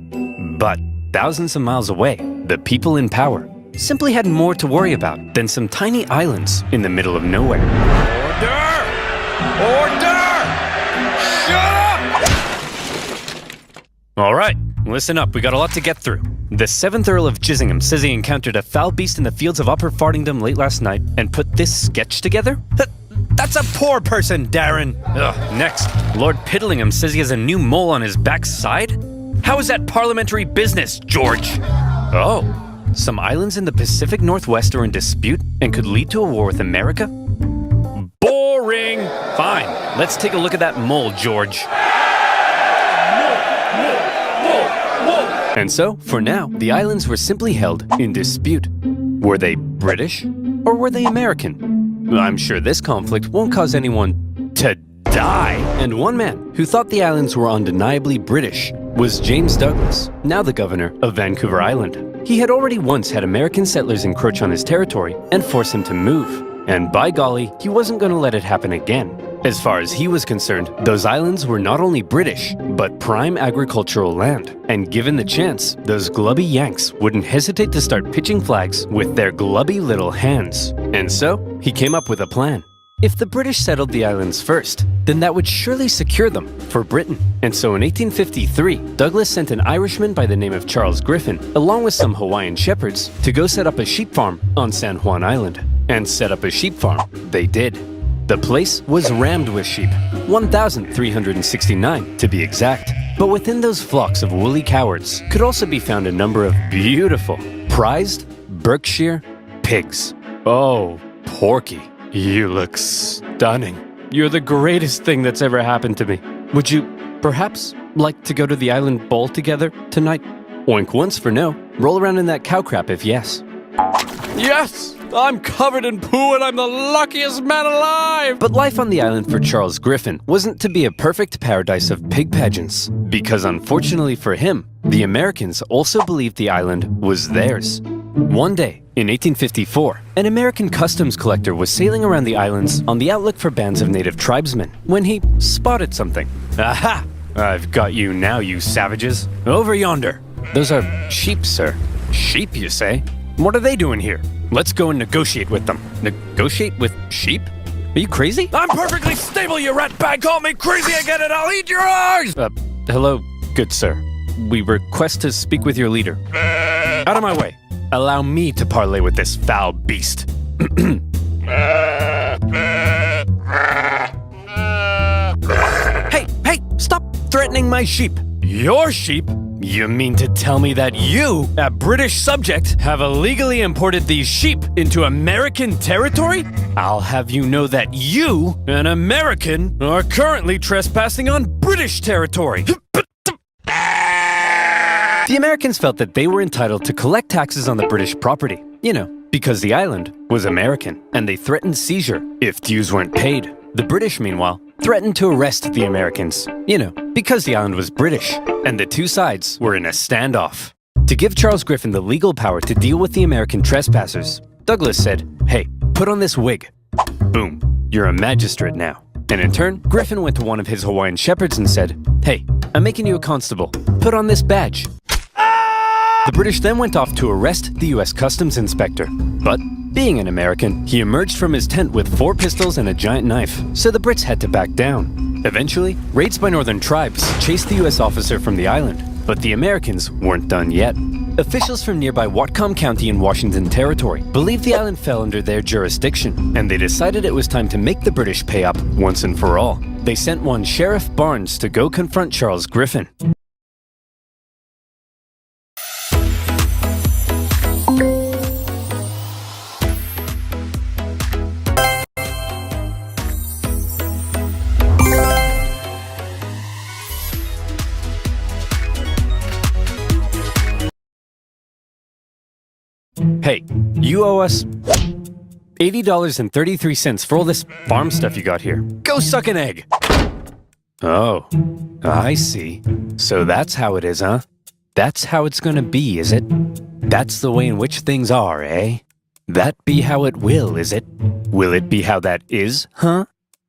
But thousands of miles away, the people in power simply had more to worry about than some tiny islands in the middle of nowhere. Order! Order! Shut up! All right, listen up. We got a lot to get through. The 7th Earl of Chissingham says he encountered a foul beast in the fields of Upper Fardingdom late last night and put this sketch together? That's a poor person, Darren. Ugh. Next, Lord Piddlingham says he has a new mole on his backside? How is that parliamentary business, George? Oh, some islands in the Pacific Northwest are in dispute and could lead to a war with America? Boring! Fine, let's take a look at that mole, George. And so, for now, the islands were simply held in dispute. Were they British or were they American? I'm sure this conflict won't cause anyone to die. And one man who thought the islands were undeniably British was James Douglas, now the governor of Vancouver Island. He had already once had American settlers encroach on his territory and force him to move. And by golly, he wasn't going to let it happen again. As far as he was concerned, those islands were not only British, but prime agricultural land. And given the chance, those glubby Yanks wouldn't hesitate to start pitching flags with their glubby little hands. And so, he came up with a plan. if the British settled the islands first, then that would surely secure them for Britain. And so in 1853, Douglas sent an Irishman by the name of Charles Griffin, along with some Hawaiian shepherds, to go set up a sheep farm on San Juan Island. And set up a sheep farm they did. The place was rammed with sheep, 1,369 to be exact. But within those flocks of woolly cowards could also be found a number of beautiful, prized Berkshire pigs. Oh, Porky, you look stunning. You're the greatest thing that's ever happened to me. Would you perhaps like to go to the island ball together tonight? Oink once for no. Roll around in that cow crap if yes. Yes! I'm covered in poo and I'm the luckiest man alive! But life on the island for Charles Griffin wasn't to be a perfect paradise of pig pageants. Because unfortunately for him, the Americans also believed the island was theirs. One day, in 1854, an American customs collector was sailing around the islands on the outlook for bands of native tribesmen when he spotted something. Aha! I've got you now, you savages. Over yonder. Those are sheep, sir. Sheep, you say? What are they doing here? Let's go and negotiate with them. Negotiate with sheep? Are you crazy? I'm perfectly stable, you rat bag! Call me crazy again and I'll eat your eyes! Hello, good sir. We request to speak with your leader. Out of my way. Allow me to parley with this foul beast. Hey, stop threatening my sheep. Your sheep? You mean to tell me that you, a British subject, have illegally imported these sheep into American territory? I'll have you know that you, an American, are currently trespassing on British territory. The Americans felt that they were entitled to collect taxes on the British property, because the island was American, and they threatened seizure if dues weren't paid. The British, meanwhile, threatened to arrest the Americans, because the island was British, and the two sides were in a standoff. To give Charles Griffin the legal power to deal with the American trespassers, Douglas said, "Hey, put on this wig." Boom, you're a magistrate now. And in turn, Griffin went to one of his Hawaiian shepherds and said, "Hey, I'm making you a constable. Put on this badge." The British then went off to arrest the US Customs Inspector. But, being an American, he emerged from his tent with 4 pistols and a giant knife, so the Brits had to back down. Eventually, raids by northern tribes chased the US officer from the island, but the Americans weren't done yet. Officials from nearby Whatcom County in Washington Territory believed the island fell under their jurisdiction, and they decided it was time to make the British pay up once and for all. They sent one Sheriff Barnes to go confront Charles Griffin. Hey, you owe us $80.33 for all this farm stuff you got here. Go suck an egg! Oh, I see. So that's how it is, huh? That's how it's gonna be, is it? That's the way in which things are, eh? That be how it will, is it? Will it be how that is, huh?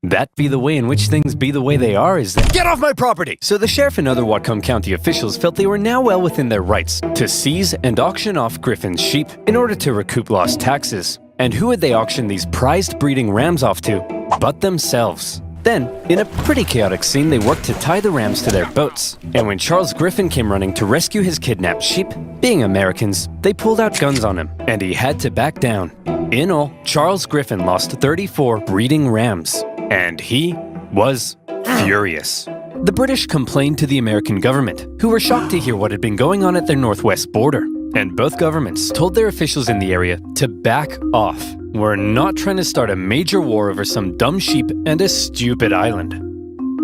That be the way in which things be the way they are, is that— Get off my property! So the sheriff and other Whatcom County officials felt they were now well within their rights to seize and auction off Griffin's sheep in order to recoup lost taxes. And who would they auction these prized breeding rams off to but themselves? Then, in a pretty chaotic scene, they worked to tie the rams to their boats. And when Charles Griffin came running to rescue his kidnapped sheep, being Americans, they pulled out guns on him, and he had to back down. In all, Charles Griffin lost 34 breeding rams. And he was furious. The British complained to the American government, who were shocked to hear what had been going on at their northwest border. And both governments told their officials in the area to back off. We're not trying to start a major war over some dumb sheep and a stupid island.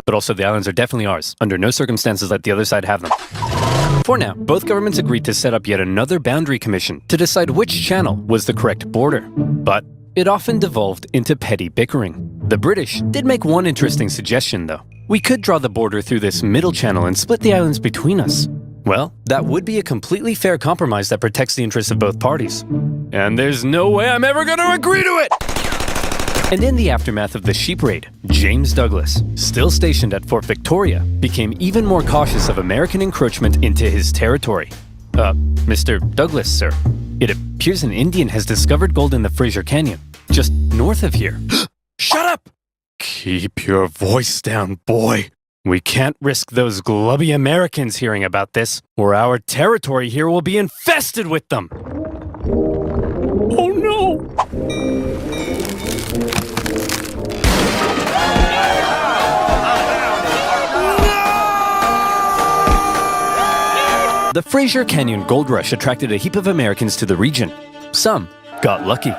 But also, the islands are definitely ours. Under no circumstances let the other side have them. For now, both governments agreed to set up yet another boundary commission to decide which channel was the correct border. But it often devolved into petty bickering. The British did make one interesting suggestion, though. We could draw the border through this middle channel and split the islands between us. Well, that would be a completely fair compromise that protects the interests of both parties. And there's no way I'm ever gonna agree to it! And in the aftermath of the sheep raid, James Douglas, still stationed at Fort Victoria, became even more cautious of American encroachment into his territory. Mr. Douglas, sir, it appears an Indian has discovered gold in the Fraser Canyon, just north of here. Shut up! Keep your voice down, boy. We can't risk those glubby Americans hearing about this, or our territory here will be infested with them. Oh no! The Fraser Canyon Gold Rush attracted a heap of Americans to the region. Some got lucky.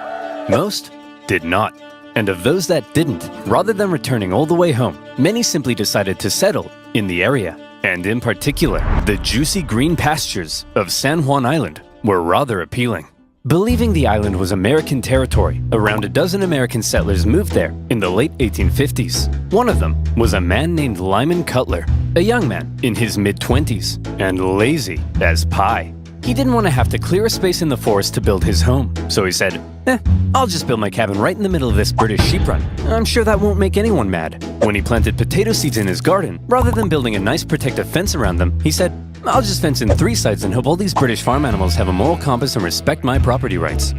Most did not. And of those that didn't, rather than returning all the way home, many simply decided to settle in the area. And in particular, the juicy green pastures of San Juan Island were rather appealing. Believing the island was American territory, around a dozen American settlers moved there in the late 1850s. One of them was a man named Lyman Cutler, a young man in his mid-20s, and lazy as pie. He didn't want to have to clear a space in the forest to build his home, so he said, I'll just build my cabin right in the middle of this British sheep run. I'm sure that won't make anyone mad. When he planted potato seeds in his garden, rather than building a nice protective fence around them, he said, I'll just fence in 3 sides and hope all these British farm animals have a moral compass and respect my property rights.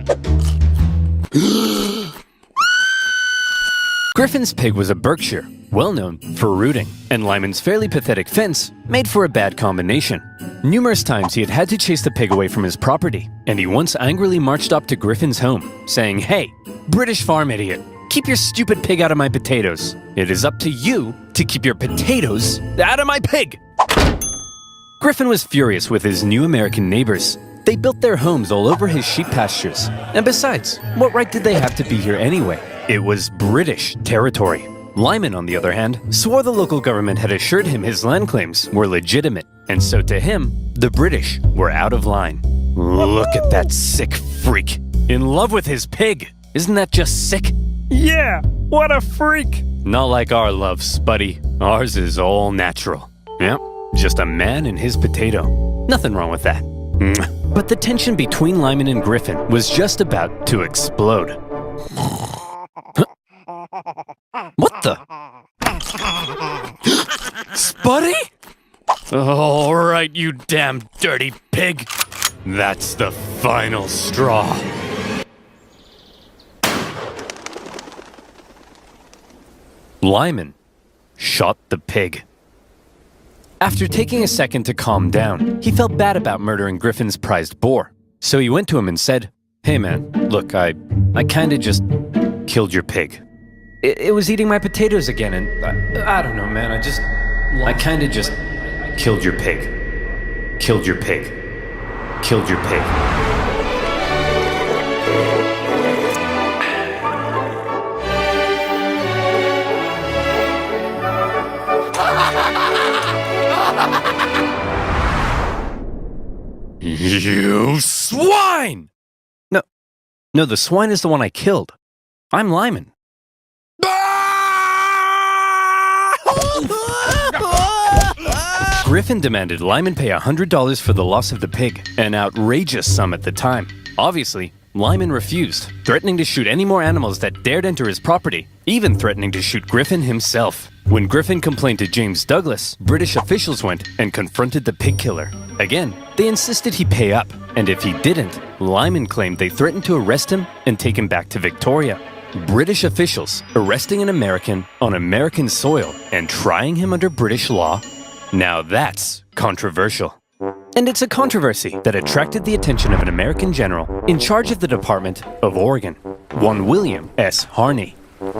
Griffin's pig was a Berkshire, well known for rooting, and Lyman's fairly pathetic fence made for a bad combination. Numerous times he had had to chase the pig away from his property, and he once angrily marched up to Griffin's home, saying, Hey, British farm idiot, keep your stupid pig out of my potatoes. It is up to you to keep your potatoes out of my pig. Griffin was furious with his new American neighbors. They built their homes all over his sheep pastures. And besides, what right did they have to be here anyway? It was British territory. Lyman, on the other hand, swore the local government had assured him his land claims were legitimate, and so to him, the British were out of line. Look at that sick freak. In love with his pig. Isn't that just sick? Yeah, what a freak. Not like our love, Spuddy. Ours is all natural. Yep, just a man and his potato. Nothing wrong with that. But the tension between Lyman and Griffin was just about to explode. What the? Spuddy? All right, you damn dirty pig. That's the final straw. Lyman shot the pig. After taking a second to calm down, he felt bad about murdering Griffin's prized boar. So he went to him and said, Hey man, look, I kinda just killed your pig. It was eating my potatoes again, and I don't know, man, I kinda just killed your pig. Killed your pig. Killed your pig. You swine! No, the swine is the one I killed. I'm Lyman. Griffin demanded Lyman pay $100 for the loss of the pig, an outrageous sum at the time. Obviously, Lyman refused, threatening to shoot any more animals that dared enter his property, even threatening to shoot Griffin himself. When Griffin complained to James Douglas, British officials went and confronted the pig killer. Again, they insisted he pay up, and if he didn't, Lyman claimed they threatened to arrest him and take him back to Victoria. British officials arresting an American on American soil and trying him under British law? Now that's controversial. And it's a controversy that attracted the attention of an American general in charge of the Department of Oregon, one William S. Harney.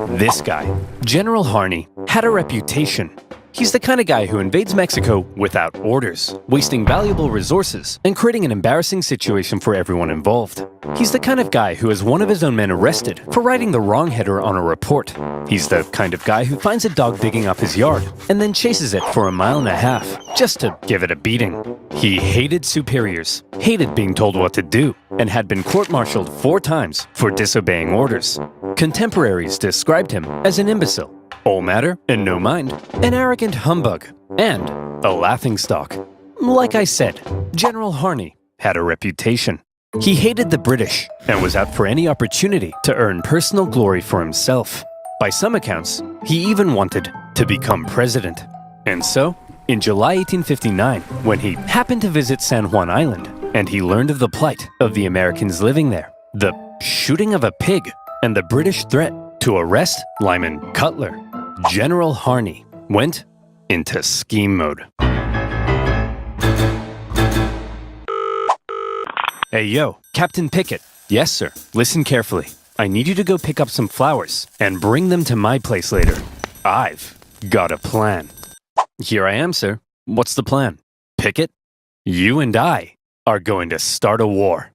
This guy, General Harney, had a reputation. He's the kind of guy who invades Mexico without orders, wasting valuable resources and creating an embarrassing situation for everyone involved. He's the kind of guy who has one of his own men arrested for writing the wrong header on a report. He's the kind of guy who finds a dog digging up his yard and then chases it for 1.5 miles just to give it a beating. He hated superiors, hated being told what to do, and had been court-martialed 4 times for disobeying orders. Contemporaries described him as an imbecile, all matter and no mind, an arrogant humbug, and a laughingstock. Like I said, General Harney had a reputation. He hated the British and was out for any opportunity to earn personal glory for himself. By some accounts, he even wanted to become president. And so, in July 1859, when he happened to visit San Juan Island, and he learned of the plight of the Americans living there, the shooting of a pig, and the British threat to arrest Lyman Cutler, General Harney went into scheme mode. Hey yo, Captain Pickett. Yes, sir. Listen carefully. I need you to go pick up some flowers and bring them to my place later. I've got a plan. Here I am, sir. What's the plan? Pickett, you and I are going to start a war.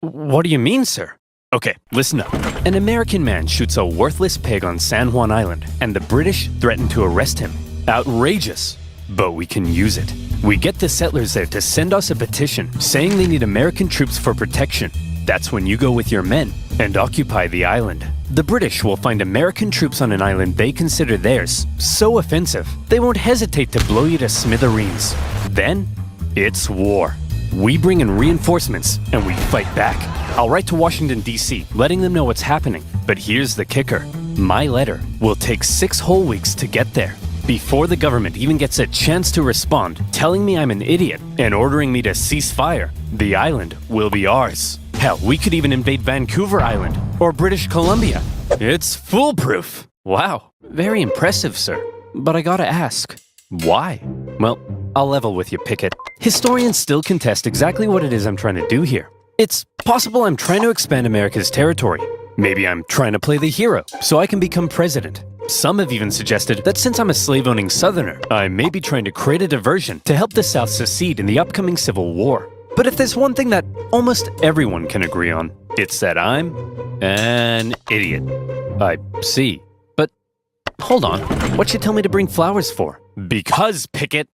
What do you mean, sir? Okay, listen up. An American man shoots a worthless pig on San Juan Island, and the British threaten to arrest him. Outrageous, but we can use it. We get the settlers there to send us a petition saying they need American troops for protection. That's when you go with your men and occupy the island. The British will find American troops on an island they consider theirs so offensive, they won't hesitate to blow you to smithereens. Then, it's war. We bring in reinforcements and we fight back. I'll write to Washington, D.C., letting them know what's happening. But here's the kicker. My letter will take 6 whole weeks to get there. Before the government even gets a chance to respond, telling me I'm an idiot and ordering me to cease fire, the island will be ours. Hell, we could even invade Vancouver Island or British Columbia. It's foolproof. Wow, very impressive, sir. But I gotta ask, why? Well, I'll level with you, Pickett. Historians still contest exactly what it is I'm trying to do here. It's possible I'm trying to expand America's territory. Maybe I'm trying to play the hero so I can become president. Some have even suggested that since I'm a slave-owning Southerner, I may be trying to create a diversion to help the South secede in the upcoming Civil War. But if there's one thing that almost everyone can agree on, it's that I'm an idiot. I see. But hold on, what'd you tell me to bring flowers for? Because, Pickett,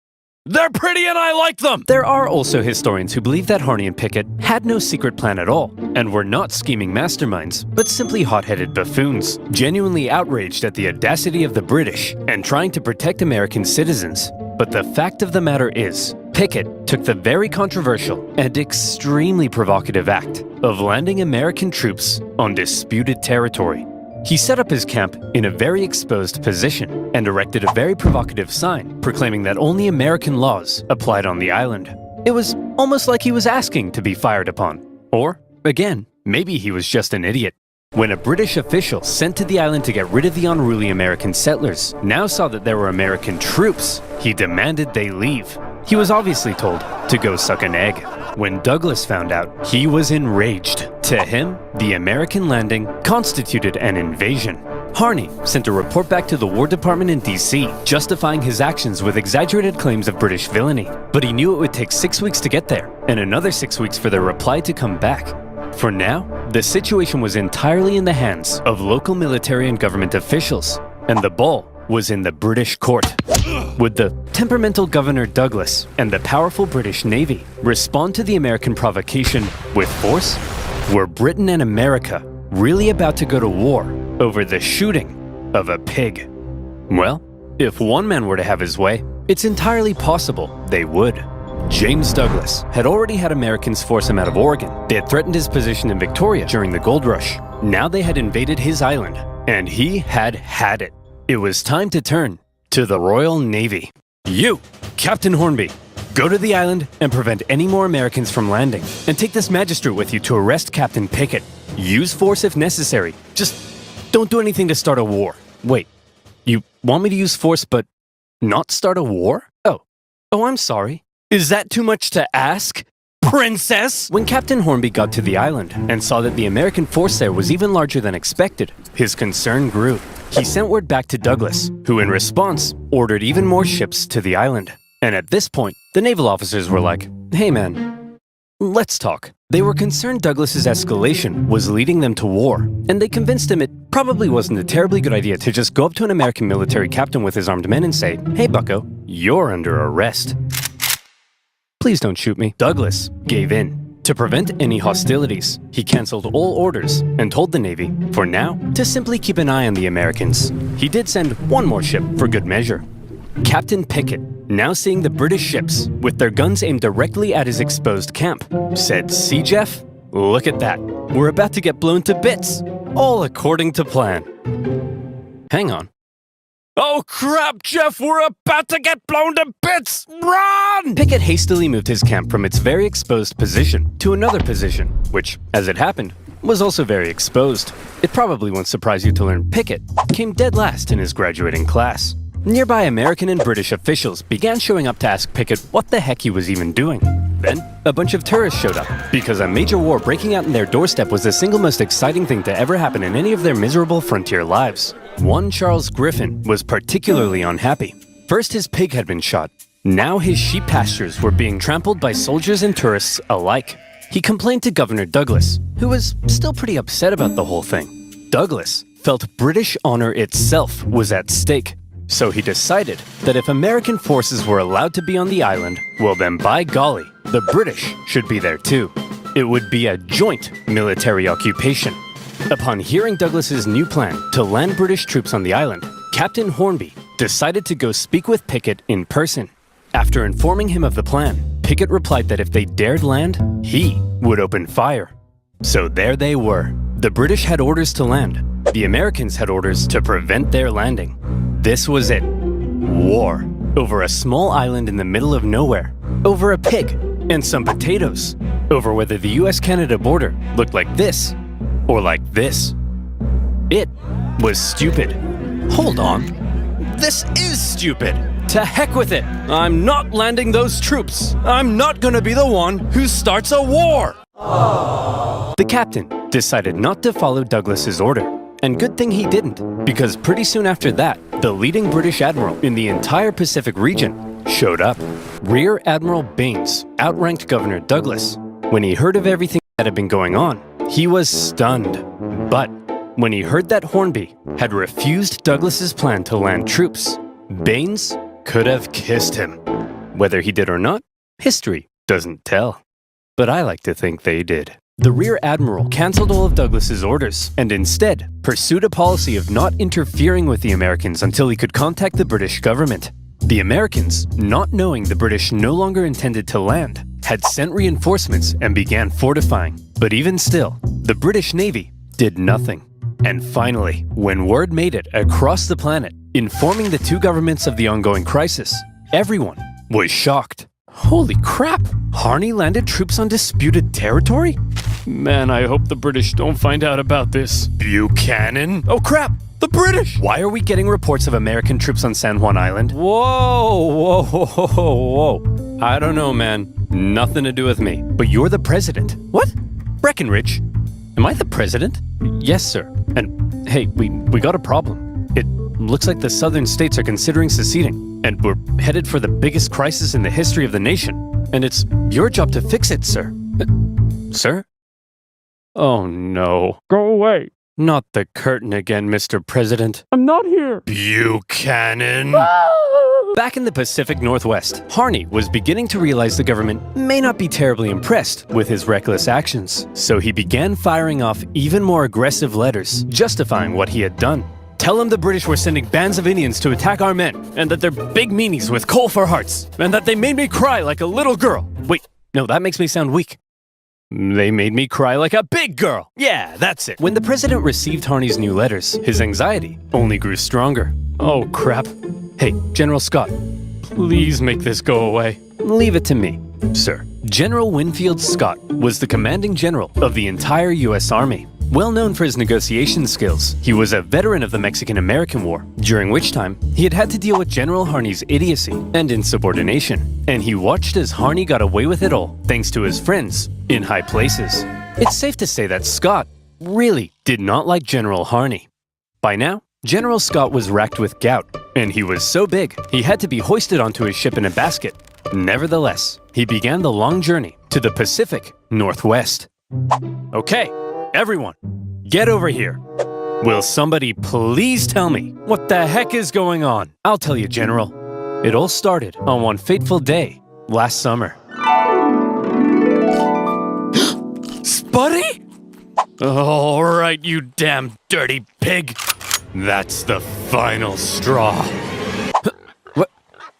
they're pretty and I like them! There are also historians who believe that Harney and Pickett had no secret plan at all, and were not scheming masterminds, but simply hot-headed buffoons, genuinely outraged at the audacity of the British and trying to protect American citizens. But the fact of the matter is, Pickett took the very controversial and extremely provocative act of landing American troops on disputed territory. He set up his camp in a very exposed position and erected a very provocative sign proclaiming that only American laws applied on the island. It was almost like he was asking to be fired upon. Or, again, maybe he was just an idiot. When a British official sent to the island to get rid of the unruly American settlers now saw that there were American troops, he demanded they leave. He was obviously told to go suck an egg. When Douglas found out, he was enraged. To him, the American landing constituted an invasion. Harney sent a report back to the War Department in D.C., justifying his actions with exaggerated claims of British villainy. But he knew it would take 6 weeks to get there, and another 6 weeks for their reply to come back. For now, the situation was entirely in the hands of local military and government officials, and the ball was in the British court. Would the temperamental Governor Douglas and the powerful British Navy respond to the American provocation with force? Were Britain and America really about to go to war over the shooting of a pig? Well, if one man were to have his way, it's entirely possible they would. James Douglas had already had Americans force him out of Oregon. They had threatened his position in Victoria during the gold rush. Now they had invaded his island, and he had had it. It was time to turn to the Royal Navy. You, Captain Hornby, go to the island and prevent any more Americans from landing. And take this magistrate with you to arrest Captain Pickett. Use force if necessary. Just don't do anything to start a war. Wait, you want me to use force but not start a war? Oh, I'm sorry. Is that too much to ask? Princess! When Captain Hornby got to the island and saw that the American force there was even larger than expected, his concern grew. He sent word back to Douglas, who in response ordered even more ships to the island. And at this point, the naval officers were like, hey man, let's talk. They were concerned Douglas's escalation was leading them to war, and they convinced him it probably wasn't a terribly good idea to just go up to an American military captain with his armed men and say, hey bucko, you're under arrest. Please don't shoot me. Douglas gave in. To prevent any hostilities, he canceled all orders and told the Navy, for now, to simply keep an eye on the Americans. He did send one more ship for good measure. Captain Pickett, now seeing the British ships with their guns aimed directly at his exposed camp, said, see Jeff? Look at that. We're about to get blown to bits. All according to plan. Hang on. Oh crap, Jeff, we're about to get blown to bits! Run! Pickett hastily moved his camp from its very exposed position to another position, which, as it happened, was also very exposed. It probably won't surprise you to learn Pickett came dead last in his graduating class. Nearby American and British officials began showing up to ask Pickett what the heck he was even doing. Then, a bunch of tourists showed up, because a major war breaking out in their doorstep was the single most exciting thing to ever happen in any of their miserable frontier lives. One Charles Griffin was particularly unhappy. First his pig had been shot. Now his sheep pastures were being trampled by soldiers and tourists alike. He complained to Governor Douglas, who was still pretty upset about the whole thing. Douglas felt British honor itself was at stake. So he decided that if American forces were allowed to be on the island, well then by golly, the British should be there too. It would be a joint military occupation. Upon hearing Douglas's new plan to land British troops on the island, Captain Hornby decided to go speak with Pickett in person. After informing him of the plan, Pickett replied that if they dared land, he would open fire. So there they were. The British had orders to land. The Americans had orders to prevent their landing. This was it. War. Over a small island in the middle of nowhere. Over a pig and some potatoes. Over whether the US-Canada border looked like this or like this. It was stupid. Hold on. This is stupid. To heck with it. I'm not landing those troops. I'm not gonna be the one who starts a war. The captain decided not to follow Douglas's order. And good thing he didn't, because pretty soon after that, the leading British admiral in the entire Pacific region showed up. Rear Admiral Baines outranked Governor Douglas. When he heard of everything that had been going on, he was stunned. But when he heard that Hornby had refused Douglas's plan to land troops, Baines could have kissed him. Whether he did or not, history doesn't tell. But I like to think they did. The Rear Admiral cancelled all of Douglas's orders and instead pursued a policy of not interfering with the Americans until he could contact the British government. The Americans, not knowing the British no longer intended to land, had sent reinforcements and began fortifying. But even still, the British Navy did nothing. And finally, when word made it across the planet, informing the two governments of the ongoing crisis, everyone was shocked. Holy crap! Harney landed troops on disputed territory? Man, I hope the British don't find out about this. Buchanan? Oh crap! The British! Why are we getting reports of American troops on San Juan Island? Whoa, whoa, whoa, whoa. I don't know, man. Nothing to do with me. But you're the president. What? Breckenridge? Am I the president? Yes, sir. And hey, we got a problem. It looks like the southern states are considering seceding. And we're headed for the biggest crisis in the history of the nation. And it's your job to fix it, sir. Sir? Oh no. Go away. Not the curtain again, Mr. President. I'm not here. Buchanan. Back in the Pacific Northwest, Harney was beginning to realize the government may not be terribly impressed with his reckless actions. So he began firing off even more aggressive letters, justifying what he had done. Tell him the British were sending bands of Indians to attack our men, and that they're big meanies with coal for hearts, and that they made me cry like a little girl. Wait, no, that makes me sound weak. They made me cry like a big girl. Yeah, that's it. When the president received Harney's new letters, his anxiety only grew stronger. Oh, crap. Hey, General Scott, please make this go away. Leave it to me, sir. General Winfield Scott was the commanding general of the entire U.S. Army. Well known for his negotiation skills, he was a veteran of the Mexican-American War, during which time he had had to deal with General Harney's idiocy and insubordination, and he watched as Harney got away with it all thanks to his friends in high places. It's safe to say that Scott really did not like General Harney. By now, General Scott was racked with gout, and he was so big he had to be hoisted onto his ship in a basket. Nevertheless, he began the long journey to the Pacific Northwest. Okay. Everyone, get over here. Will somebody please tell me what the heck is going on? I'll tell you, General. It all started on one fateful day last summer. Spuddy? All right, you damn dirty pig. That's the final straw. What?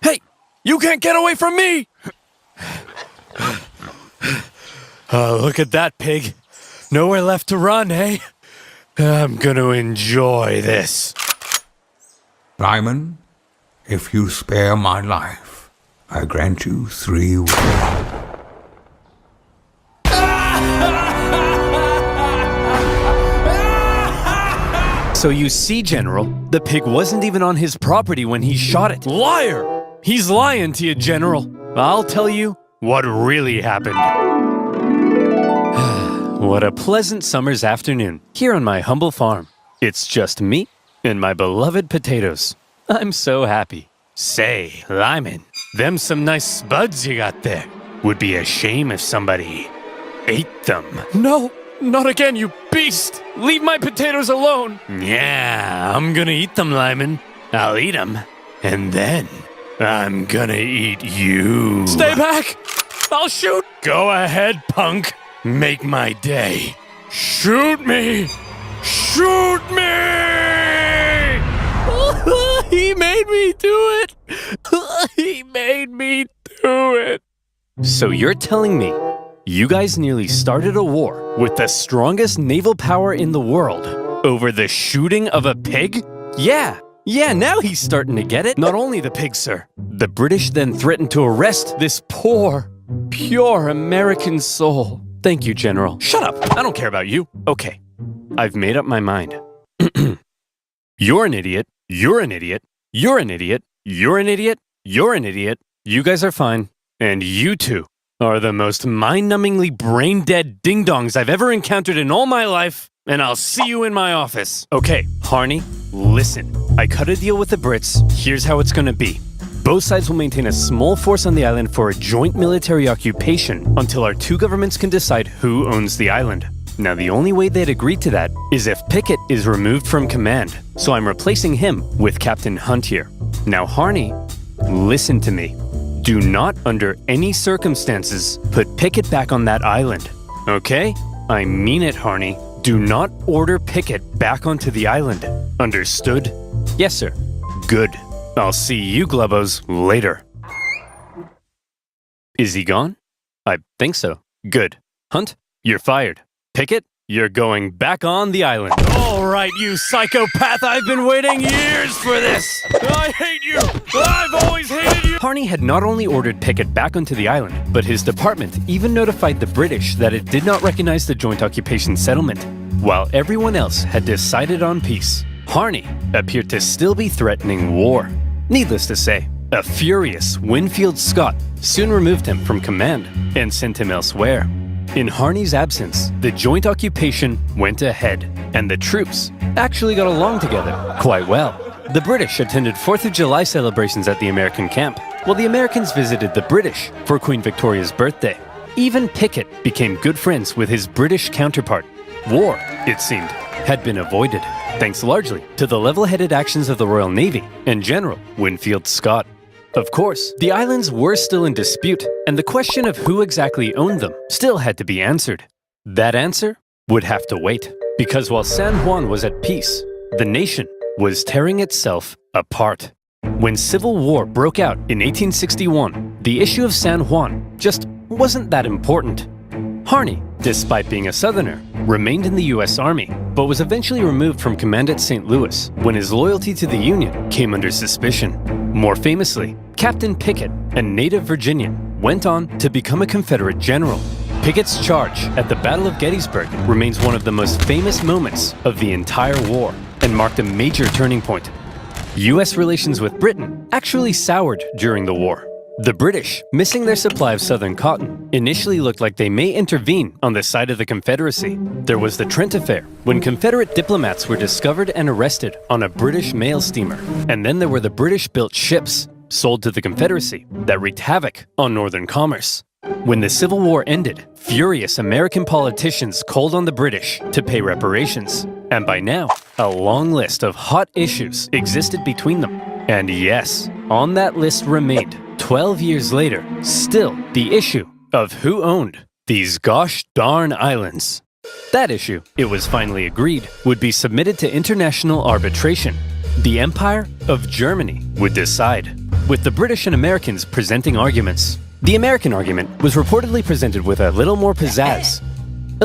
Hey, you can't get away from me! Look at that pig. Nowhere left to run, eh? I'm gonna enjoy this. Lyman, if you spare my life, I grant you 3 wishes. So you see, General, the pig wasn't even on his property when he shot it. Liar! He's lying to you, General. I'll tell you what really happened. What a pleasant summer's afternoon here on my humble farm. It's just me and my beloved potatoes. I'm so happy. Say, Lyman, them some nice spuds you got there. Would be a shame if somebody ate them. No, not again, you beast! Leave my potatoes alone! Yeah, I'm gonna eat them, Lyman. I'll eat them, and then I'm gonna eat you. Stay back! I'll shoot! Go ahead, punk. Make my day. Shoot me! Shoot me! He made me do it! He made me do it! So you're telling me you guys nearly started a war with the strongest naval power in the world over the shooting of a pig? Yeah, now he's starting to get it. Not only the pig, sir. The British then threatened to arrest this poor, pure American soul. Thank you, General. Shut up. I don't care about you. Okay, I've made up my mind. You're an idiot. You're an idiot. You're an idiot. You're an idiot. You're an idiot. You guys are fine. And you two are the most mind-numbingly brain-dead ding-dongs I've ever encountered in all my life, and I'll see you in my office. Okay, Harney, listen. I cut a deal with the Brits. Here's how it's gonna be. Both sides will maintain a small force on the island for a joint military occupation until our two governments can decide who owns the island. Now, the only way they'd agree to that is if Pickett is removed from command, so I'm replacing him with Captain Hunt here. Now, Harney, listen to me. Do not, under any circumstances, put Pickett back on that island. Okay? I mean it, Harney. Do not order Pickett back onto the island. Understood? Yes, sir. Good. I'll see you Globos later. Is he gone? I think so. Good. Hunt, you're fired. Pickett, you're going back on the island. All right, you psychopath. I've been waiting years for this. I hate you. I've always hated you. Harney had not only ordered Pickett back onto the island, but his department even notified the British that it did not recognize the joint occupation settlement, while everyone else had decided on peace. Harney appeared to still be threatening war. Needless to say, a furious Winfield Scott soon removed him from command and sent him elsewhere. In Harney's absence, the joint occupation went ahead, and the troops actually got along together quite well. The British attended 4th of July celebrations at the American camp, while the Americans visited the British for Queen Victoria's birthday. Even Pickett became good friends with his British counterpart. War, it seemed, had been avoided, thanks largely to the level-headed actions of the Royal Navy and General Winfield Scott. Of course, the islands were still in dispute, and the question of who exactly owned them still had to be answered. That answer would have to wait, because while San Juan was at peace, the nation was tearing itself apart. When civil war broke out in 1861, the issue of San Juan just wasn't that important. Harney, despite being a Southerner, remained in the U.S. Army, but was eventually removed from command at St. Louis when his loyalty to the Union came under suspicion. More famously, Captain Pickett, a native Virginian, went on to become a Confederate general. Pickett's charge at the Battle of Gettysburg remains one of the most famous moments of the entire war and marked a major turning point. U.S. relations with Britain actually soured during the war. The British, missing their supply of southern cotton, initially looked like they may intervene on the side of the Confederacy. There was the Trent Affair, when Confederate diplomats were discovered and arrested on a British mail steamer. And then there were the British-built ships, sold to the Confederacy, that wreaked havoc on northern commerce. When the Civil War ended, furious American politicians called on the British to pay reparations. And by now, a long list of hot issues existed between them. And yes, on that list remained, 12 years later, still the issue of who owned these gosh darn islands. That issue, it was finally agreed, would be submitted to international arbitration. The Empire of Germany would decide, with the British and Americans presenting arguments. The American argument was reportedly presented with a little more pizzazz.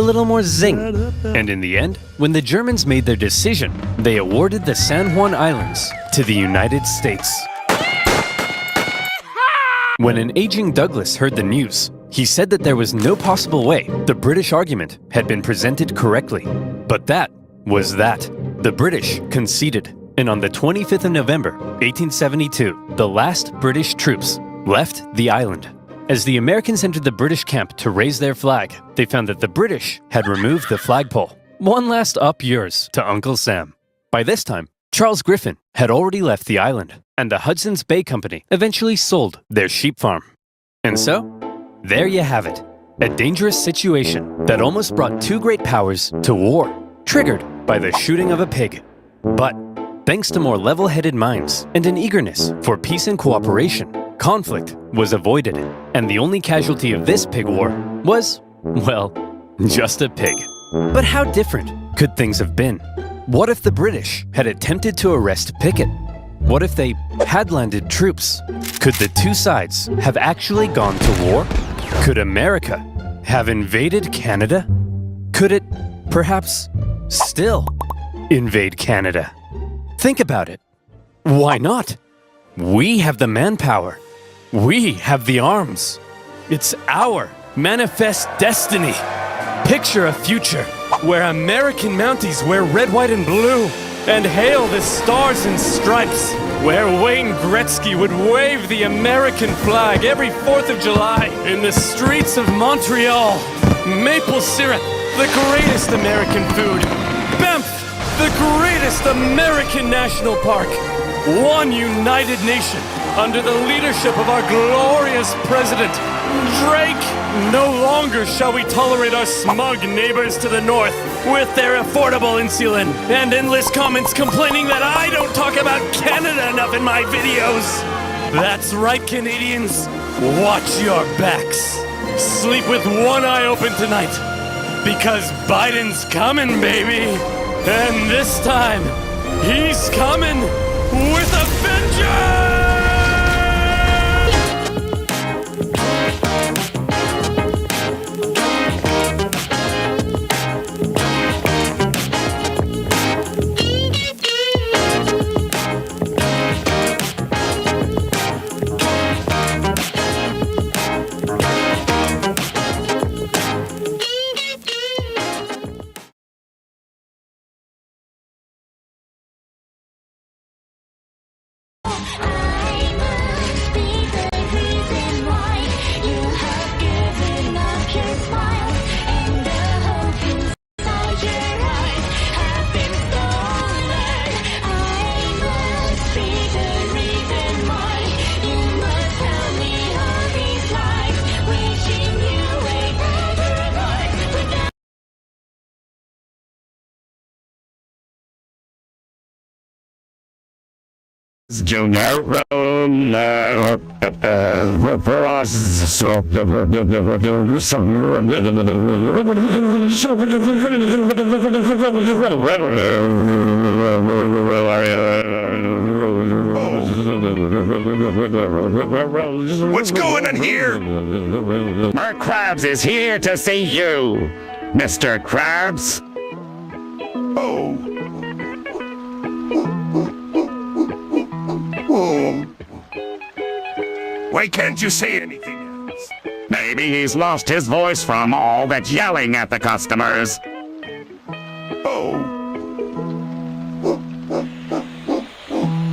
a little more zing. And in the end, when the Germans made their decision, they awarded the San Juan Islands to the United States. When an aging Douglas heard the news, he said that there was no possible way the British argument had been presented correctly. But that was that. The British conceded, and on the 25th of November, 1872, the last British troops left the island. As the Americans entered the British camp to raise their flag, they found that the British had removed the flagpole. One last up yours to Uncle Sam. By this time, Charles Griffin had already left the island, and the Hudson's Bay Company eventually sold their sheep farm. And so, there you have it. A dangerous situation that almost brought two great powers to war, triggered by the shooting of a pig. But thanks to more level-headed minds and an eagerness for peace and cooperation, conflict was avoided, and the only casualty of this pig war was, well, just a pig. But how different could things have been? What if the British had attempted to arrest Pickett? What if they had landed troops? Could the two sides have actually gone to war? Could America have invaded Canada? Could it, perhaps, still invade Canada? Think about it. Why not? We have the manpower. We have the arms. It's our manifest destiny. Picture a future where American Mounties wear red, white, and blue and hail the stars and stripes, where Wayne Gretzky would wave the American flag every 4th of July in the streets of Montreal. Maple syrup, the greatest American food. Banff, the greatest American national park. One united nation under the leadership of our glorious president, Drake. No longer shall we tolerate our smug neighbors to the north with their affordable insulin and endless comments complaining that I don't talk about Canada enough in my videos. That's right, Canadians. Watch your backs. Sleep with one eye open tonight, because Biden's coming, baby. And this time, he's coming with a vengeance! Junior What's going on here? Mark Krabs is here to see you, Mr. Krabs. Oh. Why can't you say anything else? Maybe he's lost his voice from all that yelling at the customers. Oh.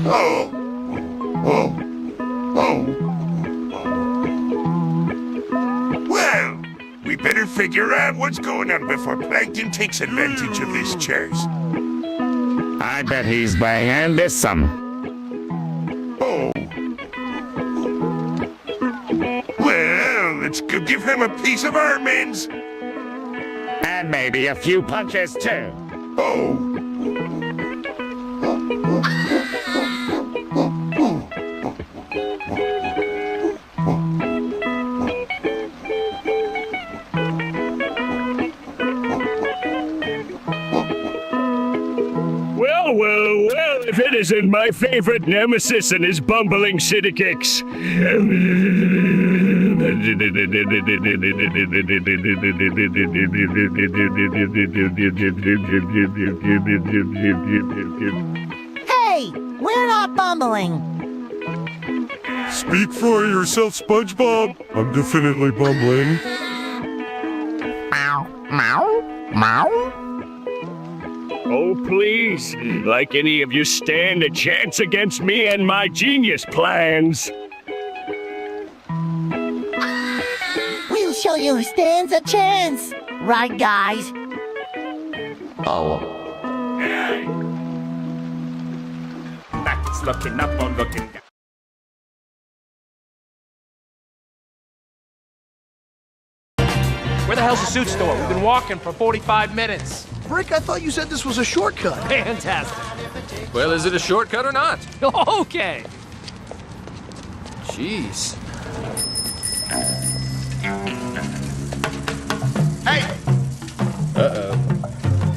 Oh. Oh. Oh. Well, we better figure out what's going on before Plankton takes advantage of his chairs. I bet he's buying this some. Oh. Well, let's go give him a piece of our minds. And maybe a few punches, too. Oh. Well, if it isn't my favorite nemesis and his bumbling city kicks. Hey, we're not bumbling. Speak for yourself, SpongeBob. I'm definitely bumbling. Oh, please. Like any of you stand a chance against me and my genius plans. We'll show you who stands a chance. Right, guys? That's looking up or looking down. Where the hell's the suit store? We've been walking for 45 minutes. Brick, I thought you said this was a shortcut. Fantastic. Well, is it a shortcut or not? Okay. Jeez. Hey! Uh-oh.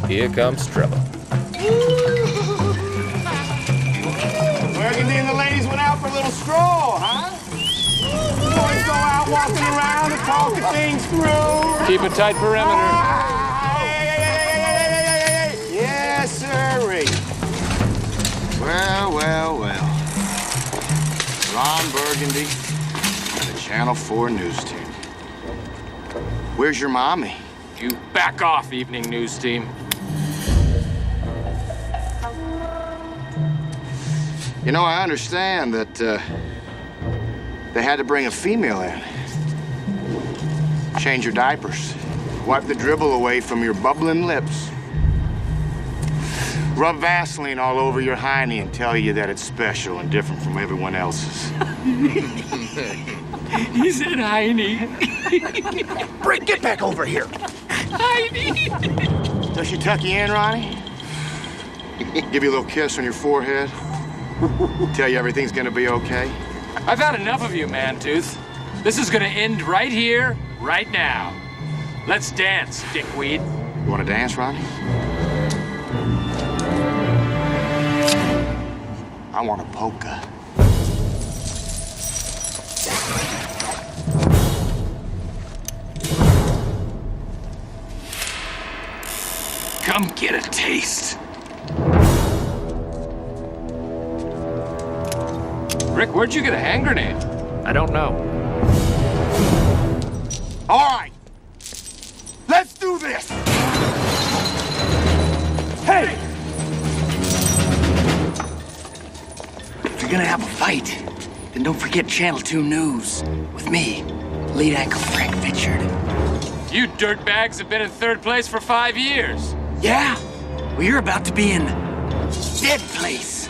Here comes trouble. Burgundy and the ladies went out for a little stroll, huh? Boys go out walking around and talking things through. Keep a tight perimeter. Yes, sirree. Well. Ron Burgundy, the Channel 4 news team. Where's your mommy? You back off, evening news team. You know, I understand that they had to bring a female in. Change your diapers. Wipe the dribble away from your bubbling lips. Rub Vaseline all over your hiney and tell you that it's special and different from everyone else's. He said hiney. Brick, get back over here. Hiney. Does she tuck you in, Ronnie? Give you a little kiss on your forehead? Tell you everything's gonna be okay? I've had enough of you, man-tooth. This is gonna end right here, right now. Let's dance, dickweed. You wanna dance, Ronnie? I want a polka. Come get a taste. Rick, where'd you get a hand grenade? I don't know. All right. Let's do this. Hey! If you're gonna have a fight, then don't forget Channel 2 News. With me, lead anchor Frank Fitzgerald. You dirtbags have been in third place for 5 years. Yeah? Well, you're about to be in dead place.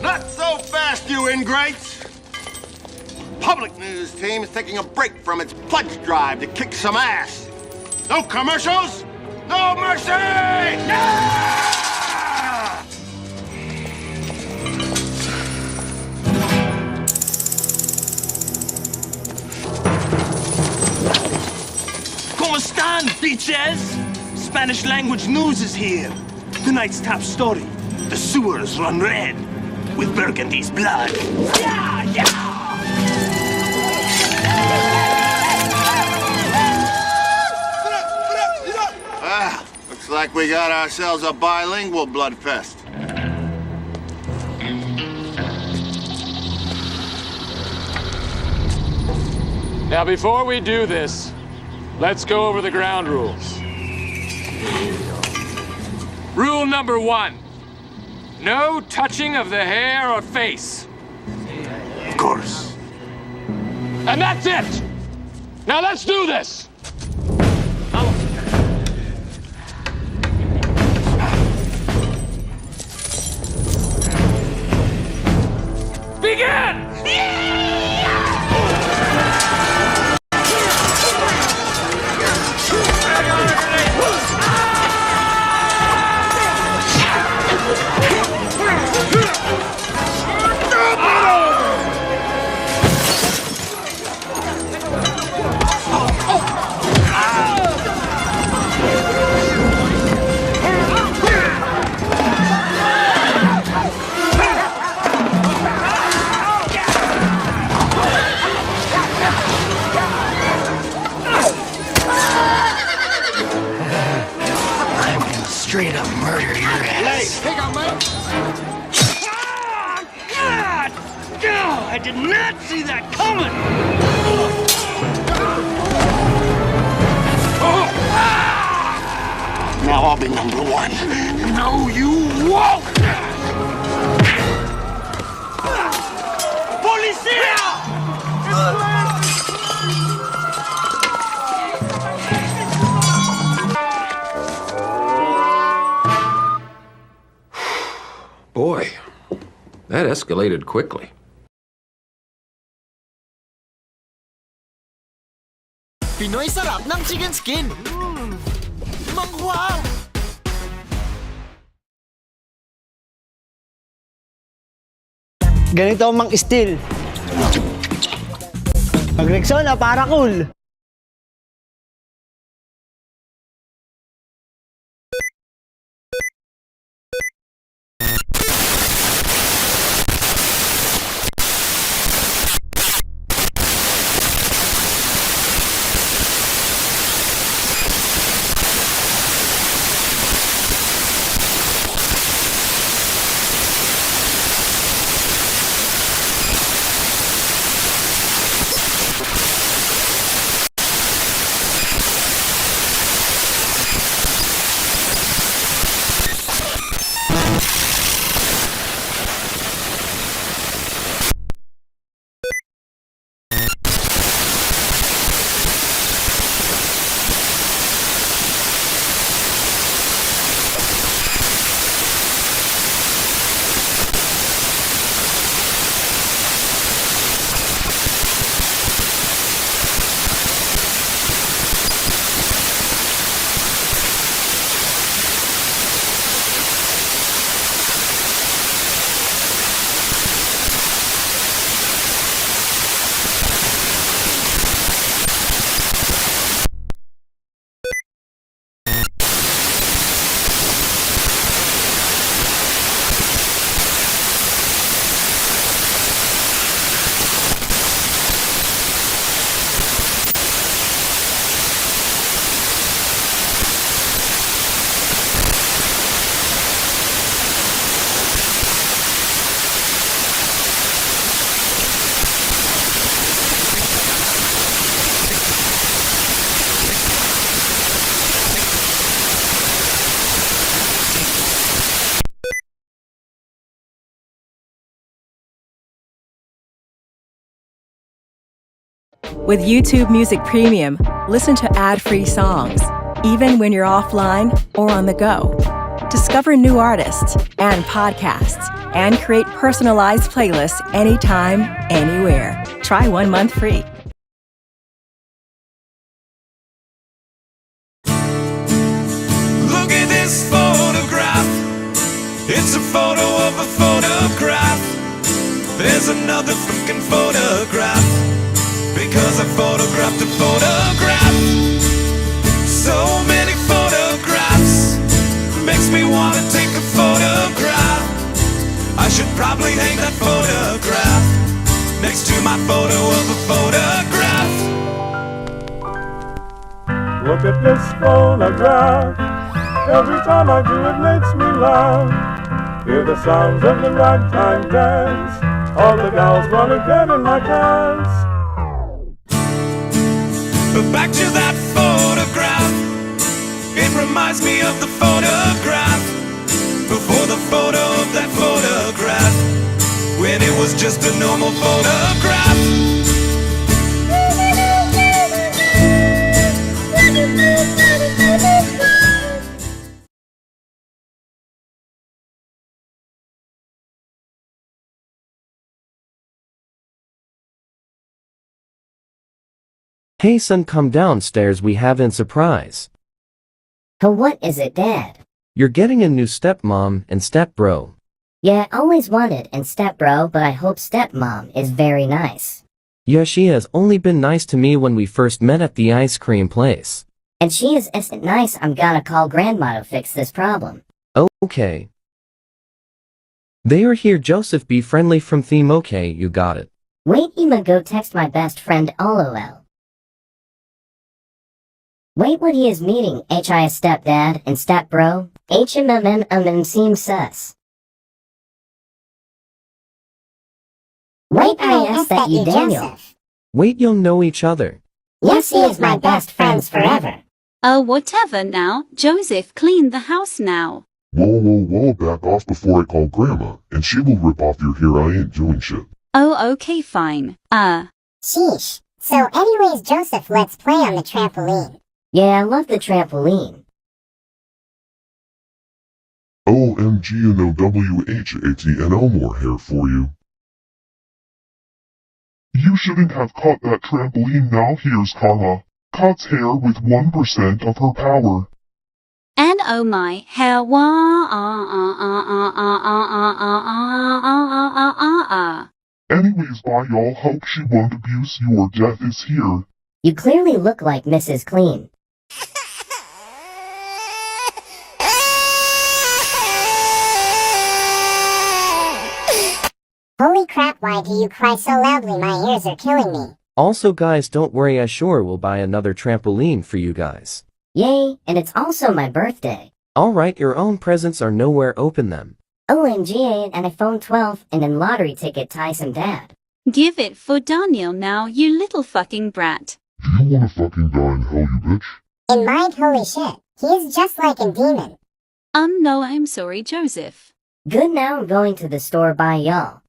Not so fast, you ingrates! Public news team is taking a break from its pledge drive to kick some ass. No commercials, no mercy! Yeah! ¿Cómo están, bitches? Spanish language news is here. Tonight's top story. The sewers run red with Burgundy's blood. Yeah, yeah! Looks like we got ourselves a bilingual bloodfest. Now, before we do this, let's go over the ground rules. Rule number 1. No touching of the hair or face. Of course. And that's it! Now let's do this! Begin! God! God! I did not see that coming! Now I'll be number one. No, you won't! Boy, that escalated quickly. Pinoy sarap ng chicken skin. Wow! Ganito ang mang-steal. Pag Rexona, para cool. With YouTube Music Premium, listen to ad-free songs, even when you're offline or on the go. Discover new artists and podcasts, and create personalized playlists anytime, anywhere. Try 1 month free. Look at this photograph. It's a photo of a photograph. There's another freaking photograph. Because I photographed a photograph. So many photographs. Makes me want to take a photograph. I should probably hang that photograph next to my photo of a photograph. Look at this photograph. Every time I do it makes me laugh. Hear the sounds of the ragtime dance. All the gals wanna get in my pants. But back to that photograph. It reminds me of the photograph before the photo of that photograph, when it was just a normal photograph. Hey son, come downstairs, we have a surprise. Oh, what is it, Dad? You're getting a new stepmom and stepbro. Yeah, always wanted and stepbro, but I hope stepmom is very nice. Yeah, she has only been nice to me when we first met at the ice cream place. And she isn't nice. I'm gonna call grandma to fix this problem. Okay. They are here. Joseph, be friendly from theme. Okay, you got it. Wait, I'ma go text my best friend LOL. Wait, what he is meeting HI stepdad and stepbro? HMMMMM seems sus. Wait, I asked that you, Daniel. Wait, you'll know each other. Yes, he is my best friends forever. Oh, whatever now. Joseph, clean the house now. Whoa, back off before I call Grandma, and she will rip off your hair. I ain't doing shit. Oh, okay, fine. Sheesh. So anyways, Joseph, let's play on the trampoline. Yeah, I love the trampoline. OMGNOWHATNL more hair for you. You shouldn't have caught that trampoline. Now here's karma. Caught hair with 1% of her power. And oh my hair, Anyways, bye y'all. Hope she won't abuse you or death is here. You clearly look like Mrs. Clean. Holy crap, why do you cry so loudly? My ears are killing me. Also guys, don't worry, I sure will buy another trampoline for you guys. Yay, and it's also my birthday. Alright, your own presents are nowhere, open them. OMG, an iPhone 12 and a lottery ticket ties him dad. Give it for Daniel now, you little fucking brat. Do you wanna fucking die in hell, you bitch? In mind, holy shit. He is just like a demon. No, I'm sorry, Joseph. Good, now I'm going to the store, bye y'all.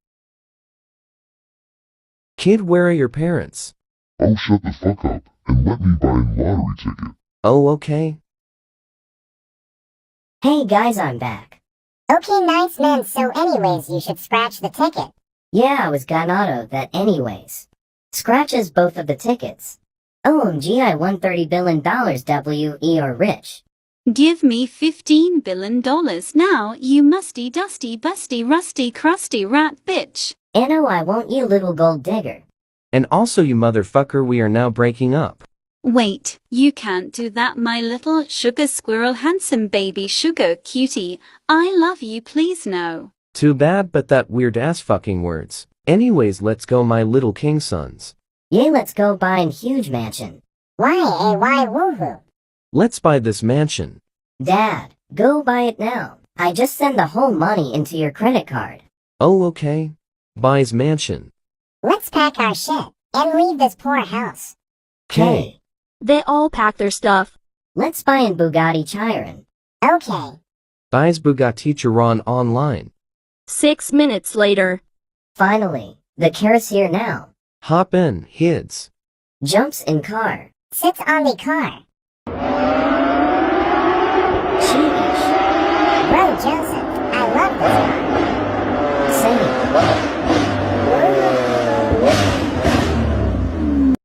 Kid, where are your parents? Oh, shut the fuck up, and let me buy a lottery ticket. Oh, okay. Hey guys, I'm back. Okay, nice man, so anyways, you should scratch the ticket. Yeah, I was gone auto that anyways. Scratches both of the tickets. OMG, I won $30 billion, W.E. or rich. Give me $15 billion now, you musty, dusty, busty, rusty, crusty rat bitch. No, I won't, you little gold digger. And also you motherfucker, we are now breaking up. Wait, you can't do that, my little sugar squirrel, handsome baby sugar cutie. I love you, please no. Too bad, but that weird ass fucking words. Anyways, let's go, my little king sons. Yay, let's go buy a huge mansion. Why, woohoo? Let's buy this mansion. Dad, go buy it now. I just send the whole money into your credit card. Oh, okay. Buys mansion. Let's pack our shit and leave this poor house. Okay. They all pack their stuff. Let's buy a Bugatti Chiron. Okay. Buys Bugatti Chiron online. 6 minutes later. Finally, the car's here now. Hop in, kids. Jumps in car. Sits on the car. Sheesh. Bro, Joseph, I love this car. Same.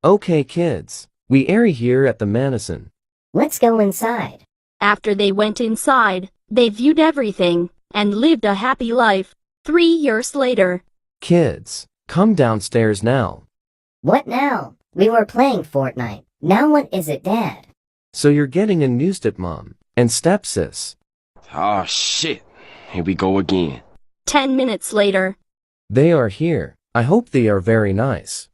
Okay, kids. We are here at the Manison. Let's go inside. After they went inside, they viewed everything and lived a happy life. 3 years later. Kids, come downstairs now. What now? We were playing Fortnite. Now what is it, Dad? So you're getting a new stepmom and stepsis. Oh shit. Here we go again. 10 minutes later. They are here. I hope they are very nice.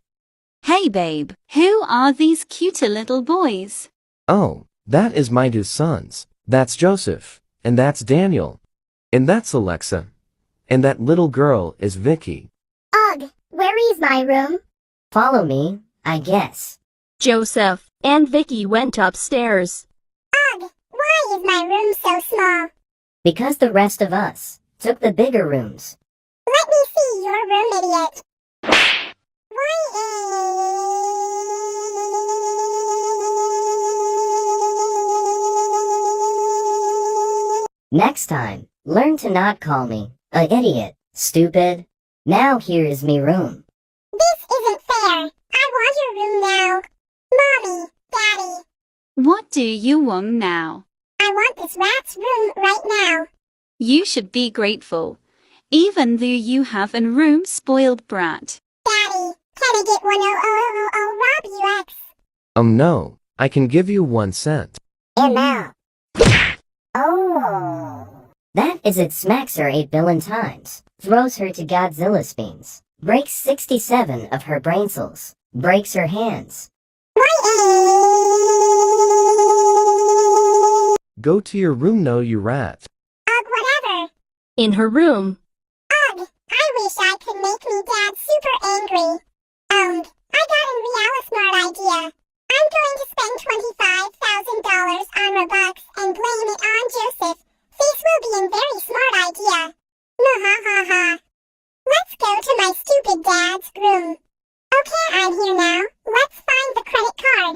Hey babe, who are these cute little boys? Oh, that is my two sons. That's Joseph. And that's Daniel. And that's Alexa. And that little girl is Vicky. Ugh, where is my room? Follow me, I guess. Joseph and Vicky went upstairs. Ugh, why is my room so small? Because the rest of us took the bigger rooms. Let me see your room, idiot. Next time, learn to not call me a idiot, stupid. Now here is me room. This isn't fair. I want your room now. Mommy, Daddy. What do you want now? I want this rat's room right now. You should be grateful, even though you have a room, spoiled brat. Daddy, can I get 100 Rob UX? No, I can give you 1 cent. And now. Oh. That is it, smacks her 8 billion times, throws her to Godzilla spins, breaks 67 of her brain cells, breaks her hands. Go to your room, no you rat. Ugh, whatever. In her room. Ugh, I wish I could make me dad super angry. I got a real smart idea. I'm going to spend $25,000 on Robux and blame it on Joseph. This will be a very smart idea. Ha. Let's go to my stupid dad's room. Okay, I'm here now. Let's find the credit card.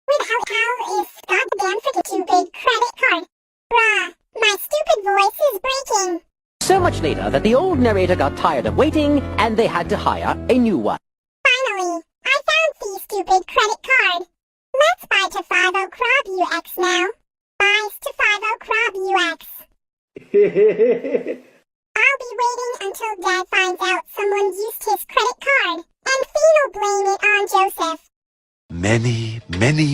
Where the hell is goddamn freaking stupid credit card? Bruh, my stupid voice is breaking. So much later that the old narrator got tired of waiting and they had to hire a new one. Finally, I found the stupid credit card. Let's buy to 50 Crab UX now. Buys to 50 Crab UX. I'll be waiting until Dad finds out someone used his credit card, and Fiend will blame it on Joseph. Many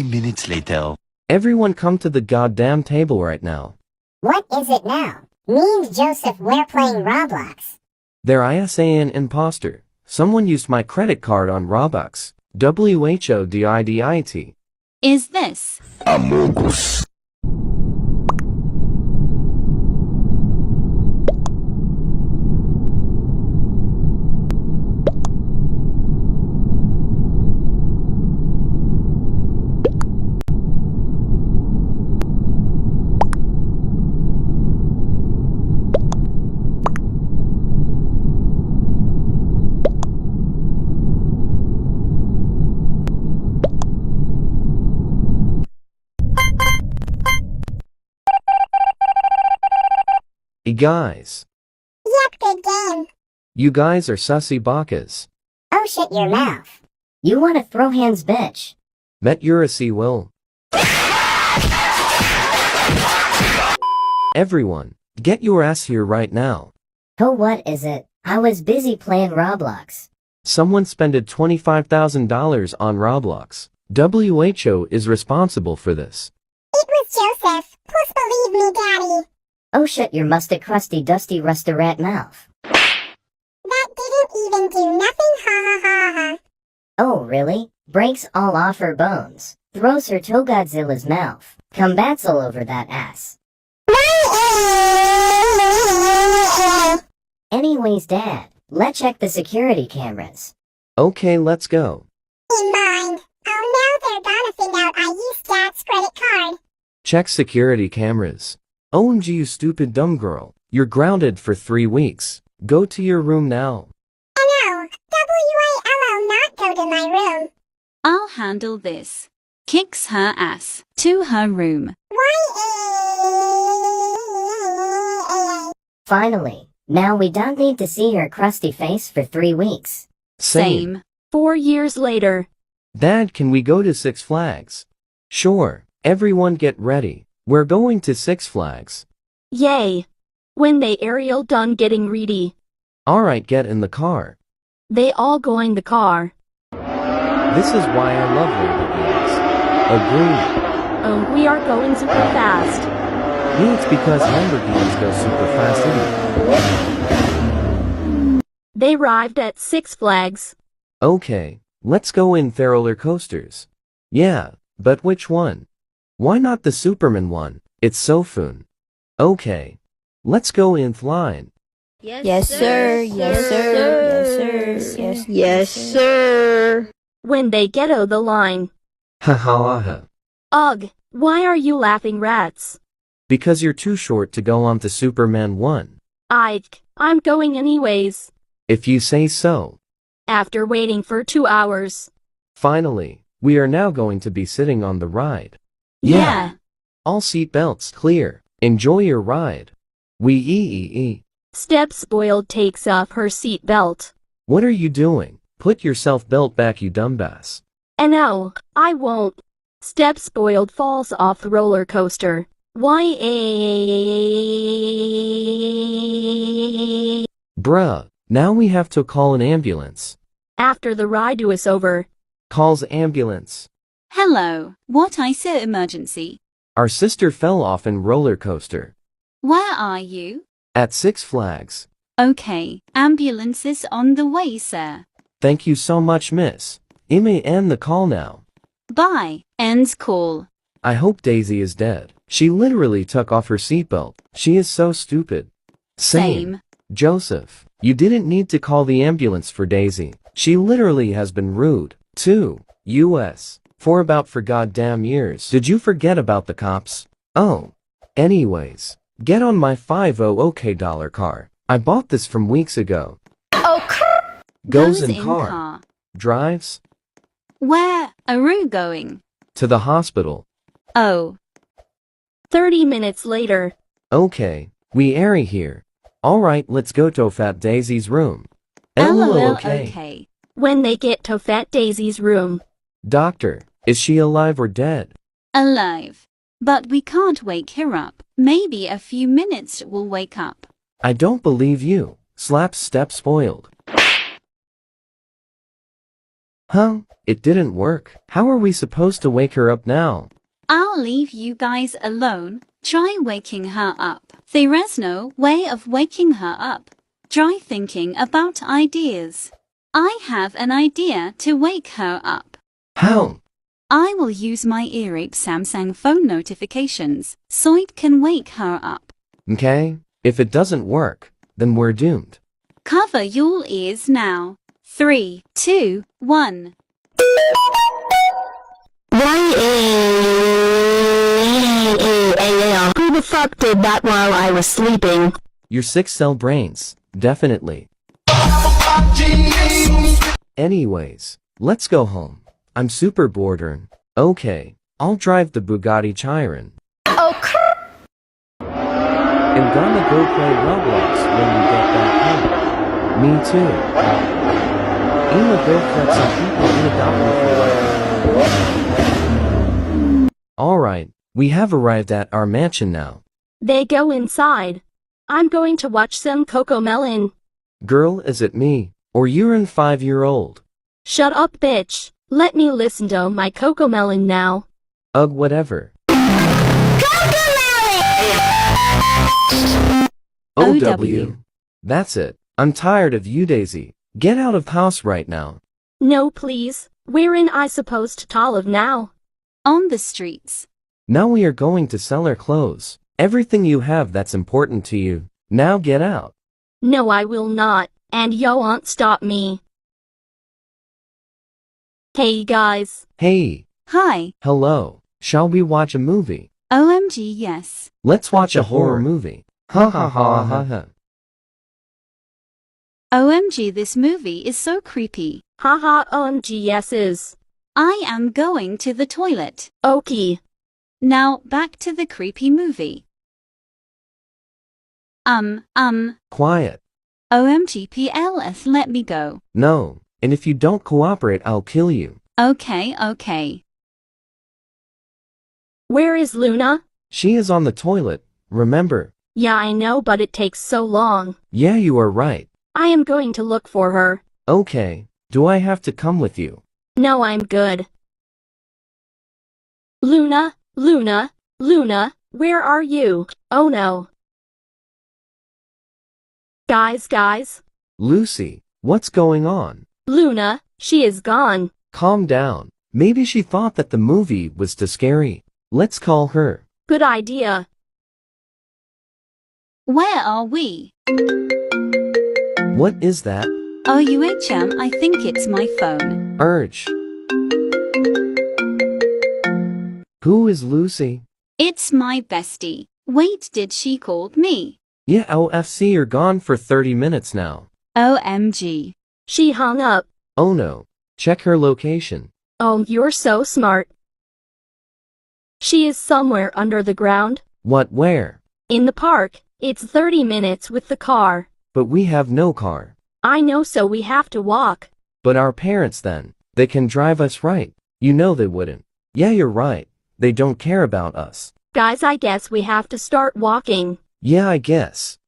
minutes later. Everyone come to the goddamn table right now. What is it now? Me and Joseph, we're playing Roblox. There is an imposter. Someone used my credit card on Robux. WHODIDIT. Is this Amogus? Hey guys. Yep, good game. You guys are sussy bakas. Oh shit your mouth. You wanna throw hands, bitch. Bet you're a sea will. Everyone, get your ass here right now. Oh, what is it? I was busy playing Roblox. Someone spended $25,000 on Roblox. WHO is responsible for this. It was Joseph. Please believe me, Daddy. Oh shit your musty crusty dusty restaurant mouth. That didn't even do nothing, ha. Oh really? Breaks all off her bones. Throws her to Godzilla's mouth. Combats all over that ass. Anyways, Dad, let's check the security cameras. Okay, let's go. In mind. Oh no, they're gonna find out I used Dad's credit card. Check security cameras. OMG, you stupid dumb girl. You're grounded for 3 weeks. Go to your room now. No, WALO not go to my room. I'll handle this. Kicks her ass to her room. Finally, now we don't need to see her crusty face for 3 weeks. Same. 4 years later. Dad, can we go to Six Flags? Sure. Everyone get ready. We're going to Six Flags. Yay. When they Ariel done getting ready. Alright, get in the car. They all go in the car. This is why I love Rainbow Agree. Oh, we are going super fast. Me, it's because Lamborghinis go super fast anyway. They arrived at Six Flags. Okay, let's go in the roller coasters. Yeah, but which one? Why not the Superman one? It's so fun. Okay, let's go in line. Yes, sir. Yes, sir. Yes, sir. When they get o' the line. Ha ha ha. Ugh, why are you laughing, rats? Because you're too short to go on to Superman 1. I'm going anyways. If you say so. After waiting for 2 hours. Finally, we are now going to be sitting on the ride. Yeah. All seat belts clear. Enjoy your ride. We. Step Spoiled takes off her seat belt. What are you doing? Put your self belt back, you dumbass. And no, I won't. Step Spoiled falls off the roller coaster. Why? Bruh, now we have to call an ambulance. After the ride is over. Calls ambulance. Hello, what is your emergency? Our sister fell off in roller coaster. Where are you? At Six Flags. Okay, ambulance is on the way, sir. Thank you so much, miss. You may end the call now. Bye, ends call. I hope Daisy is dead. She literally took off her seatbelt. She is so stupid. Same. Joseph, you didn't need to call the ambulance for Daisy. She literally has been rude to us for goddamn years. Did you forget about the cops? Oh. Anyways, get on my $500 car. I bought this from weeks ago. Goes in car. Drives? Where are you going? To the hospital. Oh. 30 minutes later. Okay, we airy here. Alright, let's go to Fat Daisy's room. LOL, okay. When they get to Fat Daisy's room. Doctor, is she alive or dead? Alive. But we can't wake her up. Maybe a few minutes will wake up. I don't believe you. Slap step spoiled. Huh? It didn't work. How are we supposed to wake her up now? I'll leave you guys alone. Try waking her up. There's no way of waking her up. Try thinking about ideas. I have an idea to wake her up. How? I will use my earape Samsung phone notifications so it can wake her up. Okay, if it doesn't work, then we're doomed. Cover your ears now. 3, 2, 1. Who the fuck did that while I was sleeping? Your 6-cell brains, definitely. Anyways, let's go home. I'm super bored. Okay, I'll drive the Bugatti Chiron. I'm gonna go play Roblox when we get back home. Me too. I'ma go flex some people in a for Alright, we have arrived at our mansion now. They go inside. I'm going to watch some Cocomelon. Girl, is it me? Or you're an 5-year-old? Shut up, bitch. Let me listen to my Cocomelon now. Ugh, whatever. OW. That's it. I'm tired of you, Daisy. Get out of house right now. No, please. Wherein I supposed to live now? On the streets. Now we are going to sell our clothes. Everything you have that's important to you. Now get out. No, I will not. And you won't stop me. Hey, guys. Hey. Hi. Hello. Shall we watch a movie? OMG, yes. Let's watch a horror movie. Ha ha ha ha ha. OMG, this movie is so creepy. Haha, OMG, yes is. I am going to the toilet. Okay. Now, back to the creepy movie. Quiet. OMG, PLS, let me go. No, and if you don't cooperate, I'll kill you. Okay, okay. Where is Luna? She is on the toilet, remember? Yeah, I know, but it takes so long. Yeah, you are right. I am going to look for her. Okay, do I have to come with you? No, I'm good. Luna, Luna, Luna, where are you? Oh no. Guys. Lucy, what's going on? Luna, she is gone. Calm down. Maybe she thought that the movie was too scary. Let's call her. Good idea. Where are we? What is that? OUHM, I think it's my phone. Urge. Who is Lucy? It's my bestie. Wait, did she call me? Yeah, OFC, you're gone for 30 minutes now. OMG. She hung up. Oh no. Check her location. Oh, you're so smart. She is somewhere under the ground. What, where? In the park. It's 30 minutes with the car. But we have no car. I know, so we have to walk. But our parents then, they can drive us, right? You know they wouldn't. Yeah, you're right. They don't care about us. Guys, I guess we have to start walking. Yeah, I guess.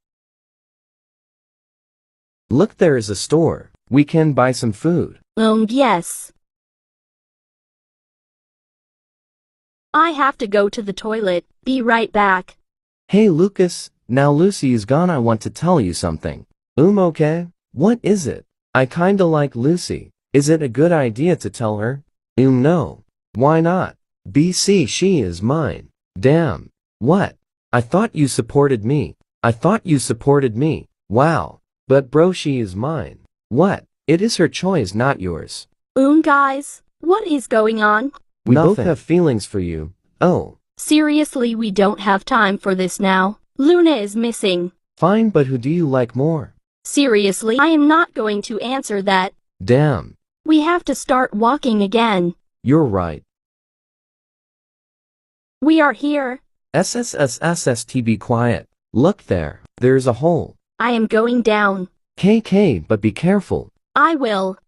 Look, there is a store. We can buy some food. Yes. I have to go to the toilet. Be right back. Hey, Lucas. Now Lucy is gone, I want to tell you something. Okay? What is it? I kinda like Lucy. Is it a good idea to tell her? No. Why not? BC, she is mine. Damn. What? I thought you supported me. Wow. But bro, she is mine. What? It is her choice, not yours. Guys, what is going on? We both have feelings for you. Oh. Seriously, we don't have time for this now. Luna is missing. Fine, but who do you like more? Seriously, I am not going to answer that. Damn. We have to start walking again. You're right. We are here. SSSSST, be quiet. Look there. There's a hole. I am going down. KK, but be careful. I will.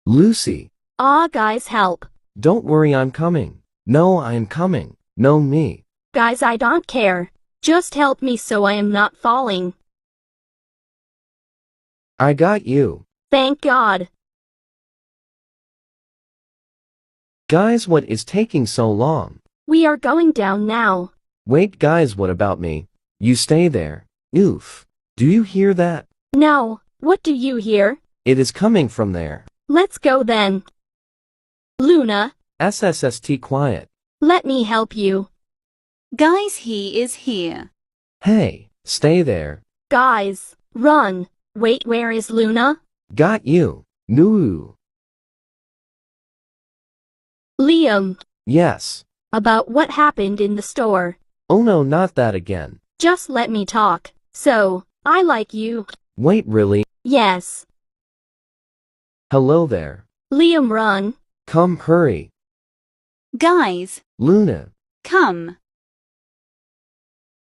Lucy. Guys, help. Don't worry, I'm coming. No, I am coming. No, me. Guys, I don't care. Just help me so I am not falling. I got you. Thank God. Guys, what is taking so long? We are going down now. Wait, guys, what about me? You stay there. Oof. Do you hear that? No, what do you hear? It is coming from there. Let's go then. Luna. SSST, quiet. Let me help you. Guys, he is here. Hey, stay there. Guys, run. Wait, where is Luna? Got you. Noo. Liam. Yes. About what happened in the store. Oh no, not that again. Just let me talk. So, I like you. Wait, really? Yes. Hello there. Liam, run. Come, hurry. Guys. Luna. Come.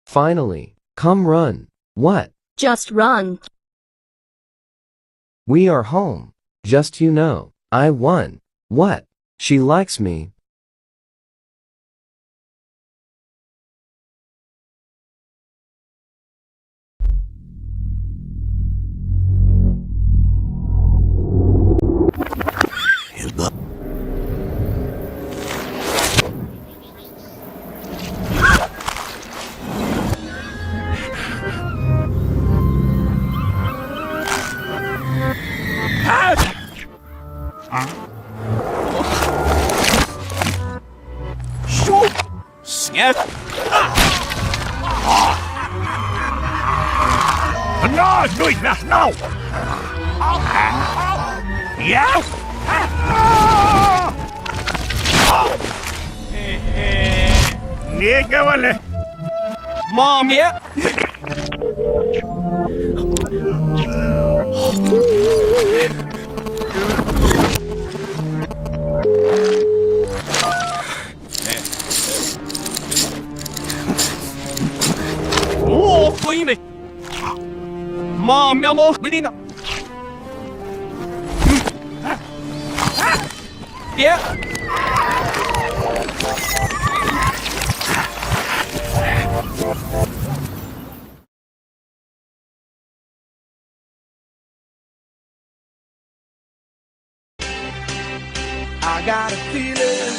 Finally. Come run. What? Just run. We are home. Just you know. I won. What? She likes me. Snap! No, do it now! Yeah! Nigga, wale! Mom, yeah! Oh, please! Mom, no, please! Yeah! I got a feeling.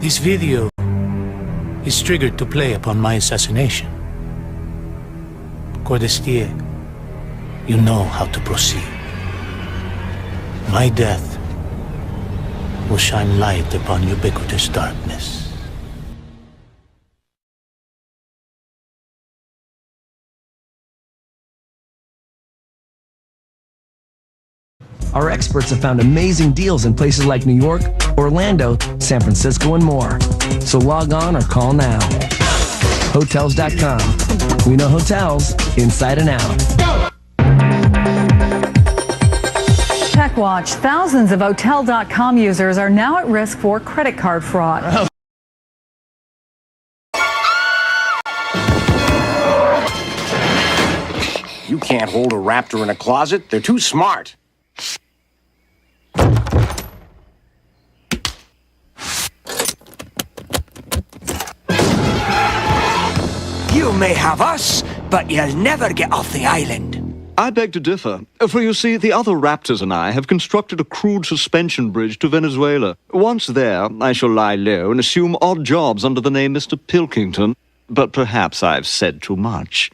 This video is triggered to play upon my assassination. Cordestier, you know how to proceed. My death will shine light upon ubiquitous darkness. Our experts have found amazing deals in places like New York, Orlando, San Francisco, and more. So log on or call now. Hotels.com. We know hotels inside and out. TechWatch, thousands of Hotel.com users are now at risk for credit card fraud. You can't hold a raptor in a closet. They're too smart. You may have us, but you'll never get off the island. I beg to differ, for you see, the other raptors and I have constructed a crude suspension bridge to Venezuela. Once there, I shall lie low and assume odd jobs under the name Mr. Pilkington, but perhaps I've said too much.